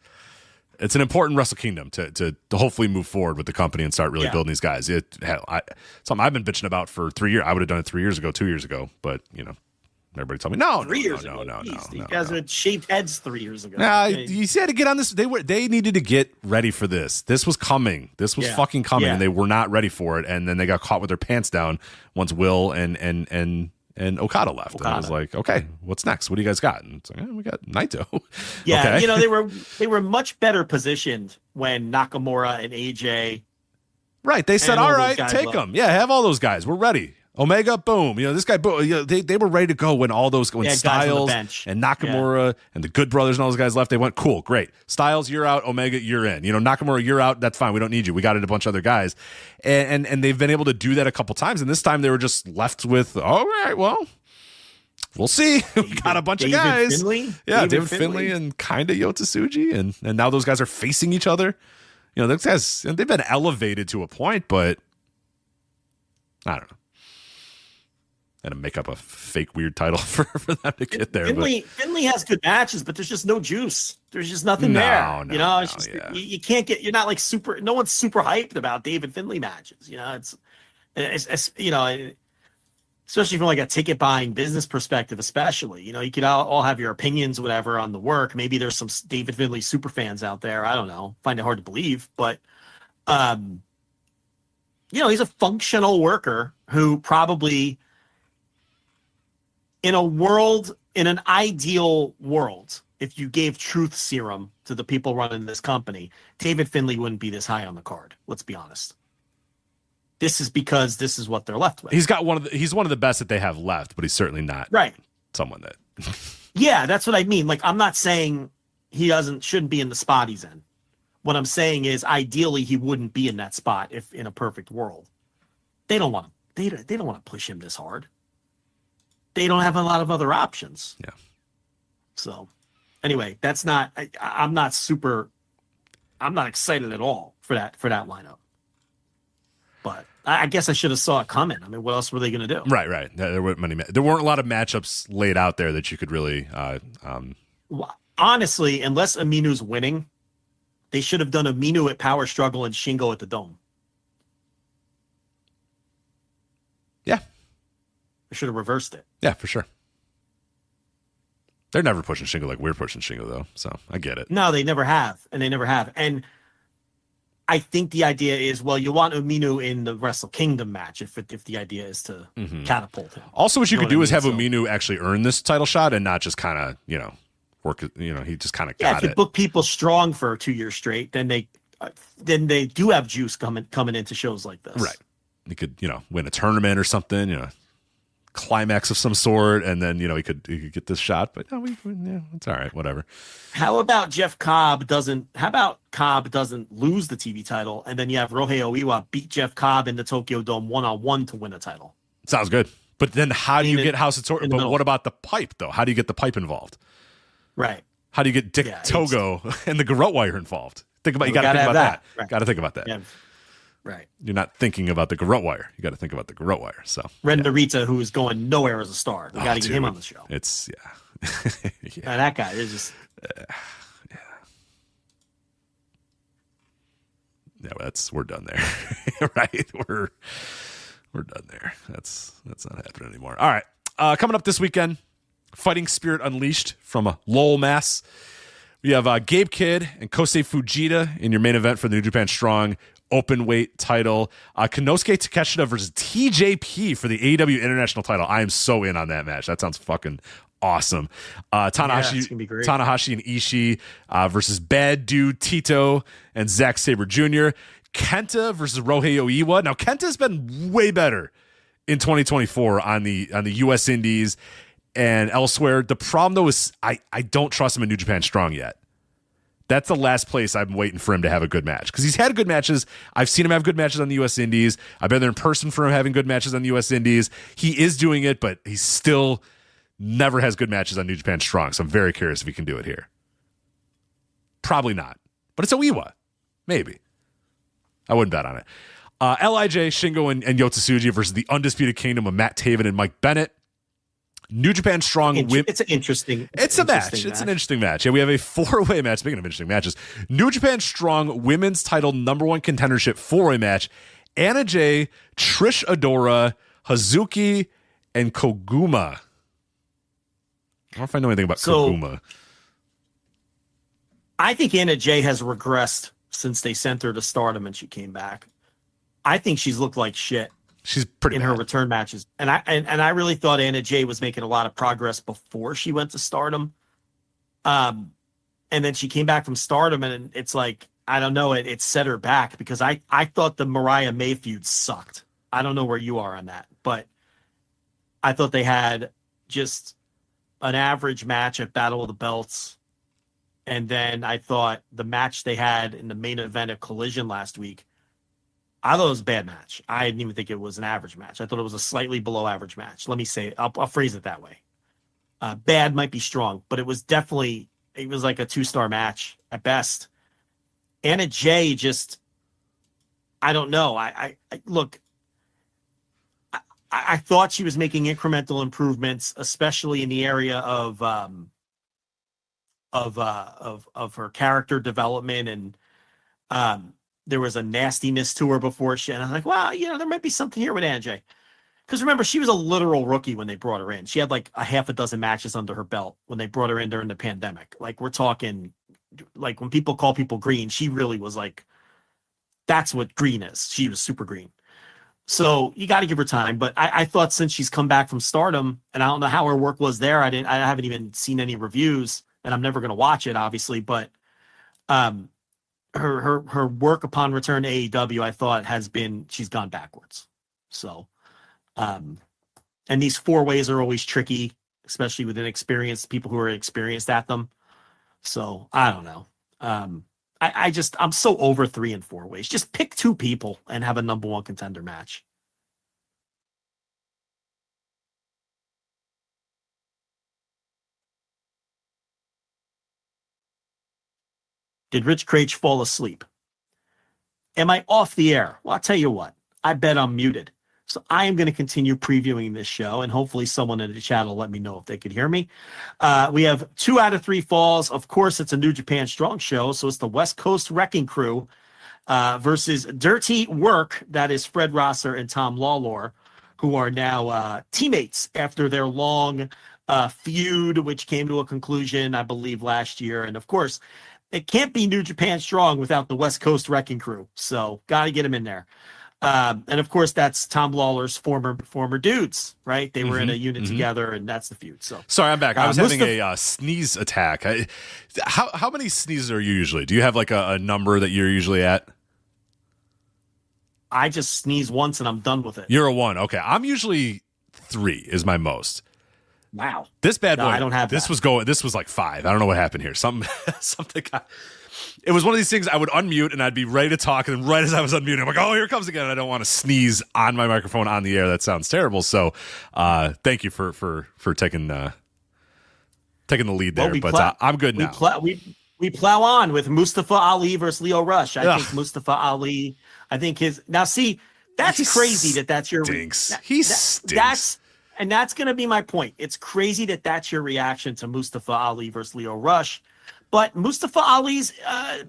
an important Wrestle Kingdom to hopefully move forward with the company and start really building these guys. Something I've been bitching about for 3 years. I would have done it 3 years ago, 2 years ago, but everybody told me no. 3 years ago. No. You guys had shaved heads 3 years ago. You had to get on this. They needed to get ready for this. This was coming. This was fucking coming, and they were not ready for it. And then they got caught with their pants down once Will and Okada left. And I was like, okay, what's next? What do you guys got? And it's like, we got Naito. Yeah, okay. they were much better positioned when Nakamura and AJ. Right, they said, all right, take them. Yeah, have all those guys. We're ready. Omega, boom. This guy, boom. They were ready to go when all those Styles and Nakamura and the Good Brothers and all those guys left. They went, cool, great. Styles, you're out. Omega, you're in. Nakamura, you're out. That's fine. We don't need you. We got a bunch of other guys, and they've been able to do that a couple times. And this time they were just left with, all right, well, we'll see. We got a bunch of guys. Finley? Yeah, David Finlay and kind of Yota Tsuji, and now those guys are facing each other. Those guys, and they've been elevated to a point, but I don't know. And to make up a fake weird title for them to get there. Finley has good matches, but there's just no juice. There's just nothing there. It's just you can't get. You're not like super. No one's super hyped about David Finlay matches. It's especially from like a ticket buying business perspective. Especially, you could all have your opinions, whatever, on the work. Maybe there's some David Finlay super fans out there. I don't know. Find it hard to believe, but he's a functional worker who probably. In an ideal world, if you gave truth serum to the people running this company, David Finlay wouldn't be this high on the card. Let's be honest. This is because this is what they're left with. He's one of the best that they have left, but he's certainly not someone that. Yeah, that's what I mean. Like, I'm not saying he shouldn't be in the spot he's in. What I'm saying is, ideally, he wouldn't be in that spot if in a perfect world. They don't want him. They don't want to push him this hard. They don't have a lot of other options. Yeah. So, anyway, I'm not excited at all for that lineup. But I guess I should have saw it coming. I mean, what else were they going to do? Right. There weren't a lot of matchups laid out there that you could really. Well, honestly, unless Aminu's winning, they should have done Aminu at Power Struggle and Shingo at the Dome. Yeah. I should have reversed it. Yeah, for sure. They're never pushing Shingo like we're pushing Shingo, though. So I get it. No, they never have. And I think the idea is, well, you want Umino in the Wrestle Kingdom match if the idea is to catapult him. Also, what you could do is have Umino actually earn this title shot and not just kind of, work. He just kind of got it. If you book people strong for 2 years straight, then they do have juice coming into shows like this. Right. He could, win a tournament or something, climax of some sort, and then he could get this shot. But no, it's all right, whatever. How about Cobb doesn't lose the TV title, and then you have Ryohei Oiwa beat Jeff Cobb in the Tokyo Dome 1-on-1 to win a title? Sounds good. But then how do you get House of Torture? But middle. what about the pipe, though? How do you get the pipe involved? Right. How do you get Dick Togo and the garrote wire involved? You got to think about that. Right. Got to think about that. Yeah. Right. You're not thinking about the garrote wire. You got to think about the garrote wire. So Renderita, who is going nowhere as a star. We got to get him on the show. It's That guy is just. Yeah, we're done there. Right? We're done there. That's not happening anymore. All right. Coming up this weekend, Fighting Spirit Unleashed from Lowell, Mass. We have Gabe Kidd and Kosei Fujita in your main event for the New Japan Strong open weight title. Konosuke Takeshita versus TJP for the AEW International title. I am so in on that match. That sounds fucking awesome. It's gonna be great. Tanahashi and Ishii versus Bad Dude Tito and Zack Sabre Jr. Kenta versus Rohei Oiwa. Now Kenta's been way better in 2024 on the US Indies and elsewhere. The problem though is I don't trust him in New Japan Strong yet. That's the last place I'm waiting for him to have a good match, because he's had good matches. I've seen him have good matches on the US Indies. I've been there in person for him having good matches on the US Indies. He is doing it, but he still never has good matches on New Japan Strong. So I'm very curious if he can do it here. Probably not, but it's Oiwa. Maybe. I wouldn't bet on it. LIJ, Shingo, and Yota Tsuji versus the Undisputed Kingdom of Matt Taven and Mike Bennett. New Japan Strong women. It's an interesting. It's a match. It's an interesting match. Yeah, we have a 4-way match. Speaking of interesting matches, New Japan Strong women's title #1 contendership 4-way match. Anna Jay, Trish Adora, Hazuki, and Koguma. I don't know if I know anything about Koguma. I think Anna Jay has regressed since they sent her to Stardom and she came back. I think she's looked like shit. She's pretty in bad. her return matches, and I really thought Anna Jay was making a lot of progress before she went to Stardom, and then she came back from Stardom, and it's like, I don't know, it set her back, because I thought the Mariah May feud sucked. I don't know where you are on that, but I thought they had just an average match at Battle of the Belts, and then I thought the match they had in the main event of Collision last week, I thought it was a bad match. I didn't even think it was an average match. I thought it was a slightly below average match. Let me say, I'll phrase it that way. Bad might be strong, but it was like a 2-star match at best. Anna Jay just, I don't know. I look, I thought she was making incremental improvements, especially in the area of her character development, and there was a nastiness to her before she, and I'm like, well, there might be something here with Anna Jay. Because remember, she was a literal rookie when they brought her in. She had like a half a dozen matches under her belt when they brought her in during the pandemic. Like, we're talking, like, when people call people green, she really was like, that's what green is. She was super green. So you got to give her time. But I thought since she's come back from Stardom, and I don't know how her work was there. I haven't even seen any reviews, and I'm never going to watch it, obviously. But her work upon return to AEW, I thought she's gone backwards. So, and these 4-ways are always tricky, especially with inexperienced people who are experienced at them. So I don't know. I'm so over 3 and 4-ways. Just pick 2 people and have a #1 contender match. Did Rich Craich fall asleep? Am I off the air? Well, I'll tell you what. I bet I'm muted. So I am going to continue previewing this show, and hopefully someone in the chat will let me know if they could hear me. We have 2 out of 3 falls. Of course, it's a New Japan Strong show, so it's the West Coast Wrecking Crew versus Dirty Work. That is Fred Rosser and Tom Lawlor, who are now teammates after their long feud, which came to a conclusion, I believe, last year. And, of course, it can't be New Japan Strong without the West Coast Wrecking Crew. So got to get him in there. And of course, that's Tom Lawlor's former dudes, right? They were in a unit together, and that's the feud. So sorry, I'm back. I was having a sneeze attack. How many sneezes are you usually? Do you have like a number that you're usually at? I just sneeze once and I'm done with it. You're a 1. Okay. I'm usually 3 is my most. Wow. This bad boy. No, I don't have this that. This was like 5. I don't know what happened here. Something got. It was one of these things I would unmute and I'd be ready to talk, and then right as I was unmuting, I'm like, oh, here it comes again. And I don't want to sneeze on my microphone on the air. That sounds terrible. So, thank you for taking the lead there. But I'm good now. We plow on with Mustafa Ali versus Leo Rush. I think Mustafa Ali. I think that's crazy. That's your stinks. He stinks. That's going to be my point. It's crazy that's your reaction to Mustafa Ali versus Leo Rush. But Mustafa Ali's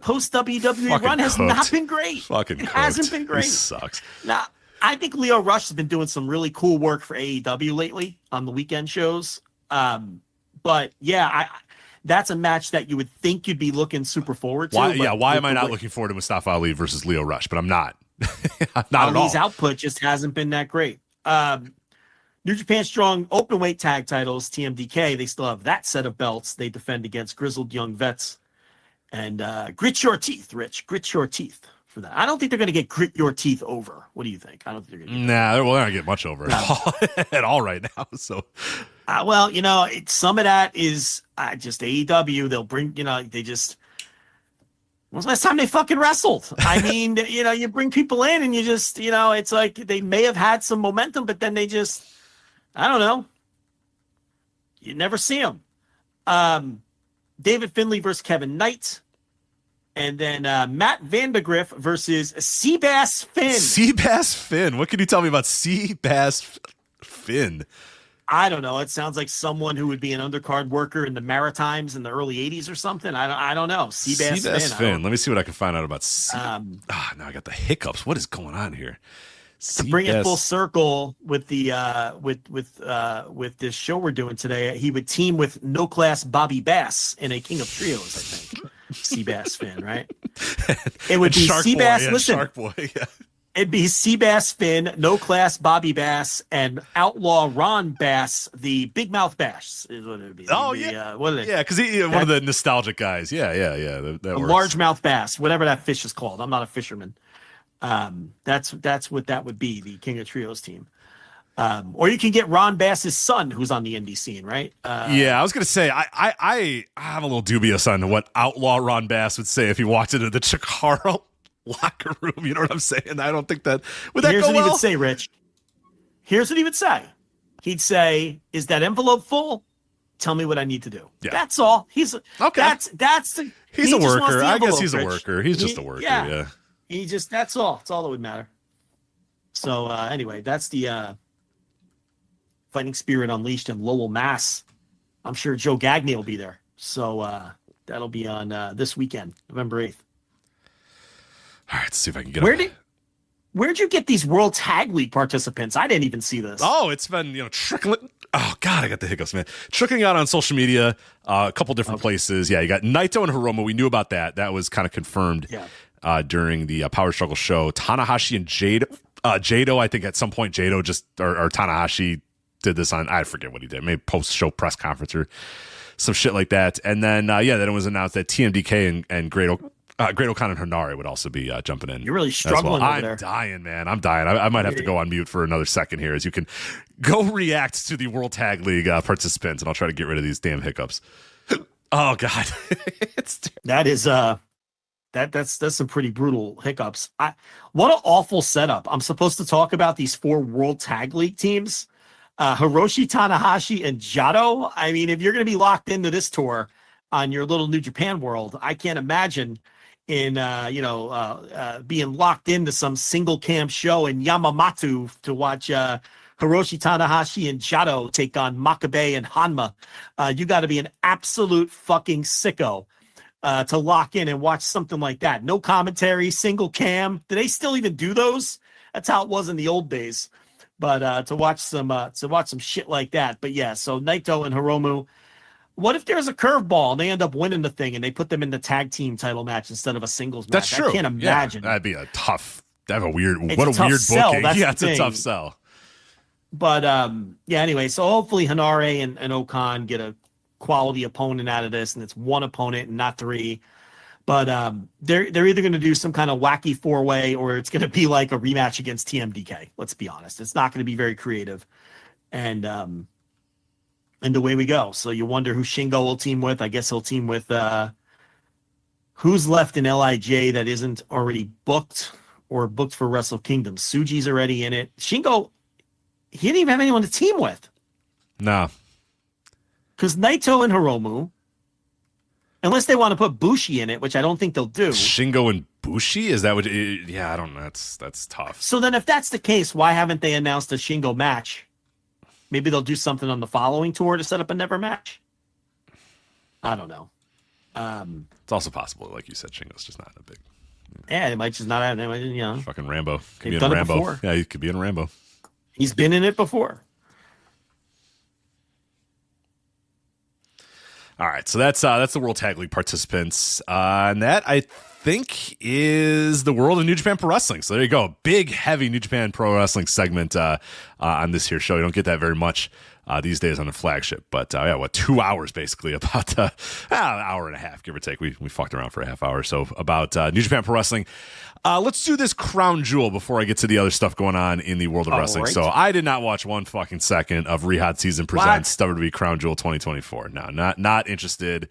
post WWE run has not been great. It hasn't been great. He sucks. Now, I think Leo Rush has been doing some really cool work for AEW lately on the weekend shows. But yeah, that's a match that you would think you'd be looking super forward to. Why am I not looking forward to Mustafa Ali versus Leo Rush? But I'm not. Not at all. Ali's output just hasn't been that great. New Japan Strong Openweight Tag Titles, TMDK, they still have that set of belts. They defend against grizzled young vets. And grit your teeth, Rich. Grit your teeth for that. I don't think they're going to get grit your teeth over. What do you think? I don't think they're going to get they're not going to get much over at all right now. So, well, some of that is just AEW. They'll bring, they just... When's the last time they fucking wrestled? I mean, you bring people in and you just, it's like they may have had some momentum, but then they just... I don't know. You never see him. David Finlay versus Kevin Knight. And then Matt Vandegrift versus Seabass Finn. Seabass Finn. What can you tell me about Seabass Finn? I don't know. It sounds like someone who would be an undercard worker in the Maritimes in the early 80s or something. I don't know. Seabass Finn. Let me see what I can find out about now I got the hiccups. What is going on here? To bring it full circle with the with this show we're doing today, he would team with No Class Bobby Bass in a King of Trios, I think. Seabass Finn, right? It would be Seabass. Yeah, listen, Shark Boy. Yeah. It'd be Seabass Finn, No Class Bobby Bass, and Outlaw Ron Bass, the Big Mouth Bass is what it would be. Oh, yeah. What are they? Yeah, because one of the nostalgic guys. Yeah. That a largemouth bass, whatever that fish is called. I'm not a fisherman. That's what that would be, the King of Trios team. Or you can get Ron Bass's son, who's on the indie scene, right? I was gonna say I have a little dubious on what Outlaw Ron Bass would say if he walked into the Chikara locker room. You know what I'm saying? I don't think that would that Here's go what well? He would say, Rich. Here's what he would say. He'd say, "Is that envelope full? Tell me what I need to do." Yeah. That's all. He's okay. He's a worker. I guess he's Rich. a worker. He's just a worker. Yeah. He just that's all. That's all that would matter. So anyway, that's the Fighting Spirit Unleashed in Lowell, Mass. I'm sure Joe Gagney will be there. So that'll be on this weekend, November 8th. All right, let's see if I can get Where'd you get these World Tag League participants? I didn't even see this. Oh, it's been, trickling. Oh, God, I got the hiccups, man. Trickling out on social media, a couple different places. Yeah, you got Naito and Hiromu. We knew about that. That was kind of confirmed during the Power Struggle show. Tanahashi and Jado, I think at some point Jado or Tanahashi did this on, I forget what he did. Maybe post-show press conference or some shit like that. And then, then it was announced that TMDK and Great O'Connor and Hanare would also be jumping in. You're really struggling over there. I'm dying, man. I'm dying. I might have to go on mute for another second here as you can go react to the World Tag League participants, and I'll try to get rid of these damn hiccups. Oh, God. That is that's some pretty brutal hiccups. What an awful setup. I'm supposed to talk about these 4 World Tag League teams. Hiroshi Tanahashi and Jado. I mean, if you're going to be locked into this tour on your little New Japan world, I can't imagine in being locked into some single cam show in Yamamatsu to watch Hiroshi Tanahashi and Jado take on Makabe and Hanma. You got to be an absolute fucking sicko to lock in and watch something like that. No commentary, single cam. Do they still even do those? That's how it was in the old days. But to watch some shit like that. But yeah, so Naito and Hiromu. What if there's a curveball and they end up winning the thing and they put them in the tag team title match instead of a singles match? That's true. I can't imagine. Yeah, that'd be a weird It's a weird sell. booking. Yeah, it's a tough sell. But anyway, so hopefully Hanare and Okan get a quality opponent out of this, and it's one opponent and not 3. But they're either going to do some kind of wacky 4-way or it's going to be like a rematch against TMDK. Let's be honest. It's not going to be very creative. And And away we go. So you wonder who Shingo will team with. I guess he'll team with who's left in LIJ that isn't already booked or booked for Wrestle Kingdom. Suji's already in it. Shingo, he didn't even have anyone to team with. Nah. Because Naito and Hiromu, unless they want to put Bushi in it, which I don't think they'll do. Shingo and Bushi? Is that what? Yeah, I don't know. That's tough. So then if that's the case, why haven't they announced a Shingo match? Maybe they'll do something on the following tour to set up a never match. I don't know. It's also possible, like you said, Shingo's just not a big. Yeah, it might just not have, you know. Fucking Rambo. Could They've be in done it Rambo. before. Yeah, he could be in Rambo. He's been in it before. All right, so that's the World Tag League participants, and that I think is the world of New Japan Pro Wrestling. So there you go, big, heavy New Japan Pro Wrestling segment on this here show. You don't get that very much these days on the Flagship, but 2 hours basically, about an hour and a half, give or take. We fucked around for a half hour or so about New Japan Pro Wrestling. Let's do this Crown Jewel before I get to the other stuff going on in the world of wrestling. Right. So I did not watch one fucking second of Rehab Season Presents WWE Crown Jewel 2024. No, not interested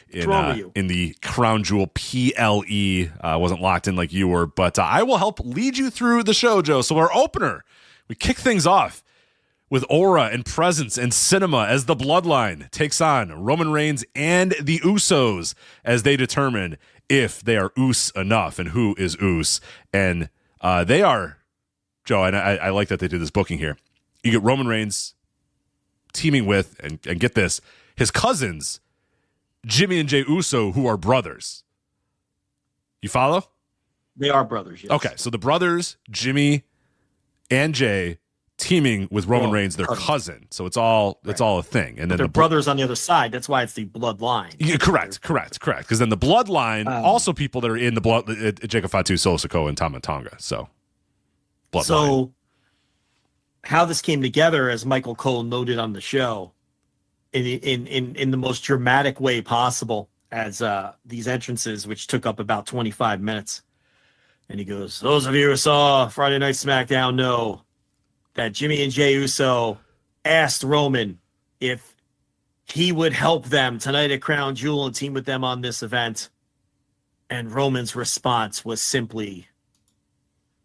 in the Crown Jewel PLE. Wasn't locked in like you were, but I will help lead you through the show, Joe. So our opener, we kick things off with aura and presence and cinema as the Bloodline takes on Roman Reigns and the Usos as they determine if they are Us enough and who is Us. And they are, Joe, and I like that they did this booking here. You get Roman Reigns teaming with, and get this, his cousins, Jimmy and Jey Uso, who are brothers. You follow? They are brothers, yes. Okay, so the brothers, Jimmy and Jay, teaming with Roman Reigns, their cousin. So it's all a thing. And then they're brothers on the other side. That's why it's the Bloodline. Yeah, correct. Because then the Bloodline, also people that are in the blood, Jacob Fatu, Solo Sikoa, and Tama Tonga. So Bloodline. So how this came together, as Michael Cole noted on the show, in the most dramatic way possible, as these entrances, which took up about 25 minutes. And he goes, those of you who saw Friday Night SmackDown know that Jimmy and Jey Uso asked Roman if he would help them tonight at Crown Jewel and team with them on this event. And Roman's response was simply,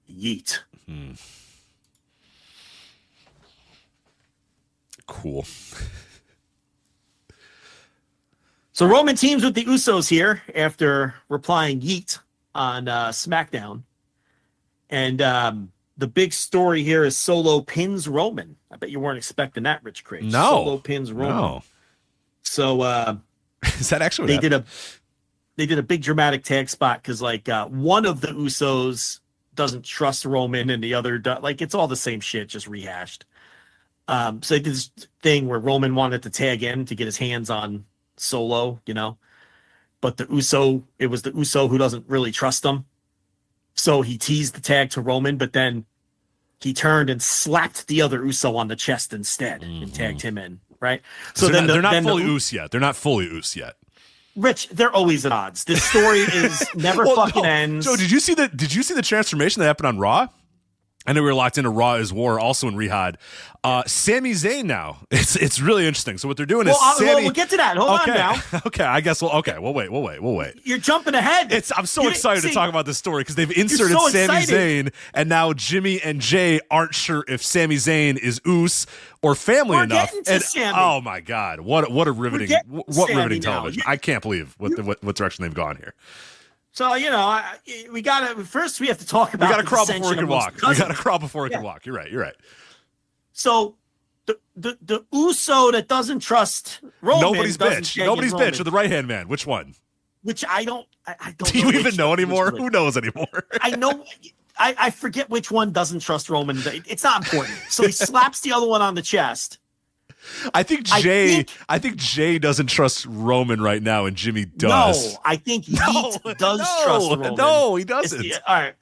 yeet. Cool. So Roman teams with the Usos here after replying yeet on SmackDown. And the big story here is Solo pins Roman. I bet you weren't expecting that, Rich Craig. No. Solo pins Roman. No. So is that actually they did a big dramatic tag spot because one of the Usos doesn't trust Roman and the other it's all the same shit, just rehashed. So they did this thing where Roman wanted to tag in to get his hands on Solo, but it was the Uso who doesn't really trust him. So he teased the tag to Roman, but then he turned and slapped the other Uso on the chest instead and tagged him in, right? So then they're not fully Us yet. They're not fully Us yet. Rich, they're always at odds. This story is never ends. Joe, did you see the transformation that happened on Raw? I know we were locked into Raw is War, also in Rehab. Sami Zayn now. It's really interesting. So what they're doing is Sami. We'll get to that. Hold on now. Okay, I guess we'll wait. You're jumping ahead. I'm so excited to talk about this story because they've inserted Sami Zayn, and now Jimmy and Jay aren't sure if Sami Zayn is Us or family enough. Oh my God, what a riveting television! I can't believe what direction they've gone here. So, we have to talk about. We got to crawl before we can walk. We got to crawl before we can walk. You're right. So the Uso that doesn't trust Roman. Nobody's bitch with the right hand man. Which one? Which I don't. Do you even know anymore? Who knows anymore? I know. I forget which one doesn't trust Roman. It's not important. So he slaps the other one on the chest. I think Jay doesn't trust Roman right now, and Jimmy does. No, I think Yeet does trust Roman. No, he doesn't. All right.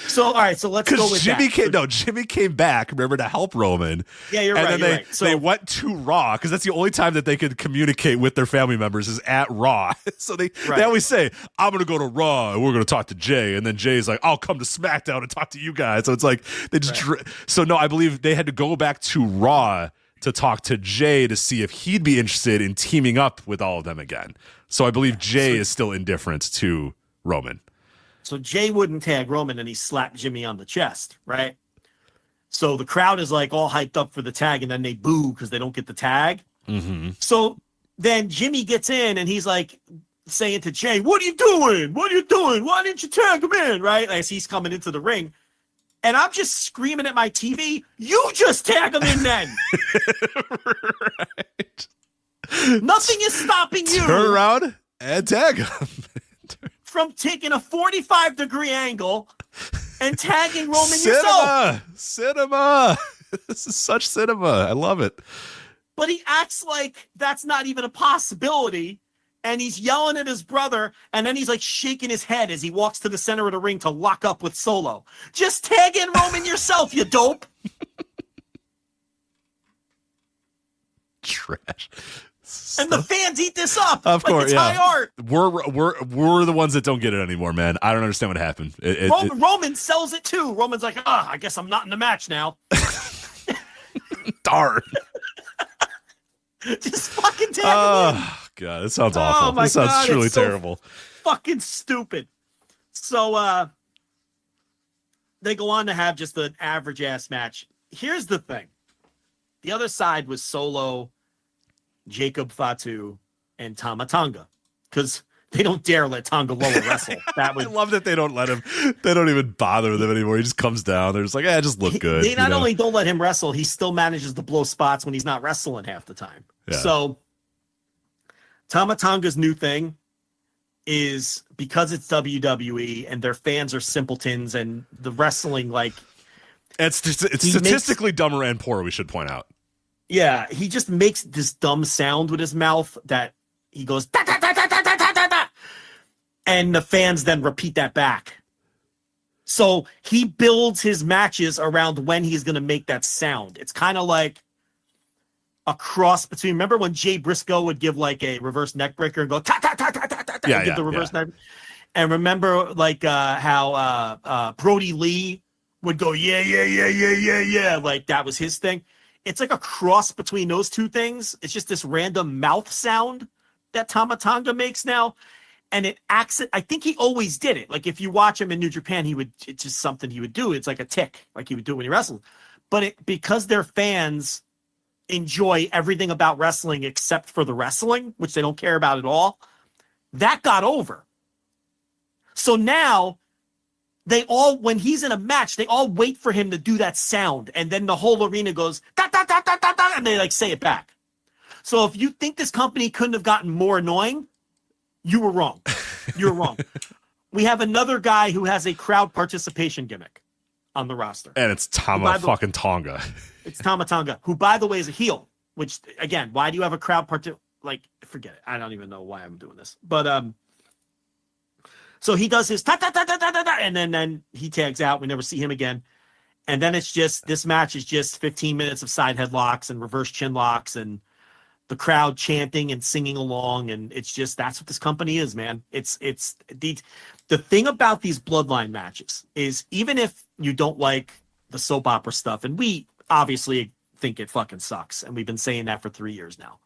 So let's go with Jimmy came back, remember, to help Roman. Yeah, you're right. And then they went to Raw because that's the only time that they could communicate with their family members is at Raw. So they always say, I'm going to go to Raw and we're going to talk to Jay. And then Jay's like, I'll come to SmackDown and talk to you guys. So it's like they just so no, I believe they had to go back to Raw to talk to Jay to see if he'd be interested in teaming up with all of them again. So I believe Jay is still indifferent to Roman. So Jay wouldn't tag Roman, and he slapped Jimmy on the chest, right? So the crowd is like all hyped up for the tag, and then they boo because they don't get the tag. Mm-hmm. So then Jimmy gets in, and he's like saying to Jay, "What are you doing? What are you doing? Why didn't you tag him in?" Right? As he's coming into the ring. And I'm just screaming at my TV, "You just tag him in then." Right. Nothing is stopping you. Turn around and tag him. From taking a 45-degree angle and tagging Roman yourself. Cinema. This is such cinema. I love it. But he acts like that's not even a possibility. And he's yelling at his brother. And then he's like shaking his head as he walks to the center of the ring to lock up with Solo. Just tag in Roman yourself, you dope. Trash. And the fans eat this up. Of course, it's yeah. high art. We're the ones that don't get it anymore, man. I don't understand what happened. Roman sells it too. Roman's like, I guess I'm not in the match now. Darn. Just fucking tag him in. God, this sounds awful. My This sounds God, truly it's so terrible. Fucking stupid. So they go on to have just an average ass match. Here's the thing. The other side was Solo, Jacob Fatu, and Tama Tonga. Because they don't dare let Tonga Loa wrestle. I love that they don't let him. They don't even bother with him anymore. He just comes down. They're just like, just look good. They not only don't let him wrestle, he still manages to blow spots when he's not wrestling half the time. Yeah. So Tama Tonga's new thing is because it's WWE and their fans are simpletons and the wrestling, like, it's statistically dumber and poor, we should point out. Yeah, he just makes this dumb sound with his mouth that he goes da, da, da, da, da, da, da, da, and the fans then repeat that back. So he builds his matches around when he's going to make that sound. It's kind of like a cross between. Remember when Jay Briscoe would give like a reverse neck breaker and go ta ta ta ta ta ta ta, give the reverse neck. And remember like how Brody Lee would go yeah, like that was his thing. It's like a cross between those two things. It's just this random mouth sound that Tama Tonga makes now. And it acts, I think he always did it. Like if you watch him in New Japan, it's just something he would do. It's like a tick, like he would do when he wrestled. But because their fans enjoy everything about wrestling except for the wrestling, which they don't care about at all, that got over. So now when he's in a match, they all wait for him to do that sound. And then the whole arena goes, da, da, da, da, da, da, and they like say it back. So if you think this company couldn't have gotten more annoying, you were wrong. You're wrong. We have another guy who has a crowd participation gimmick on the roster. And it's Tama fucking Tonga. It's Tama Tonga, who, by the way, is a heel. Which, again, why do you have a crowd like, forget it. I don't even know why I'm doing this. But, so he does his ta-ta-ta-ta-ta-ta, and then he tags out. We never see him again. And then it's just, this match is just 15 minutes of side headlocks and reverse chin locks and the crowd chanting and singing along. And it's just, that's what this company is, man. It's the thing about these bloodline matches is even if you don't like the soap opera stuff, and we obviously think it fucking sucks. And we've been saying that for 3 years now.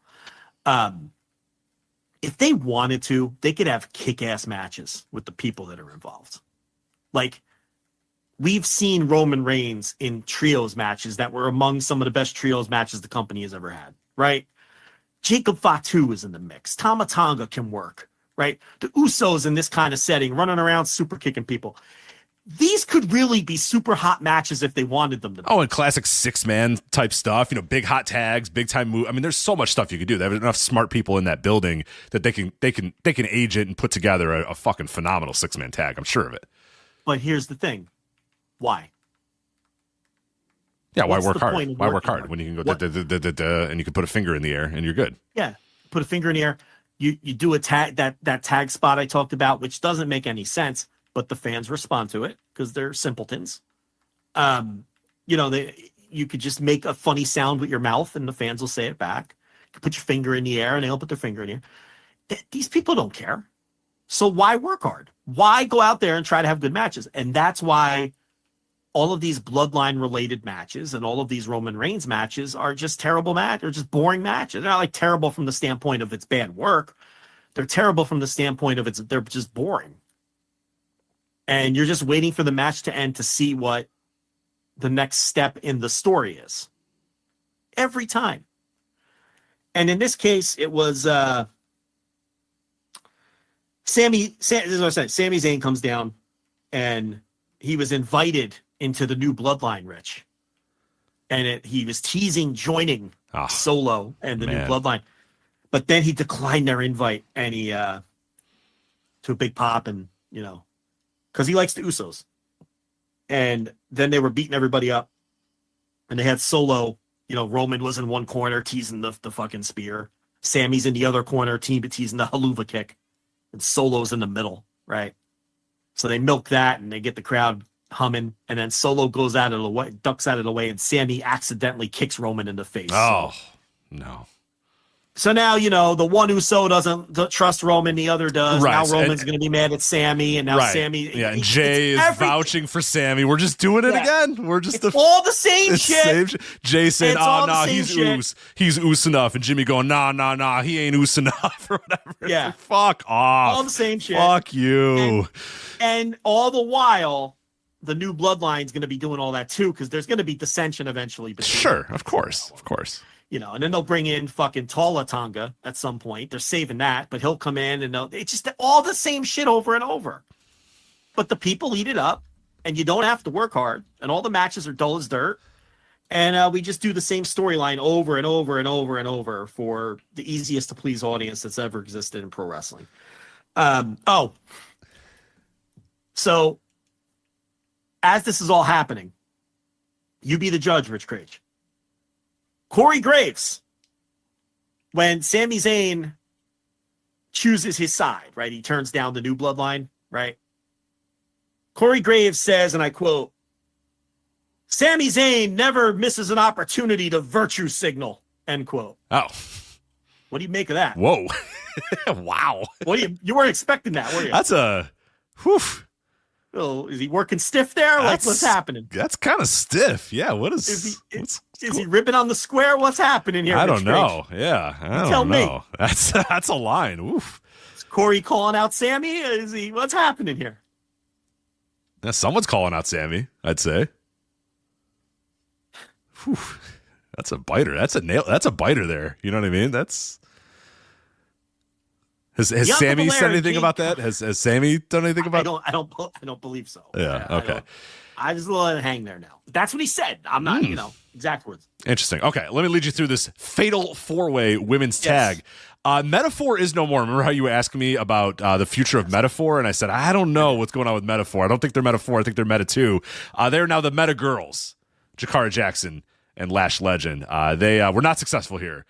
If they wanted to, they could have kick-ass matches with the people that are involved. Like, we've seen Roman Reigns in trios matches that were among some of the best trios matches the company has ever had, right? Jacob Fatu is in the mix. Tama Tonga can work, right? The Usos in this kind of setting, running around super kicking people. These could really be super hot matches if they wanted them to be. Oh, and classic 6-man type stuff, big hot tags, big time move. I mean, there's so much stuff you could do. There's enough smart people in that building that they can age it and put together a fucking phenomenal 6-man tag. I'm sure of it. But here's the thing. Why? Yeah, why work hard? Why work hard when you can go and you can put a finger in the air and you're good? Yeah, put a finger in the air. You do a tag, that tag spot I talked about, which doesn't make any sense. But the fans respond to it because they're simpletons. You could just make a funny sound with your mouth and the fans will say it back. You could put your finger in the air and they'll put their finger in the air. These people don't care. So why work hard? Why go out there and try to have good matches? And that's why all of these bloodline related matches and all of these Roman Reigns matches are just terrible matches. They're just boring matches. They're not like terrible from the standpoint of it's bad work. They're terrible from the standpoint of they're just boring. And you're just waiting for the match to end to see what the next step in the story is. Every time. And in this case, it was Sami Zayn comes down, and he was invited into the new bloodline, Rich. And he was teasing joining Solo and the new bloodline. But then he declined their invite, and he to a big pop, and because he likes the Usos. And then they were beating everybody up, and they had Solo. Roman was in one corner teasing the fucking spear. Sammy's in the other corner teasing the haluva kick, and Solo's in the middle, right? So they milk that, and they get the crowd humming, and then Solo goes out of the way, ducks out of the way, and Sammy accidentally kicks Roman in the face. Oh, no. So now, the one Uso doesn't trust Roman, the other does. Right. Now Roman's going to be mad at Sammy, and now Sammy... Yeah, and Jay is vouching for Sammy. We're just doing it again. We're just all the same shit. Jay saying, he's shit. Oos. He's Oos enough. And Jimmy going, nah, he ain't Oos enough or whatever. Yeah. Like, fuck off. All the same shit. Fuck you. And all the while, the new bloodline's going to be doing all that too, because there's going to be dissension eventually. Sure, of course. And then they'll bring in fucking Tala Tonga at some point. They're saving that, but he'll come in and it's just all the same shit over and over. But the people eat it up, and you don't have to work hard, and all the matches are dull as dirt. And we just do the same storyline over and over and over and over for the easiest to please audience that's ever existed in pro wrestling. So as this is all happening, you be the judge, Rich Craig. Corey Graves, when Sami Zayn chooses his side, right? He turns down the new bloodline, right? Corey Graves says, and I quote, "Sami Zayn never misses an opportunity to virtue signal," end quote. Oh. What do you make of that? Whoa. Wow. You weren't expecting that, were you? That's whew. Oh, is he working stiff there? What's happening? That's kind of stiff. Yeah. What is he ripping on the square? What's happening here? I don't know. Yeah. I don't know. Me. That's a line. Oof. Is Corey calling out Sammy? What's happening here? Yeah, someone's calling out Sammy, I'd say. Whew. That's a biter. That's a nail. That's a biter there. You know what I mean? Has Sammy said anything about that? Has Sammy done anything about it? I don't believe so. Yeah. Okay. I just let it hang there now. That's what he said. I'm not, exact words. Interesting. Okay. Let me lead you through this fatal 4-way women's tag. Metaphor is no more. Remember how you were asking me about the future of Metaphor? And I said, I don't know what's going on with Metaphor. I don't think they're Metaphor. I think they're Meta 2. They're now the Meta Girls, Jakara Jackson and Lash Legend. They were not successful here.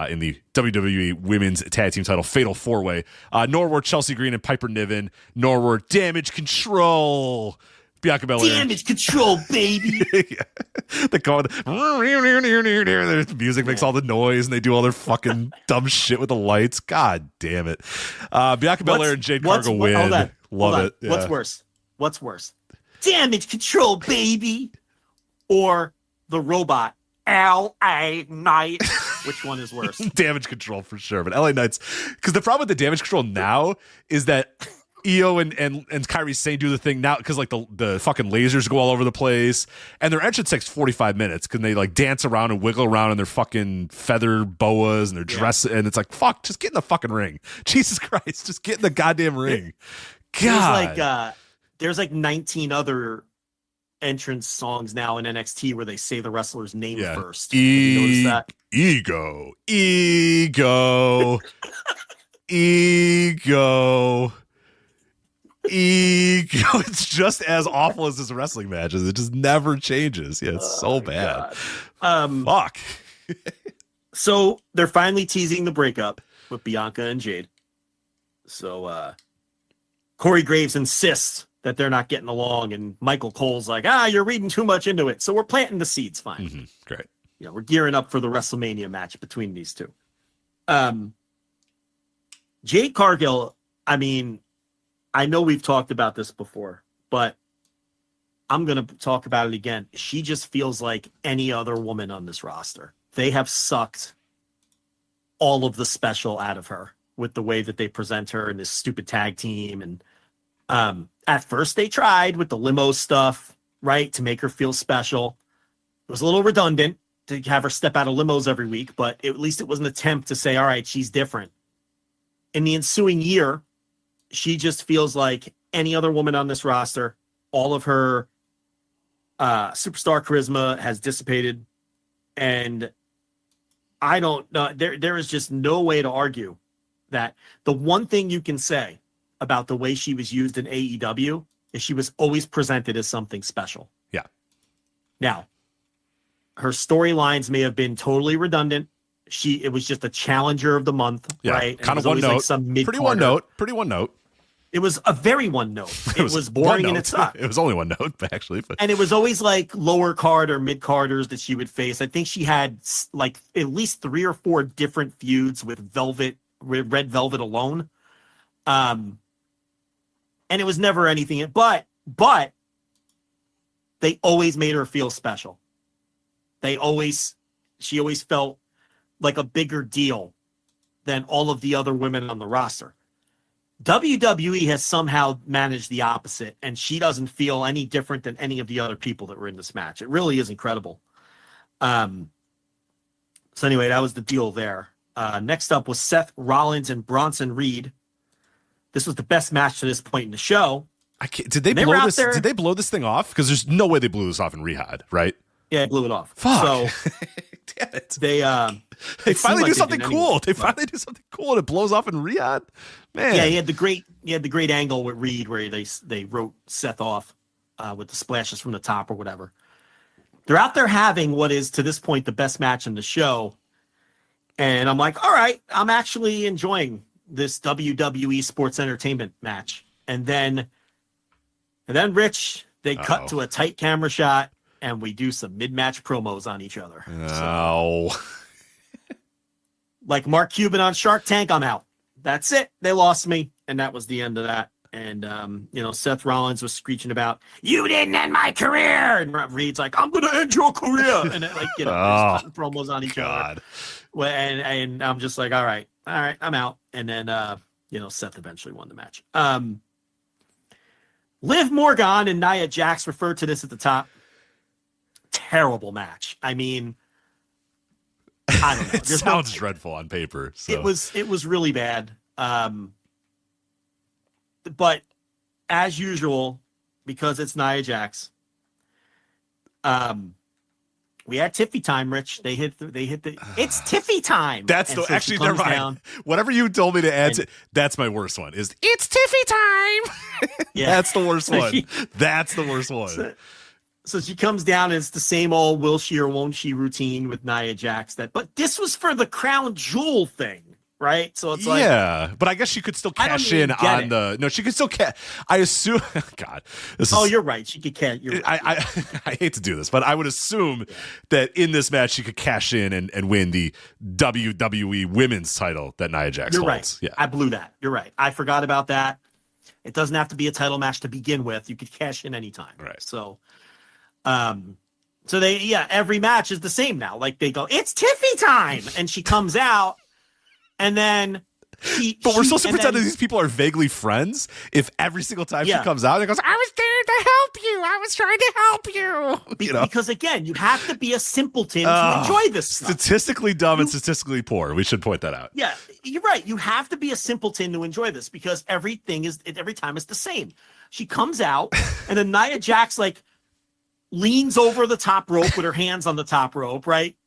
In the WWE Women's Tag Team title Fatal 4-Way, nor were Chelsea Green and Piper Niven, nor were Damage Control, Bianca Belair. Damage Control, baby. They call it. The music makes all the noise, and they do all their fucking dumb shit with the lights. God damn it. Bianca Belair and Jade Cargill win. Hold on. Love it. Yeah. What's worse? Damage Control, baby, or the robot LA Knight. Which one is worse? Damage Control for sure, but LA Knights. Because the problem with the Damage Control now is that Io and Kairi Sane do the thing now because like the fucking lasers go all over the place, and their entrance takes 45 minutes because they like dance around and wiggle around in their fucking feather boas and their dress, and it's like fuck, just get in the fucking ring. Jesus Christ, just get in the goddamn ring. God, there's like 19 other entrance songs now in NXT where they say the wrestler's name first. You notice that? Ego. It's just as awful as this wrestling matches. It just never changes. Yeah, it's so bad. Fuck. So they're finally teasing the breakup with Bianca and Jade. So Corey Graves insists that they're not getting along, and Michael Cole's like, you're reading too much into it. So we're planting the seeds. Fine. Mm-hmm. Great. We're gearing up for the WrestleMania match between these two. Jade Cargill, I mean, I know we've talked about this before, but I'm going to talk about it again. She just feels like any other woman on this roster. They have sucked all of the special out of her with the way that they present her in this stupid tag team. And at first they tried with the limo stuff, right, to make her feel special. It was a little redundant to have her step out of limos every week, but at least it was an attempt to say, all right, she's different. In the ensuing year, she just feels like any other woman on this roster. All of her superstar charisma has dissipated, and I don't know. There is just no way to argue that the one thing you can say about the way she was used in AEW is she was always presented as something special. Yeah. Now, her storylines may have been totally redundant. It was just a challenger of the month, right? Kind of one note. Like pretty one note. Pretty one note. It was a very one note. It was boring and it sucked. It was only one note, actually. But. And it was always like lower card or mid carders that she would face. I think she had like at least 3 or 4 different feuds with Red Velvet alone. And it was never anything. But they always made her feel special. She always felt like a bigger deal than all of the other women on the roster. WWE has somehow managed the opposite, and she doesn't feel any different than any of the other people that were in this match. It really is incredible. So anyway, that was the deal there. Next up was Seth Rollins and Bronson Reed. This was the best match to this point in the show. Did they blow this? Did they blow this thing off? Because there's no way they blew this off in Riyadh, right? Yeah, it blew it off. Fuck. So damn it. They finally do something cool. Anyway. They finally do something cool, and it blows off in Riyadh. Man. Yeah, he had the great angle with Reed where they wrote Seth off with the splashes from the top or whatever. They're out there having what is to this point the best match in the show, and I'm like, all right, I'm actually enjoying this WWE sports entertainment match. And then Rich, they cut to a tight camera shot, and we do some mid-match promos on each other. Oh. So, like Mark Cuban on Shark Tank, I'm out. That's it. They lost me, and that was the end of that. And, Seth Rollins was screeching about, you didn't end my career. And Reed's like, I'm going to end your career. And just cutting promos on each other. Well, and I'm just like, all right, I'm out. And then, Seth eventually won the match. Liv Morgan and Nia Jax referred to this at the top. Terrible match. I mean, I don't know. It sounds dreadful on paper. So. It was really bad. But as usual, because it's Nia Jax, we had Tiffy time, Rich. They hit the it's Tiffy time. That's actually never mind. Whatever you told me to add that's my worst one. Is it's Tiffy time. Yeah. That's the worst one. That's the worst one. So she comes down and it's the same old will she or won't she routine with Nia Jax. But this was for the Crown Jewel thing, right? So it's like, yeah, but I guess she could still cash in on the. No, she could still cash. I assume. God, this is. Oh, you're right. She could cash. I hate to do this, but I would assume that in this match she could cash in and win the WWE Women's title that Nia Jax holds. Right. Yeah, I blew that. You're right. I forgot about that. It doesn't have to be a title match to begin with. You could cash in anytime. Right. So every match is the same now. Like they go, it's Tiffy time, and she comes out, and then we're supposed to pretend that these people are vaguely friends. If every single time she comes out and goes, I was there to help you. I was trying to help you. Because again, you have to be a simpleton to enjoy this stuff. Statistically dumb and statistically poor. We should point that out. Yeah, you're right. You have to be a simpleton to enjoy this because every time it's the same. She comes out, and then Nia Jax leans over the top rope with her hands on the top rope, right?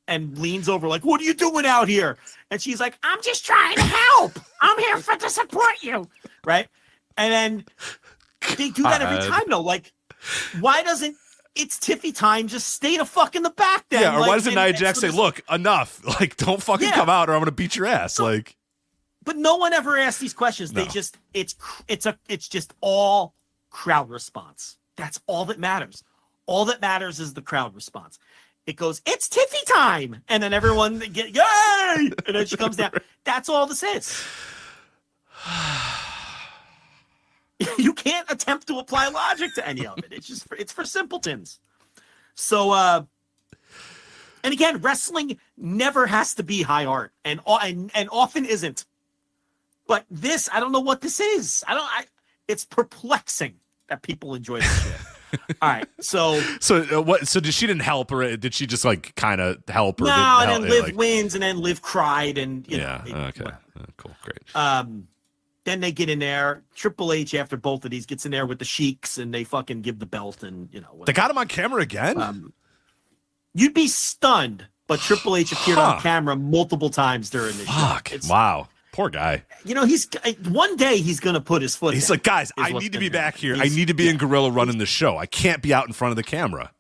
And leans over like, what are you doing out here? And she's like, I'm just trying to help. I'm here to support you, right? And then they do that every time, though. Like, why doesn't it's Tiffy time just stay the fuck in the back then? Yeah, or why doesn't Nia Jax say, look, enough. Like, don't fucking come out or I'm going to beat your ass. But no one ever asks these questions. No. They just, it's just all crowd response. That's all that matters. All that matters is the crowd response. It goes, it's Tiffy time. And then everyone yay! And then she comes down. That's all this is. You can't attempt to apply logic to any of it. It's for simpletons. So, and again, wrestling never has to be high art, and often isn't. But this, I don't know what this is. It's perplexing that people enjoy this shit. All right, so what? So she didn't help, or did she just like kind of help? Or no, didn't and then Liv wins, and then Liv cried, and okay, cool, great. Then they get in there. Triple H, after both of these, gets in there with the Sheiks, and they fucking give the belt, and whatever. They got him on camera again. You'd be stunned, but Triple H appeared on camera multiple times during the show. Wow. Poor guy. He's one day he's gonna put his foot. He's like, guys, I need to be back here. I need to be in Gorilla running the show. I can't be out in front of the camera.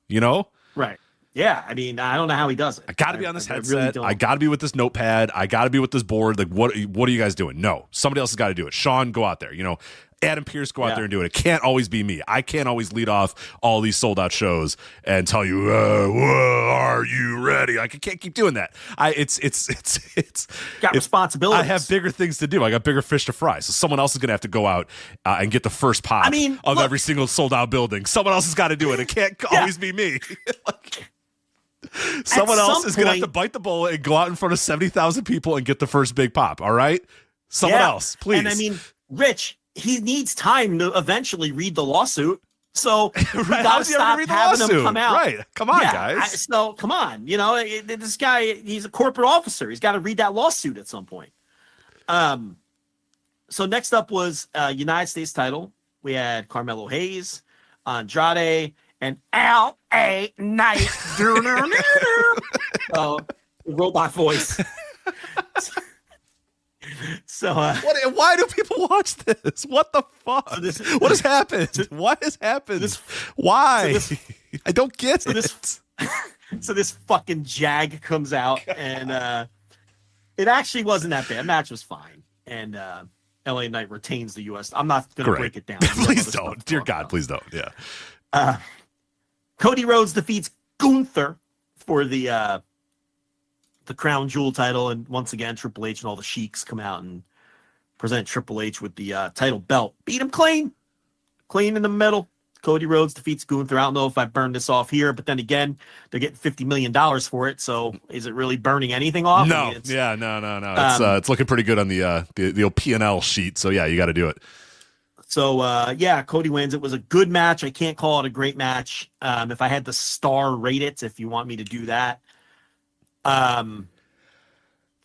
Right? Yeah. I mean, I don't know how he does it. I got to be on this headset. Really I got to be with this notepad. I got to be with this board. Like, what are you guys doing? No, somebody else has got to do it. Sean, go out there. Adam Pearce, go out there and do it. It can't always be me. I can't always lead off all these sold out shows and tell you, are you ready? I can't keep doing that. It's responsibilities. I have bigger things to do. I got bigger fish to fry. So someone else is going to have to go out and get the first pop of every single sold out building. Someone else has got to do it. It can't always be me. Someone else is going to have to bite the bullet and go out in front of 70,000 people and get the first big pop. All right. Someone else, please. And I mean, Rich, he needs time to eventually read the lawsuit. So we got to stop having him come out. Right. Come on, guys. So come on. This guy, he's a corporate officer. He's got to read that lawsuit at some point. So next up was United States title. We had Carmelo Hayes, Andrade, and L.A. Knight. Robot voice. So, why do people watch this? What the fuck? What has happened? What has happened? Why? I don't get it. So this fucking jag comes out, and it actually wasn't that bad. Match was fine, and LA Knight retains the U.S. I'm not going to break it down. Please don't. Dear God, please don't. Yeah. Cody Rhodes defeats Gunther for the Crown Jewel title, and once again Triple H and all the Sheiks come out and present Triple H with the title belt. Beat him clean in the middle. Cody Rhodes defeats Gunther. I don't know if I burned this off here, but then again, they're getting $50 million for it. So is it really burning anything off? No, no. It's looking pretty good on the old P&L sheet. So yeah, you got to do it. So Cody wins. It was a good match. I can't call it a great match. If I had to star rate it, if you want me to do that, 3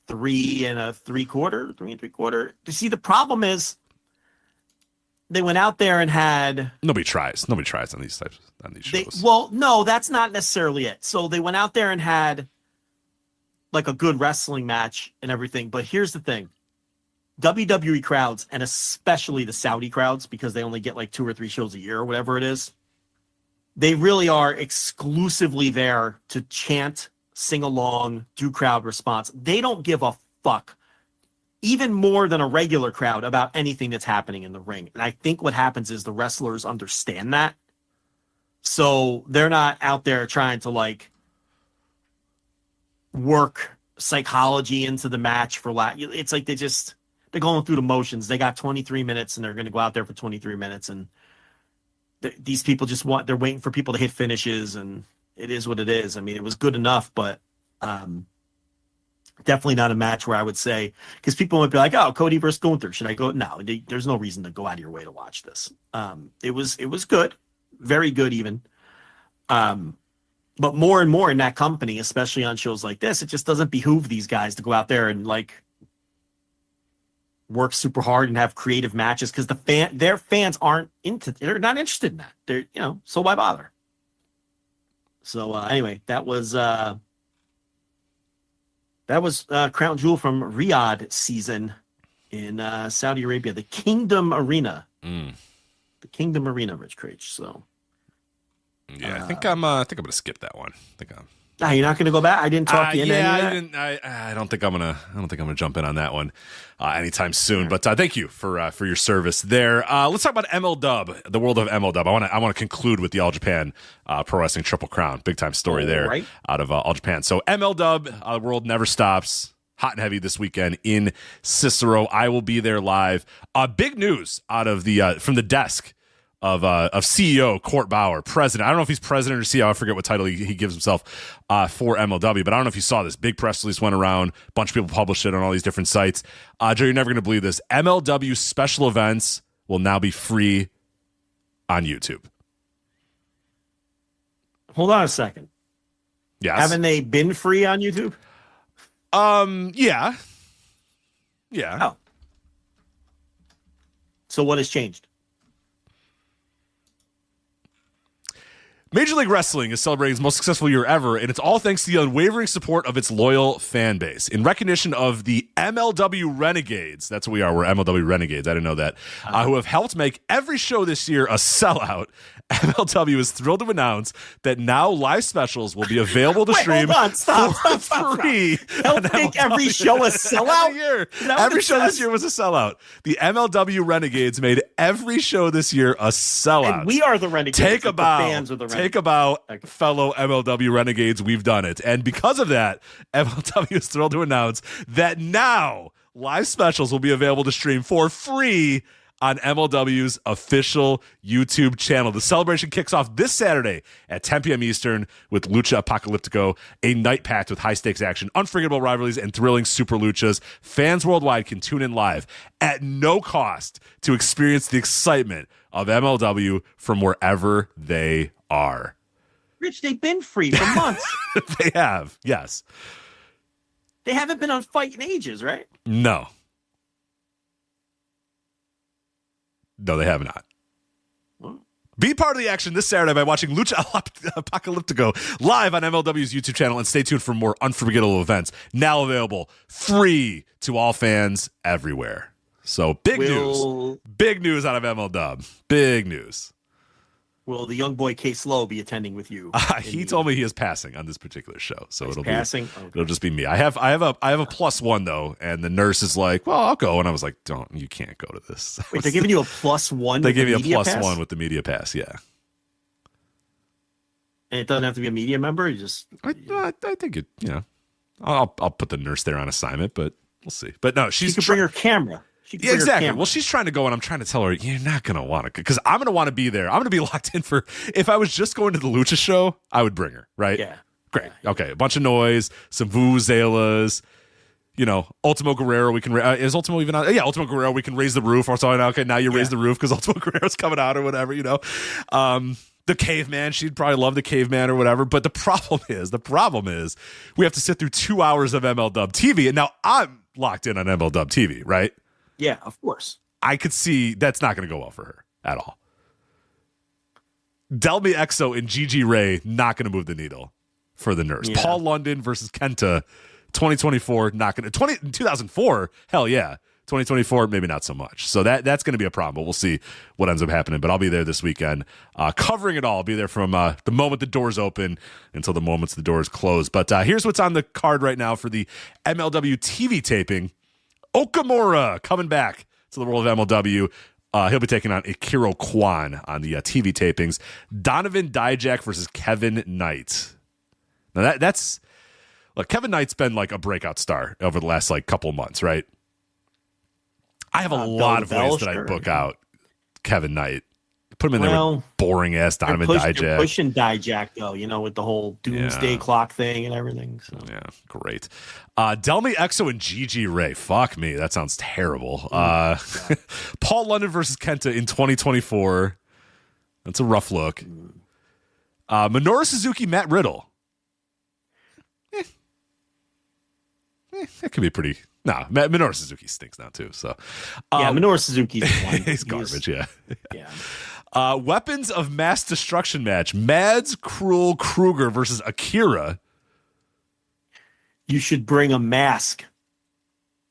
3.75. You see, the problem is they went out there and had nobody tries on these shows. No, that's not necessarily it. So they went out there and had like a good wrestling match and everything. But here's the thing. WWE crowds, and especially the Saudi crowds, because they only get like 2 or 3 shows a year or whatever it is, they really are exclusively there to chant, sing along, do crowd response. They don't give a fuck, even more than a regular crowd, about anything that's happening in the ring. And I think what happens is the wrestlers understand that. So they're not out there trying to like work psychology into the match for it's like they're going through the motions. They got 23 minutes and they're going to go out there for 23 minutes. And these people they're waiting for people to hit finishes, and it is what it is. I mean, it was good enough, but definitely not a match where I would say, because people might be like, oh, Cody versus Gunther, should I go? No, there's no reason to go out of your way to watch this. It was good, very good even. But more and more in that company, especially on shows like this, it just doesn't behoove these guys to go out there and like work super hard and have creative matches, because their fans they're not interested in that. They're, so why bother? So anyway, that was Crown Jewel from Riyadh season in Saudi Arabia, the Kingdom Arena. The Kingdom Arena, Rich Craich. So yeah, I think I'm gonna skip that one. You're not gonna go back? I didn't talk you into I don't think I'm gonna jump in on that one anytime soon. But thank you for your service there. Let's talk about MLW, the world of MLW. I want to conclude with the All Japan Pro Wrestling Triple Crown, big time story there, right, out of All Japan. So MLW, the world never stops. hot and heavy this weekend in Cicero. I will be there live. Big news out of the from the desk of CEO Court Bauer, president. I don't know if he's president or CEO. I forget what title he gives himself for MLW, but I don't know if you saw this. Big press release went around. A bunch of people published it on all these different sites. Joe, you're never going to believe this. MLW special events will now be free on YouTube. Hold on a second. Yes. Haven't they been free on YouTube? Yeah. Oh. So what has changed? Major League Wrestling is celebrating its most successful year ever, and it's all thanks to the unwavering support of its loyal fan base. In recognition of the MLW Renegades, that's what we are, we're MLW Renegades, I didn't know that, who have helped make every show this year a sellout, MLW is thrilled to announce that now live specials will be available to stream hold on, stop, free. Help make every show a sellout? Every show this year was a sellout. The MLW Renegades made every show this year a sellout. And we are the Renegades. Take a bow. The fans are the Renegades. Take a bow, Okay. fellow MLW Renegades. We've done it. And because of that, MLW is thrilled to announce that now live specials will be available to stream for free on MLW's official YouTube channel. The celebration kicks off this Saturday at 10 p.m. Eastern with Lucha Apocalyptico, a night packed with high-stakes action, unforgettable rivalries, and thrilling super luchas. Fans worldwide can tune in live at no cost to experience the excitement of MLW from wherever they are. Rich, they've been free for months. They have, yes. They haven't been on Fight in ages, right? No. No, they have not. Be part of the action this Saturday by watching Lucha Apocalyptico live on MLW's YouTube channel, and stay tuned for more unforgettable events now available free to all fans everywhere. So big news out of MLW. Big news. Will the young boy K Slow be attending with you? He told me he is passing on this particular show, so it'll be okay. It'll just be me. I have a +1 though, and the nurse is like, "Well, I'll go," and I was like, "You can't go to this." Wait, they're giving you a +1. They give you a +1 +1 with the media pass, yeah. And it doesn't have to be a media member. You just, I think it. I'll put the nurse there on assignment, but we'll see. But no, she could bring her camera. Yeah, exactly. Well, she's trying to go, and I'm trying to tell her, you're not going to want to, because I'm going to want to be there. I'm going to be locked in for, if I was just going to the Lucha show, I would bring her, right? Yeah. Great. Okay. A bunch of noise, some vuvuzelas, Ultimo Guerrero, we can, is Ultimo even out? Yeah, Ultimo Guerrero, we can raise the roof. Or something. Okay, now you raise the roof because Ultimo Guerrero's coming out or whatever, The Caveman, she'd probably love the Caveman or whatever. But the problem is, we have to sit through 2 hours of MLW TV, and now I'm locked in on MLW TV, right? Yeah, of course. I could see that's not going to go well for her at all. Delmy Exo and Gigi Ray not going to move the needle for the nurse. Yeah. Paul London versus Kenta, 2024 not going to 2004. Hell yeah, 2024 maybe not so much. So that's going to be a problem. But we'll see what ends up happening. But I'll be there this weekend, covering it all. I'll be there from the moment the doors open until the moment the doors close. But here's what's on the card right now for the MLW TV taping. Okamura coming back to the world of MLW. He'll be taking on Akiro Kwan on the TV tapings. Donovan Dijak versus Kevin Knight. Now that's look, Kevin Knight's been like a breakout star over the last couple of months, right? I have a lot of ways that I book out Kevin Knight. Put him in there with boring ass Donovan Dijak. You're pushing Dijak though, with the whole doomsday clock thing and everything. So. Yeah, great. Delmy Exo and Gigi Ray. Fuck me, that sounds terrible. Paul London versus Kenta in 2024. That's a rough look. Minoru Suzuki, Matt Riddle. That could be pretty. Nah, Minoru Suzuki stinks now too. So Minoru Suzuki's one. He's garbage. Yeah. Yeah. Weapons of Mass Destruction match: Mads Cruel Kruger versus Akira. You should bring a mask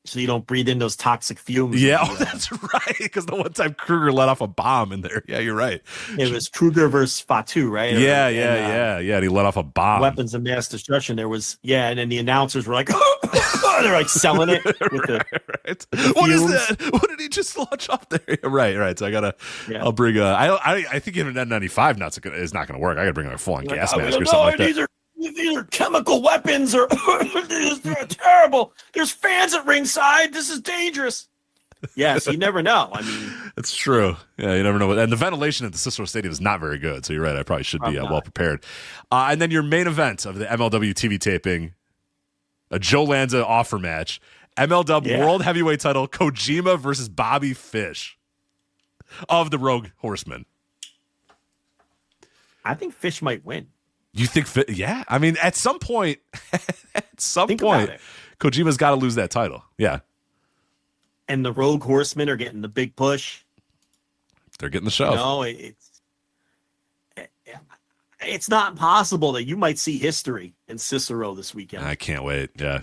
so you don't breathe in those toxic fumes. Yeah, that's right. Because the one time Kruger let off a bomb in there. Yeah, you're right. It was Kruger versus Fatu, right? Yeah. And he let off a bomb. Weapons of Mass Destruction. There was, and then the announcers were like, they're like selling it with the, right. The what is that? What did he just launch off there? Right. So I gotta, I'll bring I think even N95 is not gonna work. I gotta bring a full on gas mask or something like that. These are chemical weapons, or they're terrible. There's fans at ringside. This is dangerous. Yes, you never know. I mean, it's true. Yeah, you never know. And the ventilation at the Cicero Stadium is not very good. So you're right. I probably should be well prepared. And then your main event of the MLW TV taping, a Joe Lanza offer match, MLW World Heavyweight Title, Kojima versus Bobby Fish of the Rogue Horsemen. I think Fish might win. You think? Yeah. I mean, at some point, Kojima's got to lose that title. Yeah. And the Rogue Horsemen are getting the big push. They're getting the shove. No, it's not impossible that you might see history in Cicero this weekend. I can't wait. Yeah.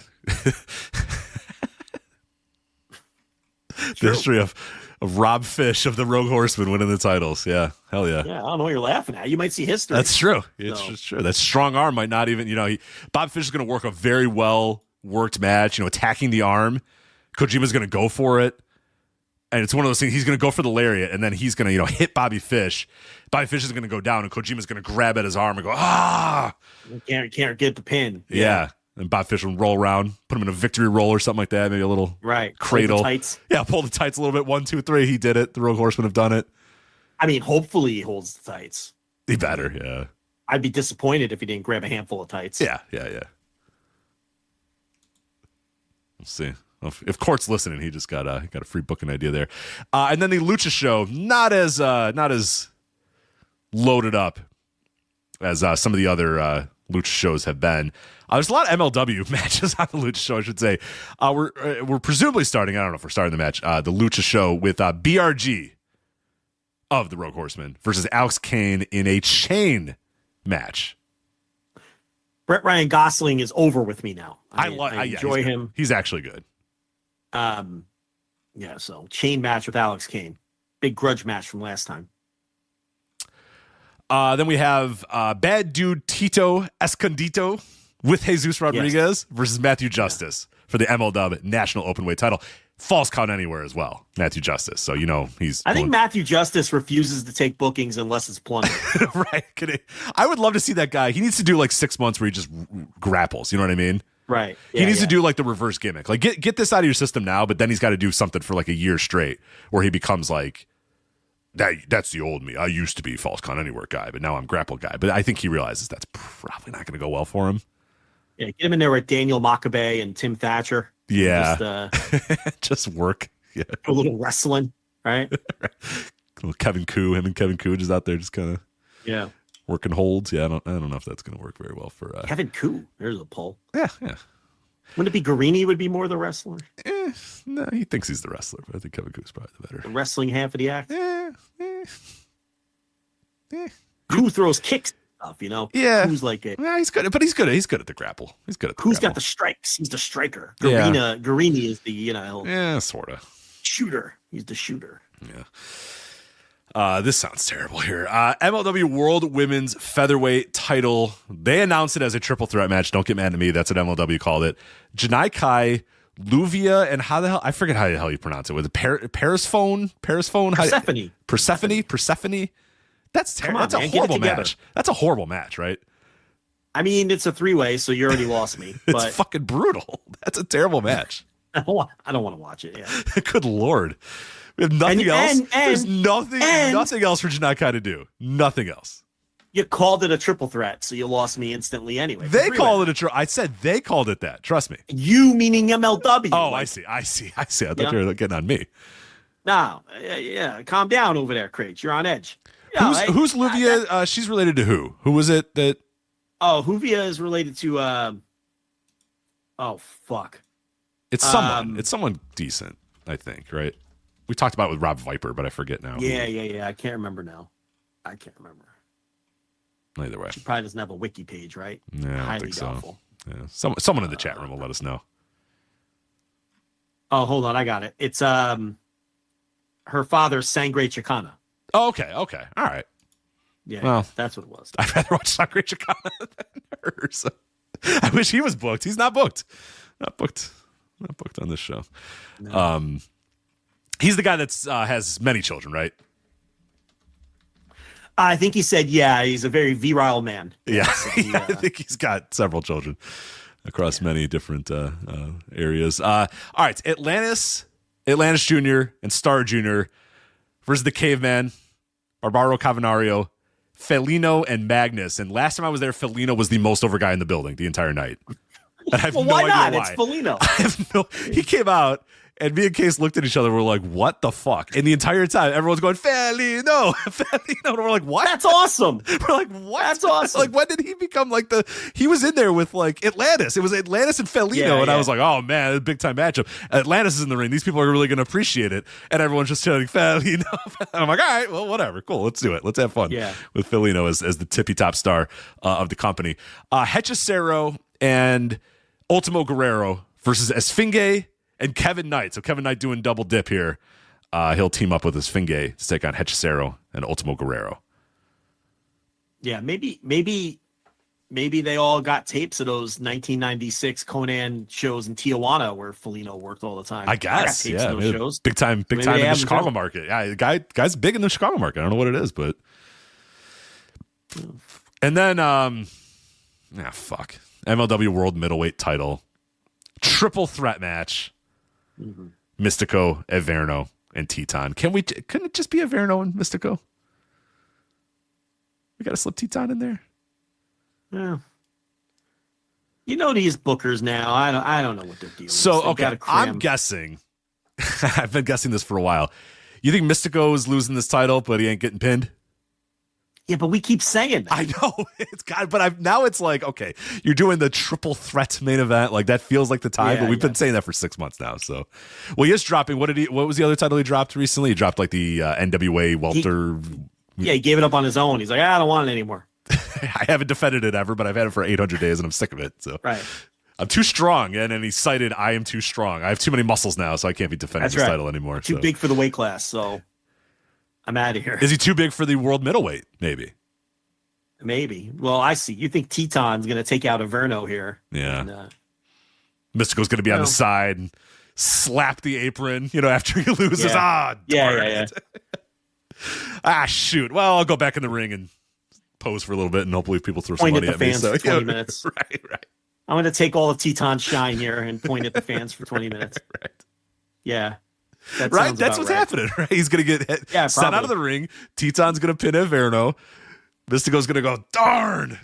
The history of Rob Fish of the Rogue Horsemen winning the titles. Yeah. Hell yeah. Yeah. I don't know what you're laughing at. You might see history. That's true. It's true. That strong arm might not even, Bob Fish is going to work a very well worked match, attacking the arm. Kojima's going to go for it. And it's one of those things. He's going to go for the lariat, and then he's going to, hit Bobby Fish. Bobby Fish is going to go down, and Kojima's going to grab at his arm and go, Can't get the pin. Yeah. And Bob Fish will roll around, put him in a victory roll or something like that. Maybe a little cradle. Pull the tights. Yeah, pull the tights a little bit. 1, 2, 3. He did it. The Rogue Horsemen have done it. I mean, hopefully he holds the tights. He better, yeah. I'd be disappointed if he didn't grab a handful of tights. Yeah. We'll see. If Court's listening, he just got a free booking idea there. And then the Lucha show, not as loaded up as some of the other Lucha shows have been. There's a lot of MLW matches on the Lucha show, I should say. We're presumably starting, I don't know if we're starting the match, the Lucha show with BRG of the Rogue Horsemen versus Alex Kane in a chain match. Brett Ryan Gosling is over with me now. I enjoy him. He's actually good. So chain match with Alex Kane. Big grudge match from last time. Then we have Bad Dude Tito Escondido with Jesus Rodriguez versus Matthew Justice for the MLW National Openweight title. Falls count anywhere as well, Matthew Justice. So, he's... I think Matthew Justice refuses to take bookings unless it's plunder. Right. I would love to see that guy. He needs to do 6 months where he just grapples. You know what I mean? Right. Yeah, he needs to do the reverse gimmick. Get this out of your system now, but then he's got to do something for a year straight where he becomes that's the old me. I used to be Falls Count Anywhere guy, but now I'm grapple guy. But I think he realizes that's probably not going to go well for him. Yeah, get him in there with Daniel Makabe and Tim Thatcher. Yeah. Just work. Yeah. A little wrestling, right? Little Kevin Koo, him and Kevin Koo just out there just kind of working holds. Yeah, I don't know if that's going to work very well for Kevin Koo. There's a pull. Yeah. Wouldn't it be Guarini would be more the wrestler? No, he thinks he's the wrestler, but I think Kevin Koo's probably the better. The wrestling half of the act? Koo throws kicks stuff, Yeah. Koo's like it. Yeah, he's good, but he's good at the grapple. He's good at the Koo's grapple. got the strikes. He's the striker. Guarini is the, yeah, sort of. Shooter. He's the shooter. Yeah. This sounds terrible here. MLW World Women's Featherweight title. They announced it as a triple threat match. Don't get mad at me. That's what MLW called it. Janai Kai, Luvia, and how the hell? I forget how the hell you pronounce it. Was it Persephone? Persephone? That's terrible. That's a horrible match. That's a horrible match, right? I mean, it's a 3-way, so you already lost me. It's fucking brutal. That's a terrible match. I don't want to watch it. Yeah. Good Lord. We have nothing else. There's nothing else for Janai Kai to do. Nothing else. You called it a triple threat, so you lost me instantly anyway. They called it I said they called it that. Trust me. You meaning MLW. Oh, I see. I thought you were getting on me. No. Yeah. Calm down over there, Craig. You're on edge. Who's Luvia? She's related to who? Who was it that? Oh, Luvia is related to. Oh fuck. It's someone. It's someone decent, I think. Right. We talked about it with Rob Viper, but I forget now. Yeah. I can't remember now. I can't remember. Either way, she probably doesn't have a wiki page, right? Yeah, I don't think so. Yeah, someone in the chat room will let us know. Oh, hold on, I got it. It's her father's Sangre Chicana. Oh, okay, all right. Yeah, well, that's what it was. I'd rather watch Sangre Chicana than hers. I wish he was booked. He's not booked. Not booked on this show. No. He's the guy that has many children, right? I think he said, yeah, he's a very virile man. Yeah, So he, I think he's got several children across many different areas. All right, Atlantis Jr. and Star Jr. versus the Caveman, Barbaro Cavanario, Felino, and Magnus. And last time I was there, Felino was the most over guy in the building the entire night. And I have well, no why idea not? why. It's Felino. I have he came out, and me and Case looked at each other. We're like, what the fuck? And the entire time, everyone's going, Felino, Felino. And we're like, what? That's awesome. We're like, what? That's awesome. Like, when did he become like he was in there with like Atlantis. It was Atlantis and Felino. And I was like, oh man, big time matchup. Atlantis is in the ring. These people are really going to appreciate it. And everyone's just shouting, Felino. And I'm like, all right, well, whatever. Cool. Let's do it. Let's have fun with Felino as the tippy top star of the company. Hechicero and Ultimo Guerrero versus Esfinge and Kevin Knight. So Kevin Knight doing double dip here. He'll team up with Esfinge to take on Hechicero and Ultimo Guerrero. Yeah, maybe they all got tapes of those 1996 Conan shows in Tijuana where Felino worked all the time. I guess, tapes of those shows. Big time in the Chicago market. Yeah, guy's big in the Chicago market. I don't know what it is, but. And then, MLW World Middleweight Title, triple threat match. Mystico, Averno, and Teton. Couldn't it just be Averno and Mystico? We got to slip Teton in there. Yeah. You know these bookers now. I don't know what they're doing. So okay, I'm guessing. I've been guessing this for a while. You think Mystico is losing this title, but he ain't getting pinned? Yeah, but we keep saying that. I know it's got, but now it's like, okay, you're doing the triple threat main event, like that feels like the time. But we've been saying that for 6 months now. So, well, he is dropping. What was the other title he dropped recently? He dropped like the NWA welter. He gave it up on his own. He's like, I don't want it anymore. I haven't defended it ever, but I've had it for 800 days and I'm sick of it. So right. I'm too strong, and he cited I am too strong. I have too many muscles now, so I can't be defending this title anymore. Too big for the weight class, so I'm out of here. Is he too big for the world middleweight? Maybe. Well, I see. You think Teton's going to take out Averno here? Yeah. And, Mystico's going to be on the side and slap the apron, after he loses. Darn it. Shoot. Well, I'll go back in the ring and pose for a little bit, and hopefully people throw some money at me. For 20 minutes. Right. I'm going to take all of Teton's shine here and point at the fans for 20 minutes. Right. Yeah. That's what's happening, right? He's going to get sent out of the ring. Teton's going to pin Averno. Mystico's going to go, darn.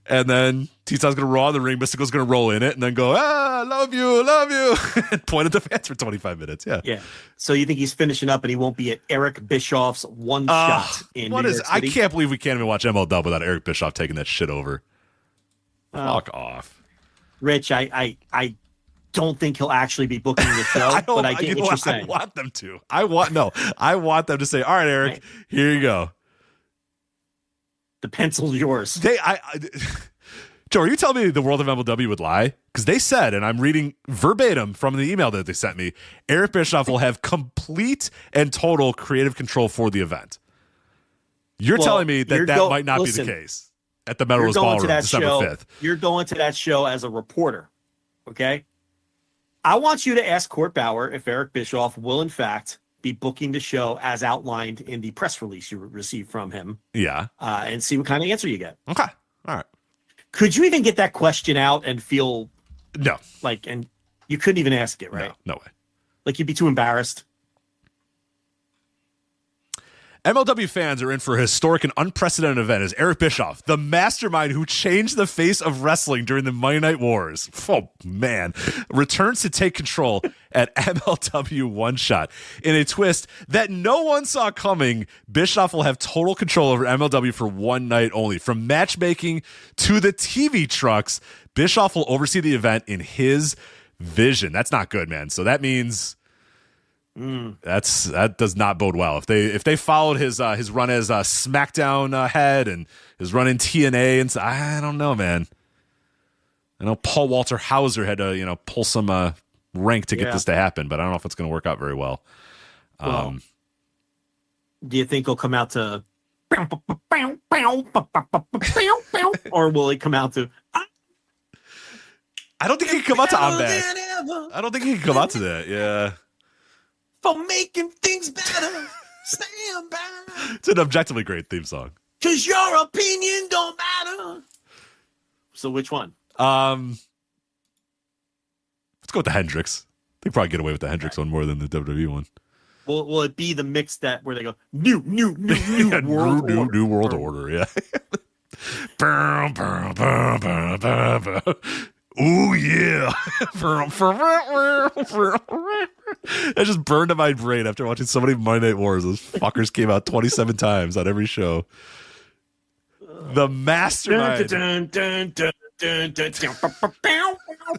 And then Teton's going to roll in the ring. Mystico's going to roll in it and then go, love you. And point at the fans for 25 minutes. Yeah. Yeah. So you think he's finishing up and he won't be at Eric Bischoff's one shot in New York City? I can't believe we can't even watch MLW without Eric Bischoff taking that shit over. Fuck off. Rich, I don't think he'll actually be booking the show, but I get what you're saying. I want them to. I want them to say, all right, Eric, here you go. The pencil's yours. Joe, are you telling me the world of MLW would lie? Because they said, and I'm reading verbatim from the email that they sent me, Eric Bischoff will have complete and total creative control for the event. You're telling me that might not be the case at the Melrose Ballroom December 5th. You're going to that show as a reporter, okay? I want you to ask Court Bauer if Eric Bischoff will, in fact, be booking the show as outlined in the press release you received from him. Yeah. And see what kind of answer you get. Okay. All right. Could you even get that question out and feel no, and you couldn't even ask it, right? No way. Like you'd be too embarrassed. MLW fans are in for a historic and unprecedented event as Eric Bischoff, the mastermind who changed the face of wrestling during the Monday Night Wars, returns to take control at MLW One Shot. In a twist that no one saw coming, Bischoff will have total control over MLW for one night only. From matchmaking to the TV trucks, Bischoff will oversee the event in his vision. That's not good, man. So that means... that does not bode well. If they followed his run as SmackDown head and his run in TNA, and I don't know, man. I know Paul Walter Hauser had to pull some rank to get this to happen, but I don't know if it's going to work out very well. Do you think he'll come out to, or will he come out to? I don't think he can come out to I'm Back. I don't think he can come out to that. Yeah. For making things better. Stand back. It's an objectively great theme song. Cause your opinion don't matter. So which one? Let's go with the Hendrix. They probably get away with the Hendrix one more than the WWE one. Will it be the mix that where they go new Yeah, world order? New world order, yeah. Ooh yeah. That just burned in my brain after watching so many Monday Night Wars. Those fuckers came out 27 times on every show. The Mastermind.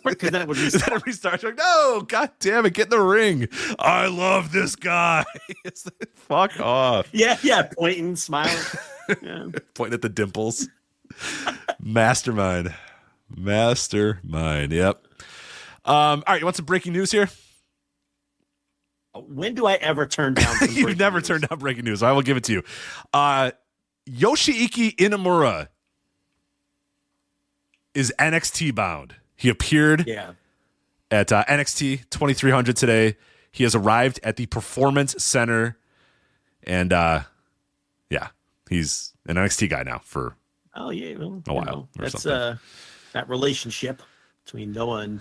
Because then it would Is that a restart? Like, no, god damn it, get in the ring. I love this guy. Fuck off. Yeah, pointing, smiling. Yeah. Pointing at the dimples. Mastermind. Yep. All right, you want some breaking news here? When do I ever turn down some You've never turned down breaking news. I will give it to you. Yoshiki Inamura is NXT bound. He appeared at NXT 2300 today. He has arrived at the Performance Center. And he's an NXT guy now for a while. That's that relationship between Noah and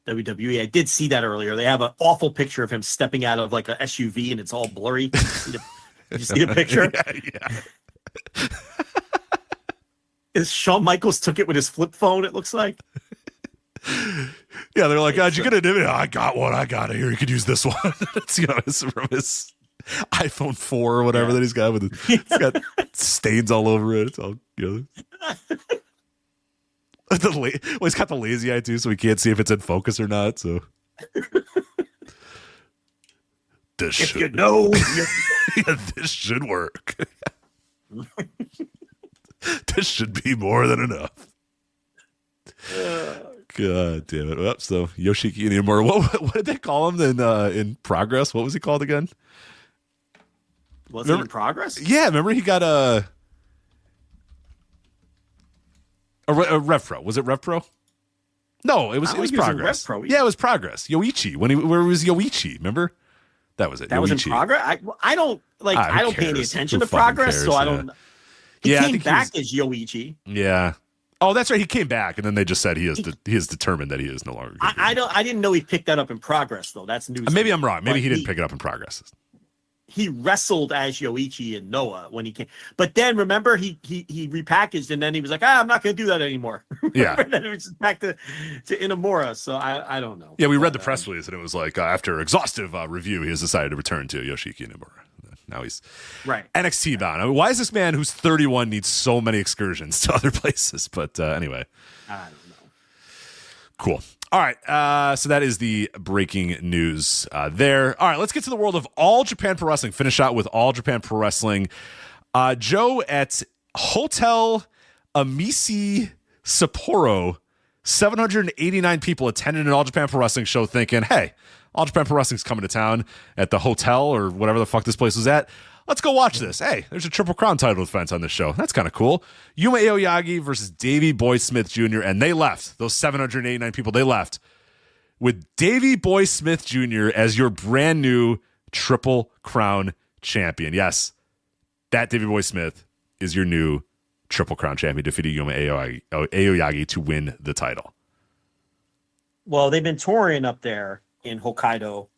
WWE. I did see that earlier. They have an awful picture of him stepping out of like a SUV and it's all blurry. Did you see the picture? Yeah. Shawn Michaels took it with his flip phone, it looks like. Yeah, they're like, "Did you get it? I got one. I got it here. You could use this one." It's, it's from his iPhone 4 or whatever that he's got with it's got stains all over it. It's all he's got the lazy eye too, so we can't see if it's in focus or not. So this should work. This should be more than enough. God damn it! Well, so Yoshiki Inamura, what did they call him in Progress? What was he called again? Was it in Progress? Yeah, remember he got a Rev Pro. Was it Rev Pro? No, it was Progress. Rev Pro, yeah, it was Progress. Yoichi where was Yoichi? Remember? That was it. That was in Progress. I don't pay any attention to Progress, so I don't. He came back as Yoichi. Yeah. Oh, that's right. He came back, and then they just said he is determined that he is no longer. I didn't know he picked that up in Progress though. That's news. Maybe I'm wrong. Maybe he didn't pick it up in Progress. He wrestled as Yoichi and Noah when he came, but then remember he repackaged and then he was like, I'm not going to do that anymore. Yeah. Then it was just back to Inamura. So I don't know. Yeah, we read the press release and it was like after exhaustive review, he has decided to return to Yoshiki Inamura. Now he's NXT bound. I mean, why is this man who's 31 needs so many excursions to other places? But anyway, I don't know. Cool. All right. So that is the breaking news there. All right. Let's get to the world of All Japan Pro Wrestling. Finish out with All Japan Pro Wrestling. Joe, at Hotel Amisi Sapporo, 789 people attended an All Japan Pro Wrestling show thinking, hey, All Japan Pro Wrestling's coming to town at the hotel or whatever the fuck this place was at. Let's go watch this. Hey, there's a Triple Crown title defense on this show. That's kind of cool. Yuma Aoyagi versus Davey Boy Smith Jr. And they left. Those 789 people, they left with Davey Boy Smith Jr. as your brand new Triple Crown champion. Yes, that Davey Boy Smith is your new Triple Crown champion, defeating Yuma Aoyagi to win the title. Well, they've been touring up there in Hokkaido.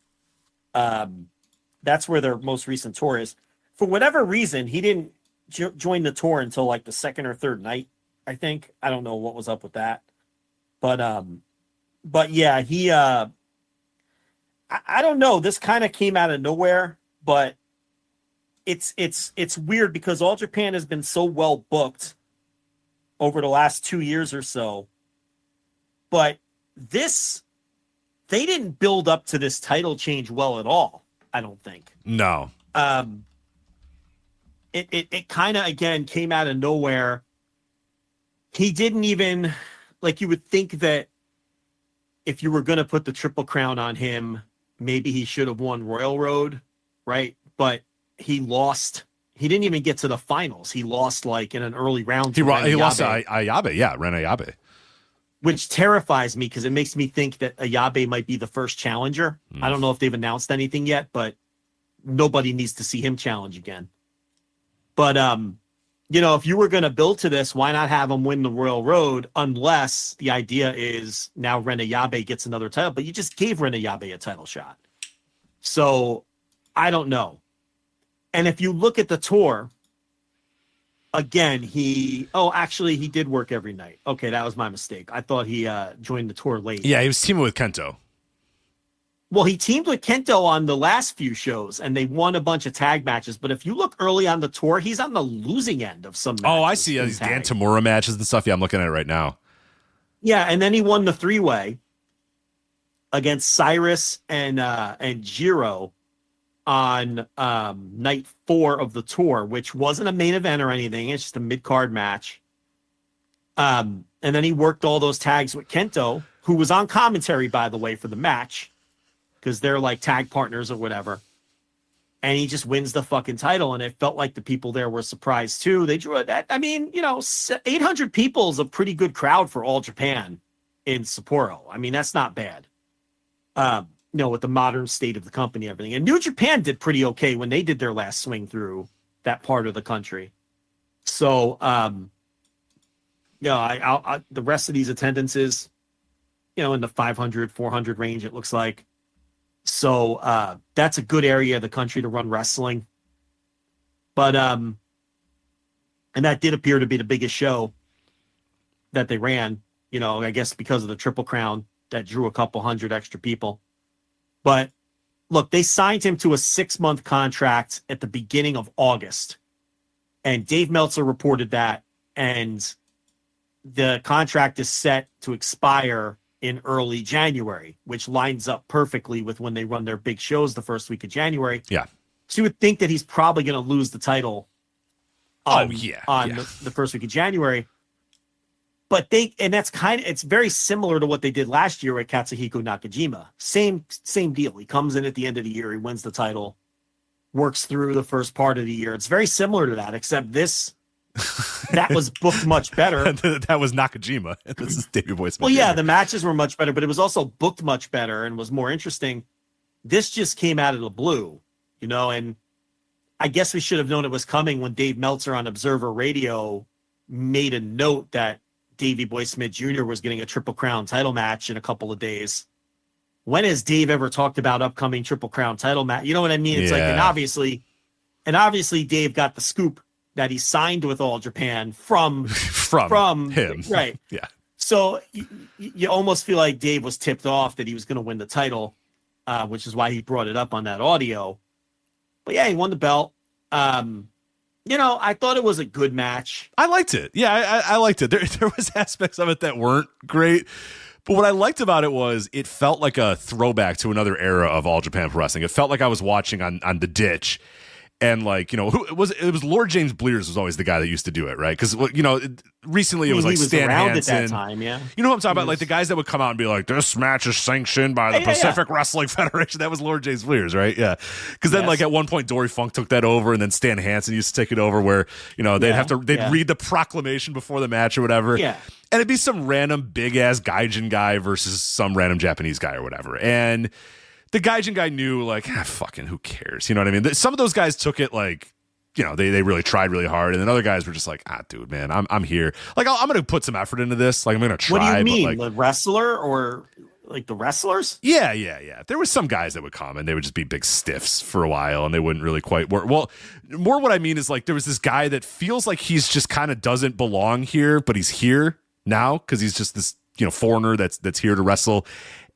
That's where their most recent tour is. For whatever reason, he didn't join the tour until like the second or third night, I think. I don't know what was up with that. But yeah, he I don't know. This kind of came out of nowhere, but it's weird because All Japan has been so well booked over the last 2 years or so. But they didn't build up to this title change well at all, I don't think. No. It kind of, again, came out of nowhere. He didn't even, like, you would think that if you were going to put the Triple Crown on him, maybe he should have won Royal Road, right? But he lost. He didn't even get to the finals. He lost, like, in an early round. He lost to Ayabe. Yeah, Ren Ayabe. Which terrifies me because it makes me think that Ayabe might be the first challenger. I don't know if they've announced anything yet, but nobody needs to see him challenge again. But, if you were going to build to this, why not have him win the Royal Road, unless the idea is now Rena Yabe gets another title, but you just gave Rena Yabe a title shot. So I don't know. And if you look at the tour, again, he did work every night. Okay, that was my mistake. I thought he joined the tour late. Yeah, he was teaming with Kento. Well, he teamed with Kento on the last few shows, and they won a bunch of tag matches. But if you look early on the tour, he's on the losing end of some matches. Oh, I see. These Dan Tamura matches and stuff. Yeah, I'm looking at it right now. Yeah, and then he won the 3-way against Cyrus and Jiro on night 4 of the tour, which wasn't a main event or anything. It's just a mid-card match. And then he worked all those tags with Kento, who was on commentary, by the way, for the match, because they're like tag partners or whatever. And he just wins the fucking title. And it felt like the people there were surprised too. They drew that. I mean, 800 people is a pretty good crowd for All Japan in Sapporo. I mean, that's not bad. With the modern state of the company, and everything. And New Japan did pretty okay when they did their last swing through that part of the country. So, the rest of these attendances, in the 500, 400 range, it looks like. So that's a good area of the country to run wrestling. But and that did appear to be the biggest show that they ran, I guess because of the Triple Crown that drew a couple hundred extra people. But look, they signed him to a 6-month contract at the beginning of August. And Dave Meltzer reported that. And the contract is set to expire in early January, which lines up perfectly with when they run their big shows the first week of January. Yeah. So you would think that he's probably going to lose the title on the first week of January. But it's very similar to what they did last year with Katsuhiko Nakajima. Same deal. He comes in at the end of the year, he wins the title, works through the first part of the year. It's very similar to that, except that was booked much better. That was Nakajima. This is Davey Boy Smith. Well, yeah, the matches were much better, but it was also booked much better and was more interesting. This just came out of the blue, and I guess we should have known it was coming when Dave Meltzer on Observer Radio made a note that Davey Boy Smith Jr. was getting a Triple Crown title match in a couple of days. When has Dave ever talked about upcoming Triple Crown title match? You know what I mean? It's like, and obviously Dave got the scoop that he signed with All Japan from him. Right. Yeah. So you almost feel like Dave was tipped off that he was going to win the title, which is why he brought it up on that audio. But yeah, he won the belt. I thought it was a good match. I liked it. Yeah, I liked it. There was aspects of it that weren't great. But what I liked about it was it felt like a throwback to another era of All Japan Pro Wrestling. It felt like I was watching on The Ditch. And it was Lord James Blears was always the guy that used to do it, right? Because recently it was like Stan Hansen. At that time, yeah. You know what I'm talking about? Like the guys that would come out and be like, "This match is sanctioned by the Pacific Wrestling Federation." That was Lord James Blears, right? Yeah. Because then, at one point, Dory Funk took that over, and then Stan Hansen used to take it over, where they'd read the proclamation before the match or whatever. Yeah. And it'd be some random big ass Gaijin guy versus some random Japanese guy or whatever, and the Gaijin guy knew, fucking who cares? You know what I mean? Some of those guys took it they really tried really hard. And then other guys were just like, dude, man, I'm here. I'm going to put some effort into this. I'm going to try. What do you mean? The wrestler or the wrestlers? Yeah. There was some guys that would come and they would just be big stiffs for a while and they wouldn't really quite work. Well, more what I mean is there was this guy that feels like he's just kind of doesn't belong here, but he's here now because he's just this, foreigner that's here to wrestle.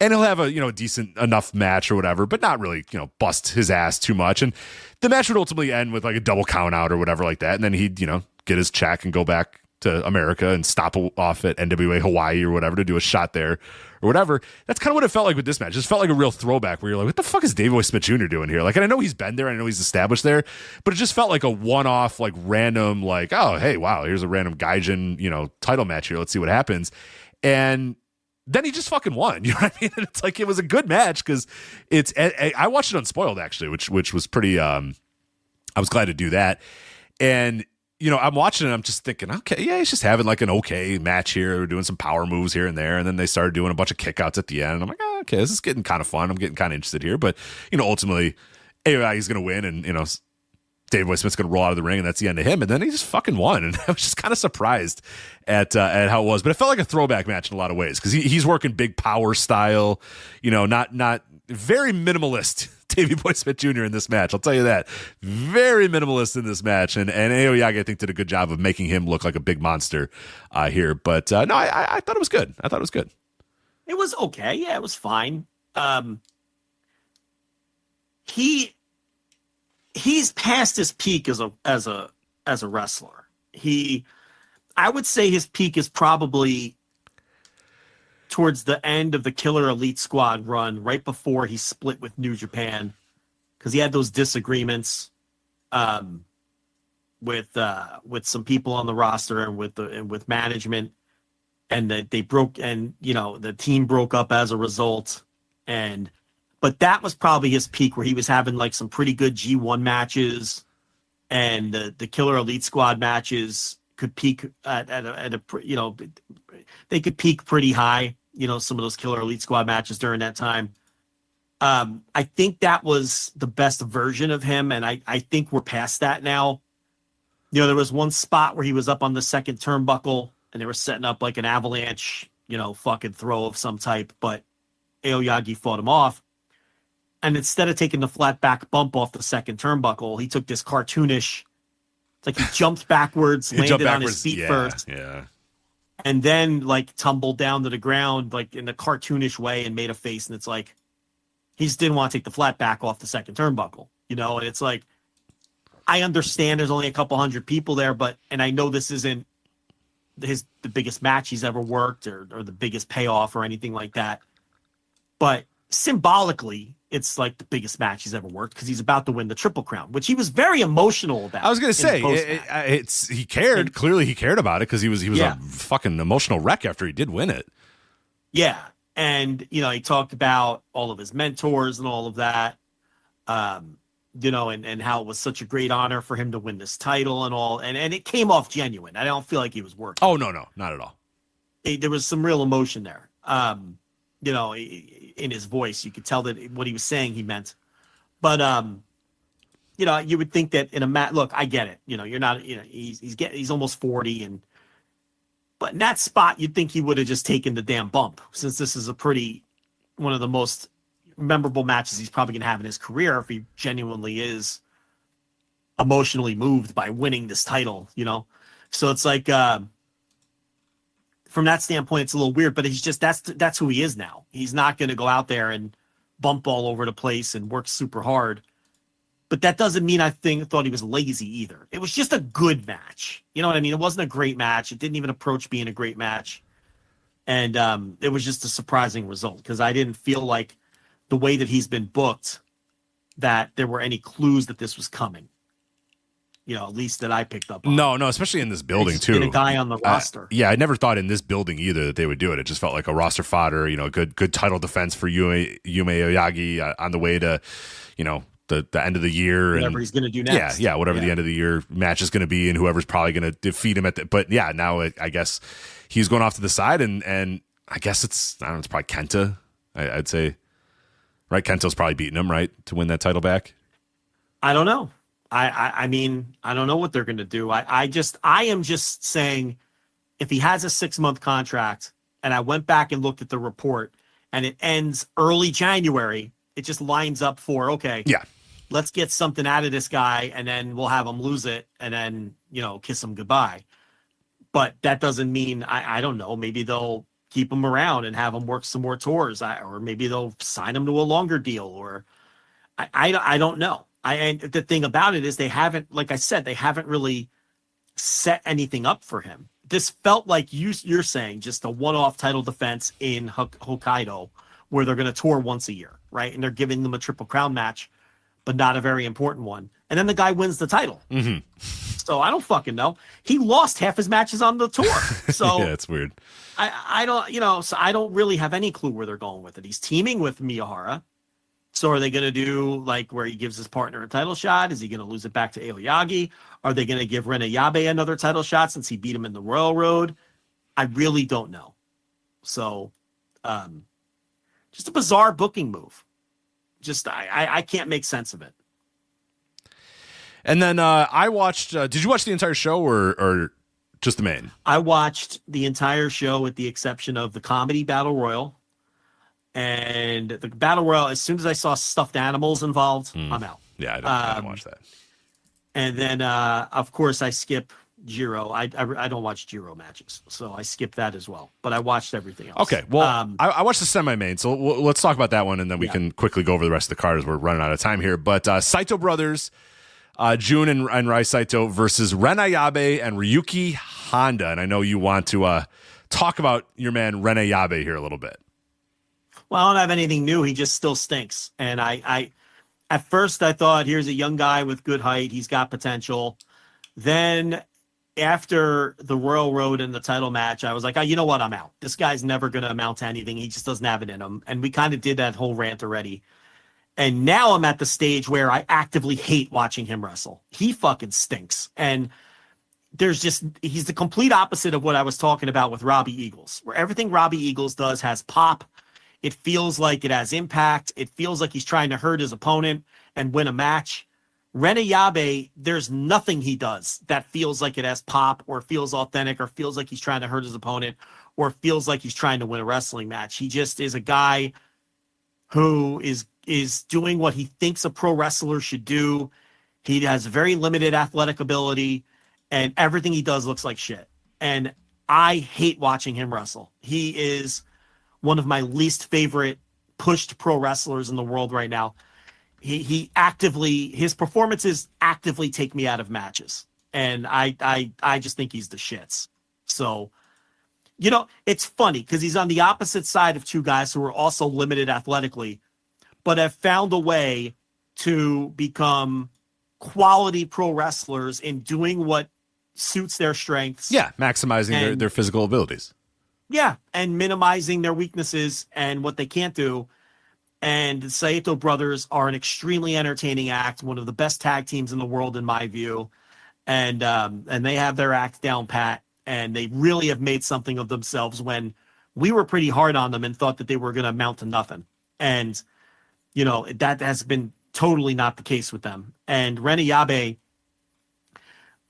And he'll have a decent enough match or whatever, but not really bust his ass too much. And the match would ultimately end with a double count out or whatever like that. And then he'd get his check and go back to America and stop off at NWA Hawaii or whatever to do a shot there or whatever. That's kind of what it felt like with this match. It just felt like a real throwback where you're like, what the fuck is Davey Boy Smith Jr. doing here? And I know he's been there, I know he's established there, but it just felt like a one-off, random, oh, hey, wow, here's a random Gaijin, title match here. Let's see what happens. And then he just fucking won. You know what I mean? And it's it was a good match because I watched it unspoiled actually, which was pretty, I was glad to do that. And, I'm watching it. I'm just thinking, okay, yeah, he's just having an okay match here. We're doing some power moves here and there. And then they started doing a bunch of kickouts at the end. And I'm like, okay, this is getting kind of fun. I'm getting kind of interested here. But, ultimately He's going to win, and Davey Boy Smith's going to roll out of the ring, and that's the end of him. And then he just fucking won, and I was just kind of surprised at how it was. But it felt like a throwback match in a lot of ways because he's working big power style, not very minimalist. Davey Boy Smith Jr. in this match, I'll tell you that, very minimalist in this match, and Aoyagi I think did a good job of making him look like a big monster here. But no, I thought it was good. I thought it was good. It was okay. Yeah, it was fine. He's past his peak as a wrestler. I would say his peak is probably towards the end of the Killer Elite Squad run, right before he split with New Japan, because he had those disagreements with some people on the roster and with management, and that they broke, and the team broke up as a result. But that was probably his peak, where he was having like some pretty good G1 matches, and the Killer Elite Squad matches could peak at a they could peak pretty high. Some of those Killer Elite Squad matches during that time. I think that was the best version of him, and I think we're past that now. There was one spot where he was up on the second turnbuckle, and they were setting up like an avalanche, fucking throw of some type, but Aoyagi fought him off. And instead of taking the flat back bump off the second turnbuckle, he took this cartoonish, it's like he jumped backwards, landed on his feet first. Yeah. And then like tumbled down to the ground, like in a cartoonish way, and made a face. And it's like, he just didn't want to take the flat back off the second turnbuckle, and it's like, I understand there's only a couple hundred people there, and I know this isn't the biggest match he's ever worked or the biggest payoff or anything like that. But symbolically, it's like the biggest match he's ever worked, because he's about to win the Triple Crown, which he was very emotional about. I was going to say, he cared. Clearly he cared about it, because he was a fucking emotional wreck after he did win it. Yeah. And, he talked about all of his mentors and all of that, and how it was such a great honor for him to win this title and all. And it came off genuine. I don't feel like he was working. Oh, no, not at all. There was some real emotion there. In his voice, you could tell that what he was saying he meant. But you would think that in a match, look, I get it. You're not, he's almost 40, but in that spot, you'd think he would have just taken the damn bump, since this is one of the most memorable matches he's probably gonna have in his career, if he genuinely is emotionally moved by winning this title. So it's like, from that standpoint, it's a little weird, but he's just, that's who he is now. He's not going to go out there and bump all over the place and work super hard. But that doesn't mean I thought he was lazy either. It was just a good match. You know what I mean? It wasn't a great match. It didn't even approach being a great match. And it was just a surprising result, because I didn't feel like, the way that he's been booked, that there were any clues that this was coming. At least that I picked up on. No, especially in this building too. A guy on the roster. Yeah, I never thought in this building either that they would do it. It just felt like a roster fodder. Good title defense for Yume Aoyagi on the way to, the end of the year. Whatever he's going to do next. Yeah, whatever the end of the year match is going to be, and whoever's probably going to defeat him But yeah, now I guess he's going off to the side, and I guess it's probably Kenta. I'd say, right? Kenta's probably beating him, right, to win that title back. I don't know. I mean, I don't know what they're going to do. I am just saying, if he has a 6-month contract, and I went back and looked at the report, and it ends early January, it just lines up for, okay, yeah, let's get something out of this guy, and then we'll have him lose it, and then, kiss him goodbye. But that doesn't mean, I don't know, maybe they'll keep him around and have him work some more tours, or maybe they'll sign him to a longer deal, or I don't know. And the thing about it is, they haven't, like I said, they haven't really set anything up for him. This felt like you're saying just a one-off title defense in Hokkaido, where they're going to tour once a year, right? And they're giving them a Triple Crown match, but not a very important one. And then the guy wins the title. Mm-hmm. So I don't fucking know. He lost half his matches on the tour. So yeah, it's weird. I don't, so I don't really have any clue where they're going with it. He's teaming with Miyahara. So are they going to do like where he gives his partner a title shot? Is he going to lose it back to Aoyagi? Are they going to give Rena Yabe another title shot since he beat him in the Royal Road? I really don't know. So just a bizarre booking move. Just I can't make sense of it. And then I watched. Did you watch the entire show or just the main? I watched the entire show with the exception of the comedy battle royal. And the battle royal, as soon as I saw stuffed animals involved, I'm out. Yeah, I didn't watch that. And then, of course, I skip Jiro. I don't watch Jiro matches, so I skip that as well. But I watched everything else. Okay, well, I watched the semi-main, so let's talk about that one, and then we can quickly go over the rest of the card as we're running out of time here. But Saito brothers, Jun and Rai Saito versus Ren Ayabe and Ryuki Honda. And I know you want to talk about your man Ren Ayabe here a little bit. Well, I don't have anything new. He just still stinks. And I at first I thought, here's a young guy with good height. He's got potential. Then after the Royal Road and the title match, I was like, oh, you know what? I'm out. This guy's never going to amount to anything. He just doesn't have it in him. And we kind of did that whole rant already. And now I'm at the stage where I actively hate watching him wrestle. He fucking stinks. And he's the complete opposite of what I was talking about with Robbie Eagles, where everything Robbie Eagles does has pop. It feels like it has impact. It feels like he's trying to hurt his opponent and win a match. Ren Ayabe, there's nothing he does that feels like it has pop or feels authentic or feels like he's trying to hurt his opponent or feels like he's trying to win a wrestling match. He just is a guy who is doing what he thinks a pro wrestler should do. He has very limited athletic ability, and everything he does looks like shit. And I hate watching him wrestle. He is one of my least favorite pushed pro wrestlers in the world right now. His performances actively take me out of matches. And I just think he's the shits. So, it's funny because he's on the opposite side of two guys who are also limited athletically, but have found a way to become quality pro wrestlers in doing what suits their strengths. Yeah, maximizing their physical abilities. Yeah, and minimizing their weaknesses and what they can't do. And the Saito brothers are an extremely entertaining act, one of the best tag teams in the world, in my view. And they have their act down pat, and they really have made something of themselves when we were pretty hard on them and thought that they were going to amount to nothing. And, that has been totally not the case with them. And Ren Ayabe,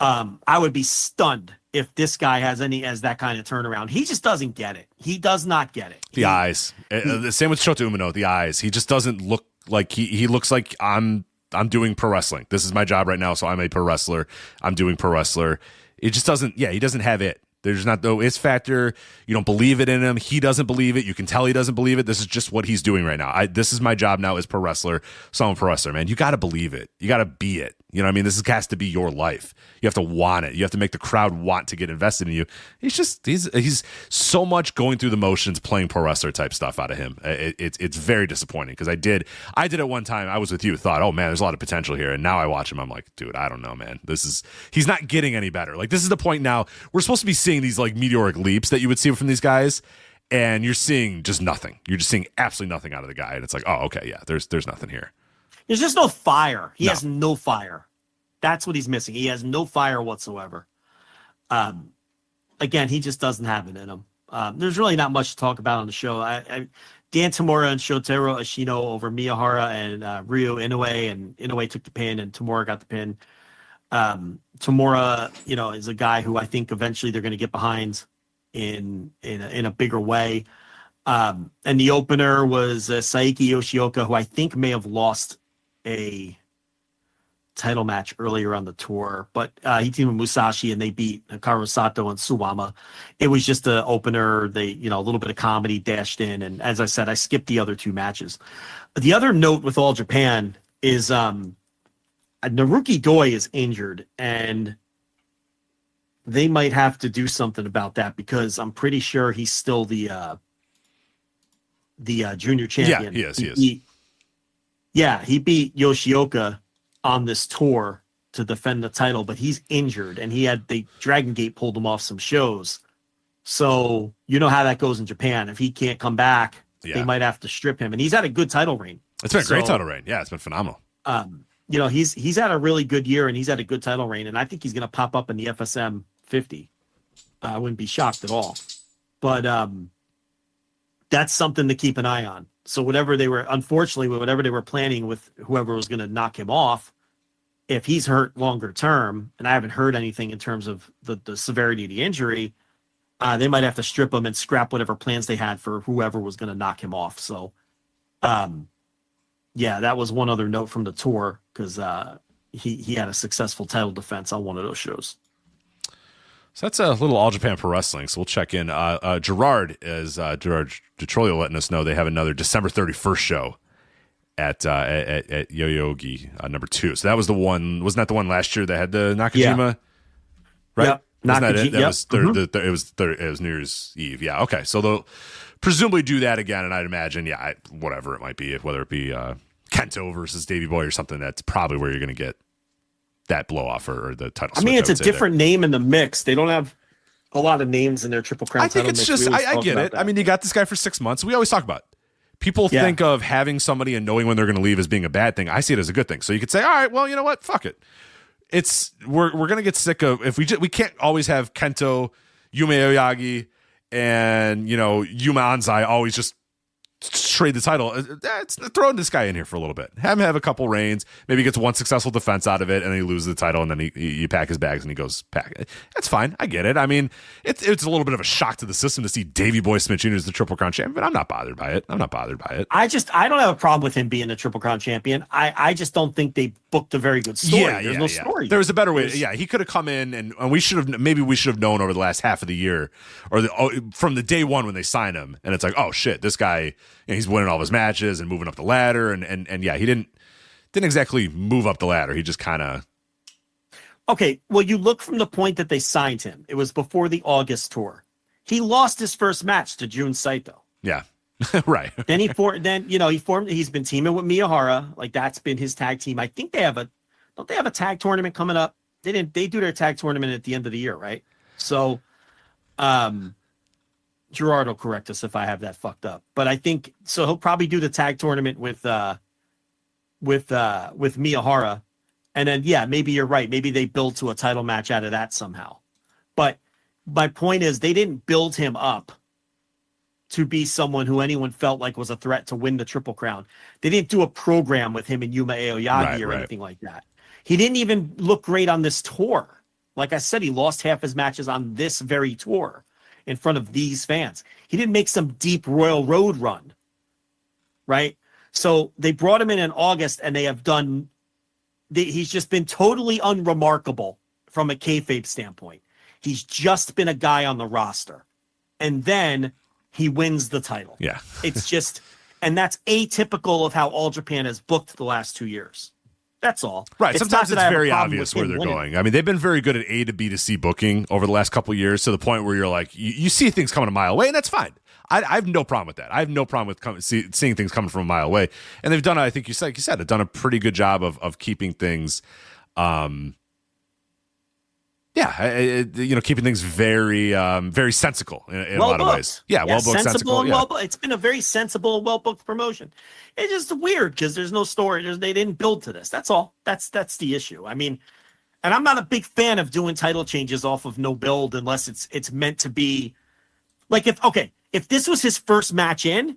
I would be stunned if this guy has that kind of turnaround. He just doesn't get it. He does not get it. The eyes. The same with Shota Umino, the eyes. He just doesn't look like he looks like I'm doing pro wrestling. This is my job right now, so I'm a pro wrestler. I'm doing pro wrestler. It just doesn't, he doesn't have it. There's not the is factor. You don't believe it in him. He doesn't believe it. You can tell he doesn't believe it. This is just what he's doing right now. This is my job now as pro wrestler. So I'm a pro wrestler, man. You got to believe it. You got to be it. You know what I mean? This has to be your life. You have to want it. You have to make the crowd want to get invested in you. He's so much going through the motions, playing pro wrestler type stuff out of him. It's very disappointing because I did it one time. I was with you, thought, oh man, there's a lot of potential here. And now I watch him. I'm like, dude, I don't know, man. He's not getting any better. Like, this is the point now. We're supposed to be seeing these like meteoric leaps that you would see from these guys. And you're seeing just nothing. You're just seeing absolutely nothing out of the guy. And it's like, oh, okay, yeah, there's nothing here. There's just no fire. He has no fire. That's what he's missing. He has no fire whatsoever. Again, he just doesn't have it in him. There's really not much to talk about on the show. Dan Tamura and Shotaro Ashino over Miyahara and Ryu Inoue, and Inoue took the pin and Tamura got the pin. Tamura, is a guy who I think eventually they're going to get behind in a bigger way. And the opener was Saiki Yoshioka, who I think may have lost a title match earlier on the tour, but he teamed with Musashi and they beat Hikaru Sato and Suwama. It was just an opener. They, a little bit of comedy dashed in. And as I said, I skipped the other two matches. The other note with All Japan is Naruki Doi is injured, and they might have to do something about that because I'm pretty sure he's still the junior champion. Yeah, he is. He beat Yoshioka on this tour to defend the title, but he's injured and the Dragon Gate pulled him off some shows. So you know how that goes in Japan. If he can't come back, they might have to strip him. And he's had a good title reign. It's been a great title reign. Yeah, it's been phenomenal. He's had a really good year and he's had a good title reign. And I think he's going to pop up in the FSM 50. I wouldn't be shocked at all. But that's something to keep an eye on. So whatever they were planning with whoever was going to knock him off, if he's hurt longer term, and I haven't heard anything in terms of the severity of the injury, they might have to strip him and scrap whatever plans they had for whoever was going to knock him off. So, yeah, that was one other note from the tour, because he had a successful title defense on one of those shows. So that's a little All Japan Pro Wrestling. So we'll check in. Gerard Detroit letting us know they have another December 31st show at Yoyogi number 2. So that was the one. Wasn't that the one last year that had the Nakajima? Yeah. Right. Yep. Wasn't that it? That Yep. was it was New Year's Eve. Yeah. Okay. So they'll presumably do that again, and I'd imagine, whatever it might be, whether it be Kento versus Davey Boy or something, that's probably where you're going to get that blow off or the title. I mean, it's a different name in the mix. They don't have a lot of names in their Triple Crown. I think it's just, I get it. I mean, you got this guy for 6 months. We always talk about it. People think of having somebody and knowing when they're going to leave as being a bad thing. I see it as a good thing. So you could say, all right, well, you know what? Fuck it. We're going to get sick of, if we can't always have Kento, Yuma Aoyagi, and, Yuma Anzai always just trade the title. Throw this guy in here for a little bit. Have him have a couple reigns. Maybe he gets one successful defense out of it, and then he loses the title, and then he pack his bags and he goes pack. That's fine. I get it. I mean, it's a little bit of a shock to the system to see Davey Boy Smith Jr. as the Triple Crown champion, but I'm not bothered by it. I don't have a problem with him being the Triple Crown champion. I just don't think they booked a very good story. There's no story. There was a better way. Yeah, he could have come in, and we should have known over the last half of the year, or from the day one when they signed him, and it's like, oh shit, this guy, he's winning all of his matches and moving up the ladder, and yeah, he didn't exactly move up the ladder. He just kind of. Okay, well, you look from the point that they signed him. It was before the August tour. He lost his first match to Jun Saito. Yeah, right. Then he formed. He's been teaming with Miyahara. Like, that's been his tag team. I think don't they have a tag tournament coming up? They do their tag tournament at the end of the year, right? So, Gerard will correct us if I have that fucked up, but I think so. He'll probably do the tag tournament with Miyahara, and then maybe you're right. Maybe they build to a title match out of that somehow. But my point is, they didn't build him up to be someone who anyone felt like was a threat to win the Triple Crown. They didn't do a program with him and Yuma Aoyagi or anything like that. He didn't even look great on this tour. Like I said, he lost half his matches on this very tour in front of these fans. He didn't make some deep Royal Road run, right? So they brought him in August, and he's just been totally unremarkable from a kayfabe standpoint. He's just been a guy on the roster. And then he wins the title. Yeah. It's just, and that's atypical of how All Japan has booked the last 2 years. That's all. Right. Sometimes it's very obvious where they're going. I mean, they've been very good at A to B to C booking over the last couple of years, to the point where you're like, you see things coming a mile away, and that's fine. I have no problem with that. I have no problem with seeing things coming from a mile away. And they've done, I think you said, have done a pretty good job of keeping things, keeping things very, very sensical in a lot of ways. Yeah, well booked, sensible. It's been a very sensible, well booked promotion. It's just weird because there's no story. They didn't build to this. That's all. That's the issue. I mean, and I'm not a big fan of doing title changes off of no build unless it's meant to be like, if this was his first match in,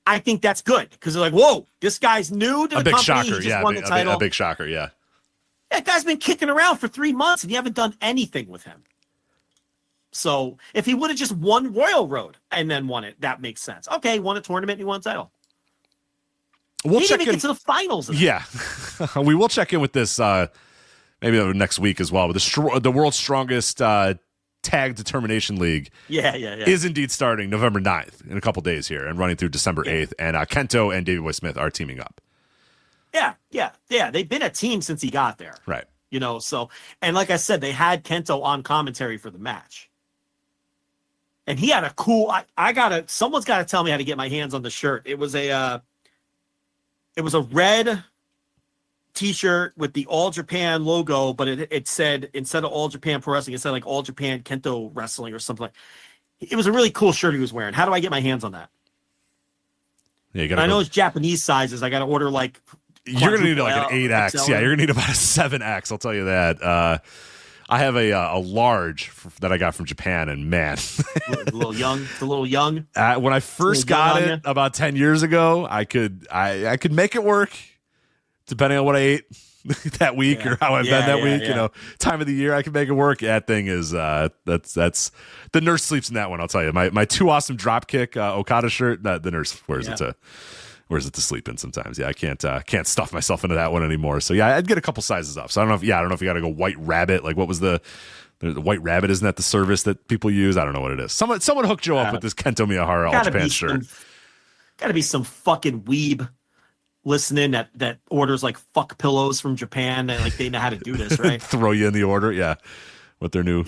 I think that's good, because they're like, whoa, this guy's new to the company. Shocker, he just won the title. A big shocker, yeah. That guy's been kicking around for 3 months, and you haven't done anything with him. So if he would have just won Royal Road and then won it, that makes sense. Okay, won a tournament, he won a title. We'll he check didn't even get to the finals. Yeah. We will check in with this maybe next week as well. But the world's strongest tag determination league is indeed starting November 9th in a couple days here, and running through December 8th. And Kento and Davey Boy Smith are teaming up. Yeah. They've been a team since he got there. Right. So, and like I said, they had Kento on commentary for the match. And he had a cool, someone's got to tell me how to get my hands on the shirt. It was a red t-shirt with the All Japan logo, but it said, instead of All Japan Pro Wrestling, it said like All Japan Kento Wrestling or something like. It was a really cool shirt he was wearing. How do I get my hands on that? Yeah, I know it's Japanese sizes. I got to order like. You're going to need like an 8X. Yeah, you're going to need about a 7X. I'll tell you that. I have a large that I got from Japan, and man. a little young. When I first got it about 10 years ago, I could make it work. depending on what I ate that week or how I've been that week, yeah. Time of the year, I can make it work. That thing is, that's the nurse sleeps in that one. I'll tell you, my Too Awesome Dropkick Okada shirt, the nurse wears it to sleep in sometimes. Yeah, I can't stuff myself into that one anymore. So yeah, I'd get a couple sizes up. So I don't know if you got to go White Rabbit. Like what was the White Rabbit? Isn't that the service that people use? I don't know what it is. Someone hooked Joe up with this Kento Miyahara All Japan shirt. Got to be some fucking weeb listening that orders like fuck pillows from Japan and like they know how to do this, right? Throw you in the order, yeah. With their new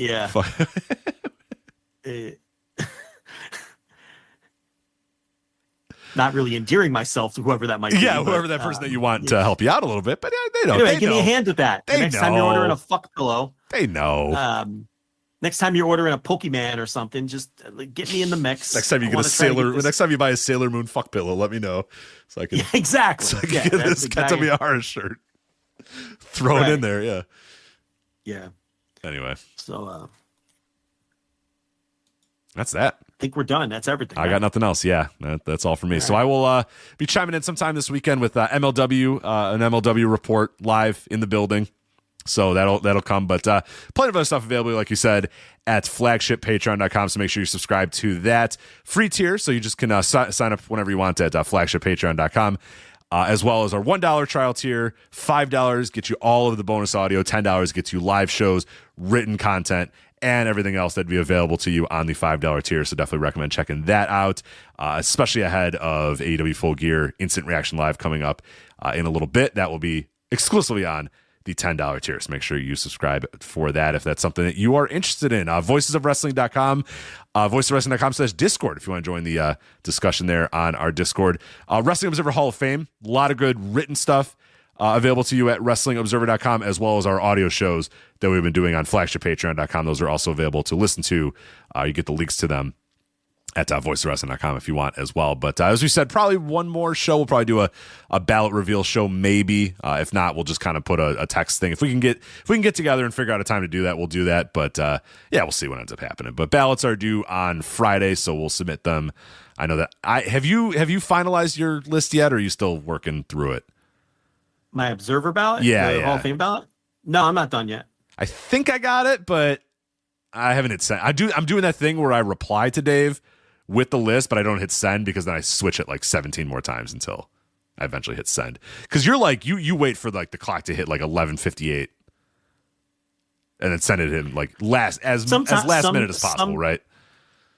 Not really endearing myself to whoever that might be. Yeah, whoever that person that you want to help you out a little bit. But they know. Anyway, give me a hand with that. Next time you're ordering a fuck pillow, they know. Next time you're ordering a Pokemon or something, just get me in the mix. Next time you buy a Sailor Moon fuck pillow, let me know so I can exactly. So I can get this Kento Miyahara shirt. Throw it in there, yeah. Yeah. Anyway, so that's that. I think we're done. That's everything. I got nothing else. Yeah, that's all for me. So I will be chiming in sometime this weekend with MLW, an MLW report live in the building. So that'll come, but plenty of other stuff available, like you said, at flagshippatreon.com. So make sure you subscribe to that free tier. So you just can sign up whenever you want at flagshippatreon.com, as well as our $1 trial tier. $5 gets you all of the bonus audio. $10 gets you live shows, written content, and everything else that'd be available to you on the $5 tier. So definitely recommend checking that out, especially ahead of AEW Full Gear Instant Reaction Live coming up in a little bit. That will be exclusively on the $10 tier. So make sure you subscribe for that if that's something that you are interested in. Voicesofwrestling.com, voicesofwrestling.com/Discord if you want to join the discussion there on our Discord. Wrestling Observer Hall of Fame, a lot of good written stuff available to you at wrestlingobserver.com, as well as our audio shows that we've been doing on flagshippatreon.com. Those are also available to listen to. You get the links to them at voiceofwrestling.com if you want as well. But as we said, probably one more show. We'll probably do a ballot reveal show, maybe. If not, we'll just kind of put a text thing. If we can get together and figure out a time to do that, we'll do that. But yeah, we'll see what ends up happening. But ballots are due on Friday, so we'll submit them. I know that have you finalized your list yet, or are you still working through it? My Observer ballot? Yeah. Hall of Fame ballot? No, I'm not done yet. I think I got it, but I haven't hit send. I'm doing that thing where I reply to Dave with the list, but I don't hit send because then I switch it like 17 more times until I eventually hit send. Because you're like you wait for like the clock to hit like 11:58, and then send it to him like last minute as possible, right?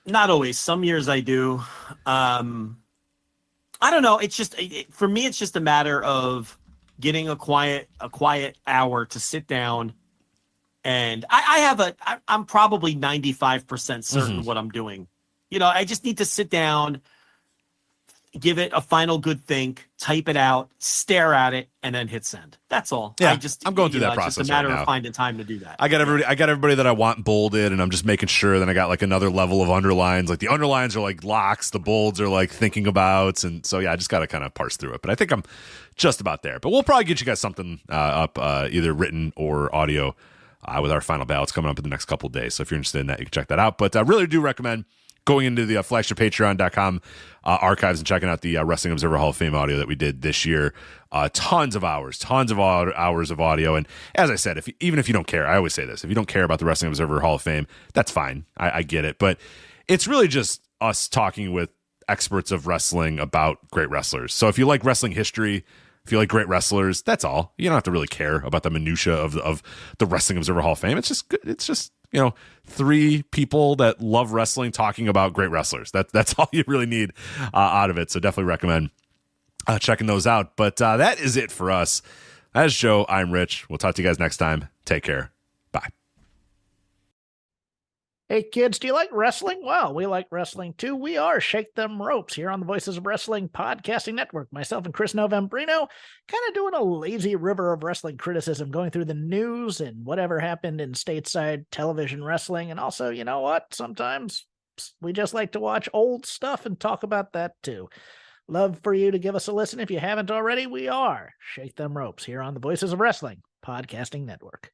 Not always. Some years I do. I don't know. It's just for me. It's just a matter of getting a quiet hour to sit down, and I'm probably 95% certain what I'm doing. I just need to sit down, give it a final good think, type it out, stare at it, and then hit send. That's all. Yeah, I'm going through that process. It's just a matter right now. of finding time to do that. I got everybody that I want bolded, and I'm just making sure. Then I got like another level of underlines. Like the underlines are like locks, the bolds are like thinking about, and so yeah, I just got to kind of parse through it. But I think I'm just about there. But we'll probably get you guys something up, either written or audio, with our final ballots coming up in the next couple of days. So if you're interested in that, you can check that out. But I really do recommend going into the flagshippatreon.com archives and checking out the Wrestling Observer Hall of Fame audio that we did this year. Tons of hours of audio. And as I said, even if you don't care, I always say this, if you don't care about the Wrestling Observer Hall of Fame, that's fine. I get it. But it's really just us talking with experts of wrestling about great wrestlers. So if you like wrestling history, if you like great wrestlers, that's all. You don't have to really care about the minutia of the Wrestling Observer Hall of Fame. It's just good. It's just three people that love wrestling talking about great wrestlers. That's all you really need out of it. So definitely recommend checking those out. But that is it for us. As Joe, I'm Rich. We'll talk to you guys next time. Take care. Bye. Hey kids, do you like wrestling? Well, we like wrestling too. We are Shake Them Ropes here on the Voices of Wrestling Podcasting Network. Myself and Chris Novembrino kind of doing a lazy river of wrestling criticism, going through the news and whatever happened in stateside television wrestling. And also, you know what? Sometimes we just like to watch old stuff and talk about that too. Love for you to give us a listen. If you haven't already, we are Shake Them Ropes here on the Voices of Wrestling Podcasting Network.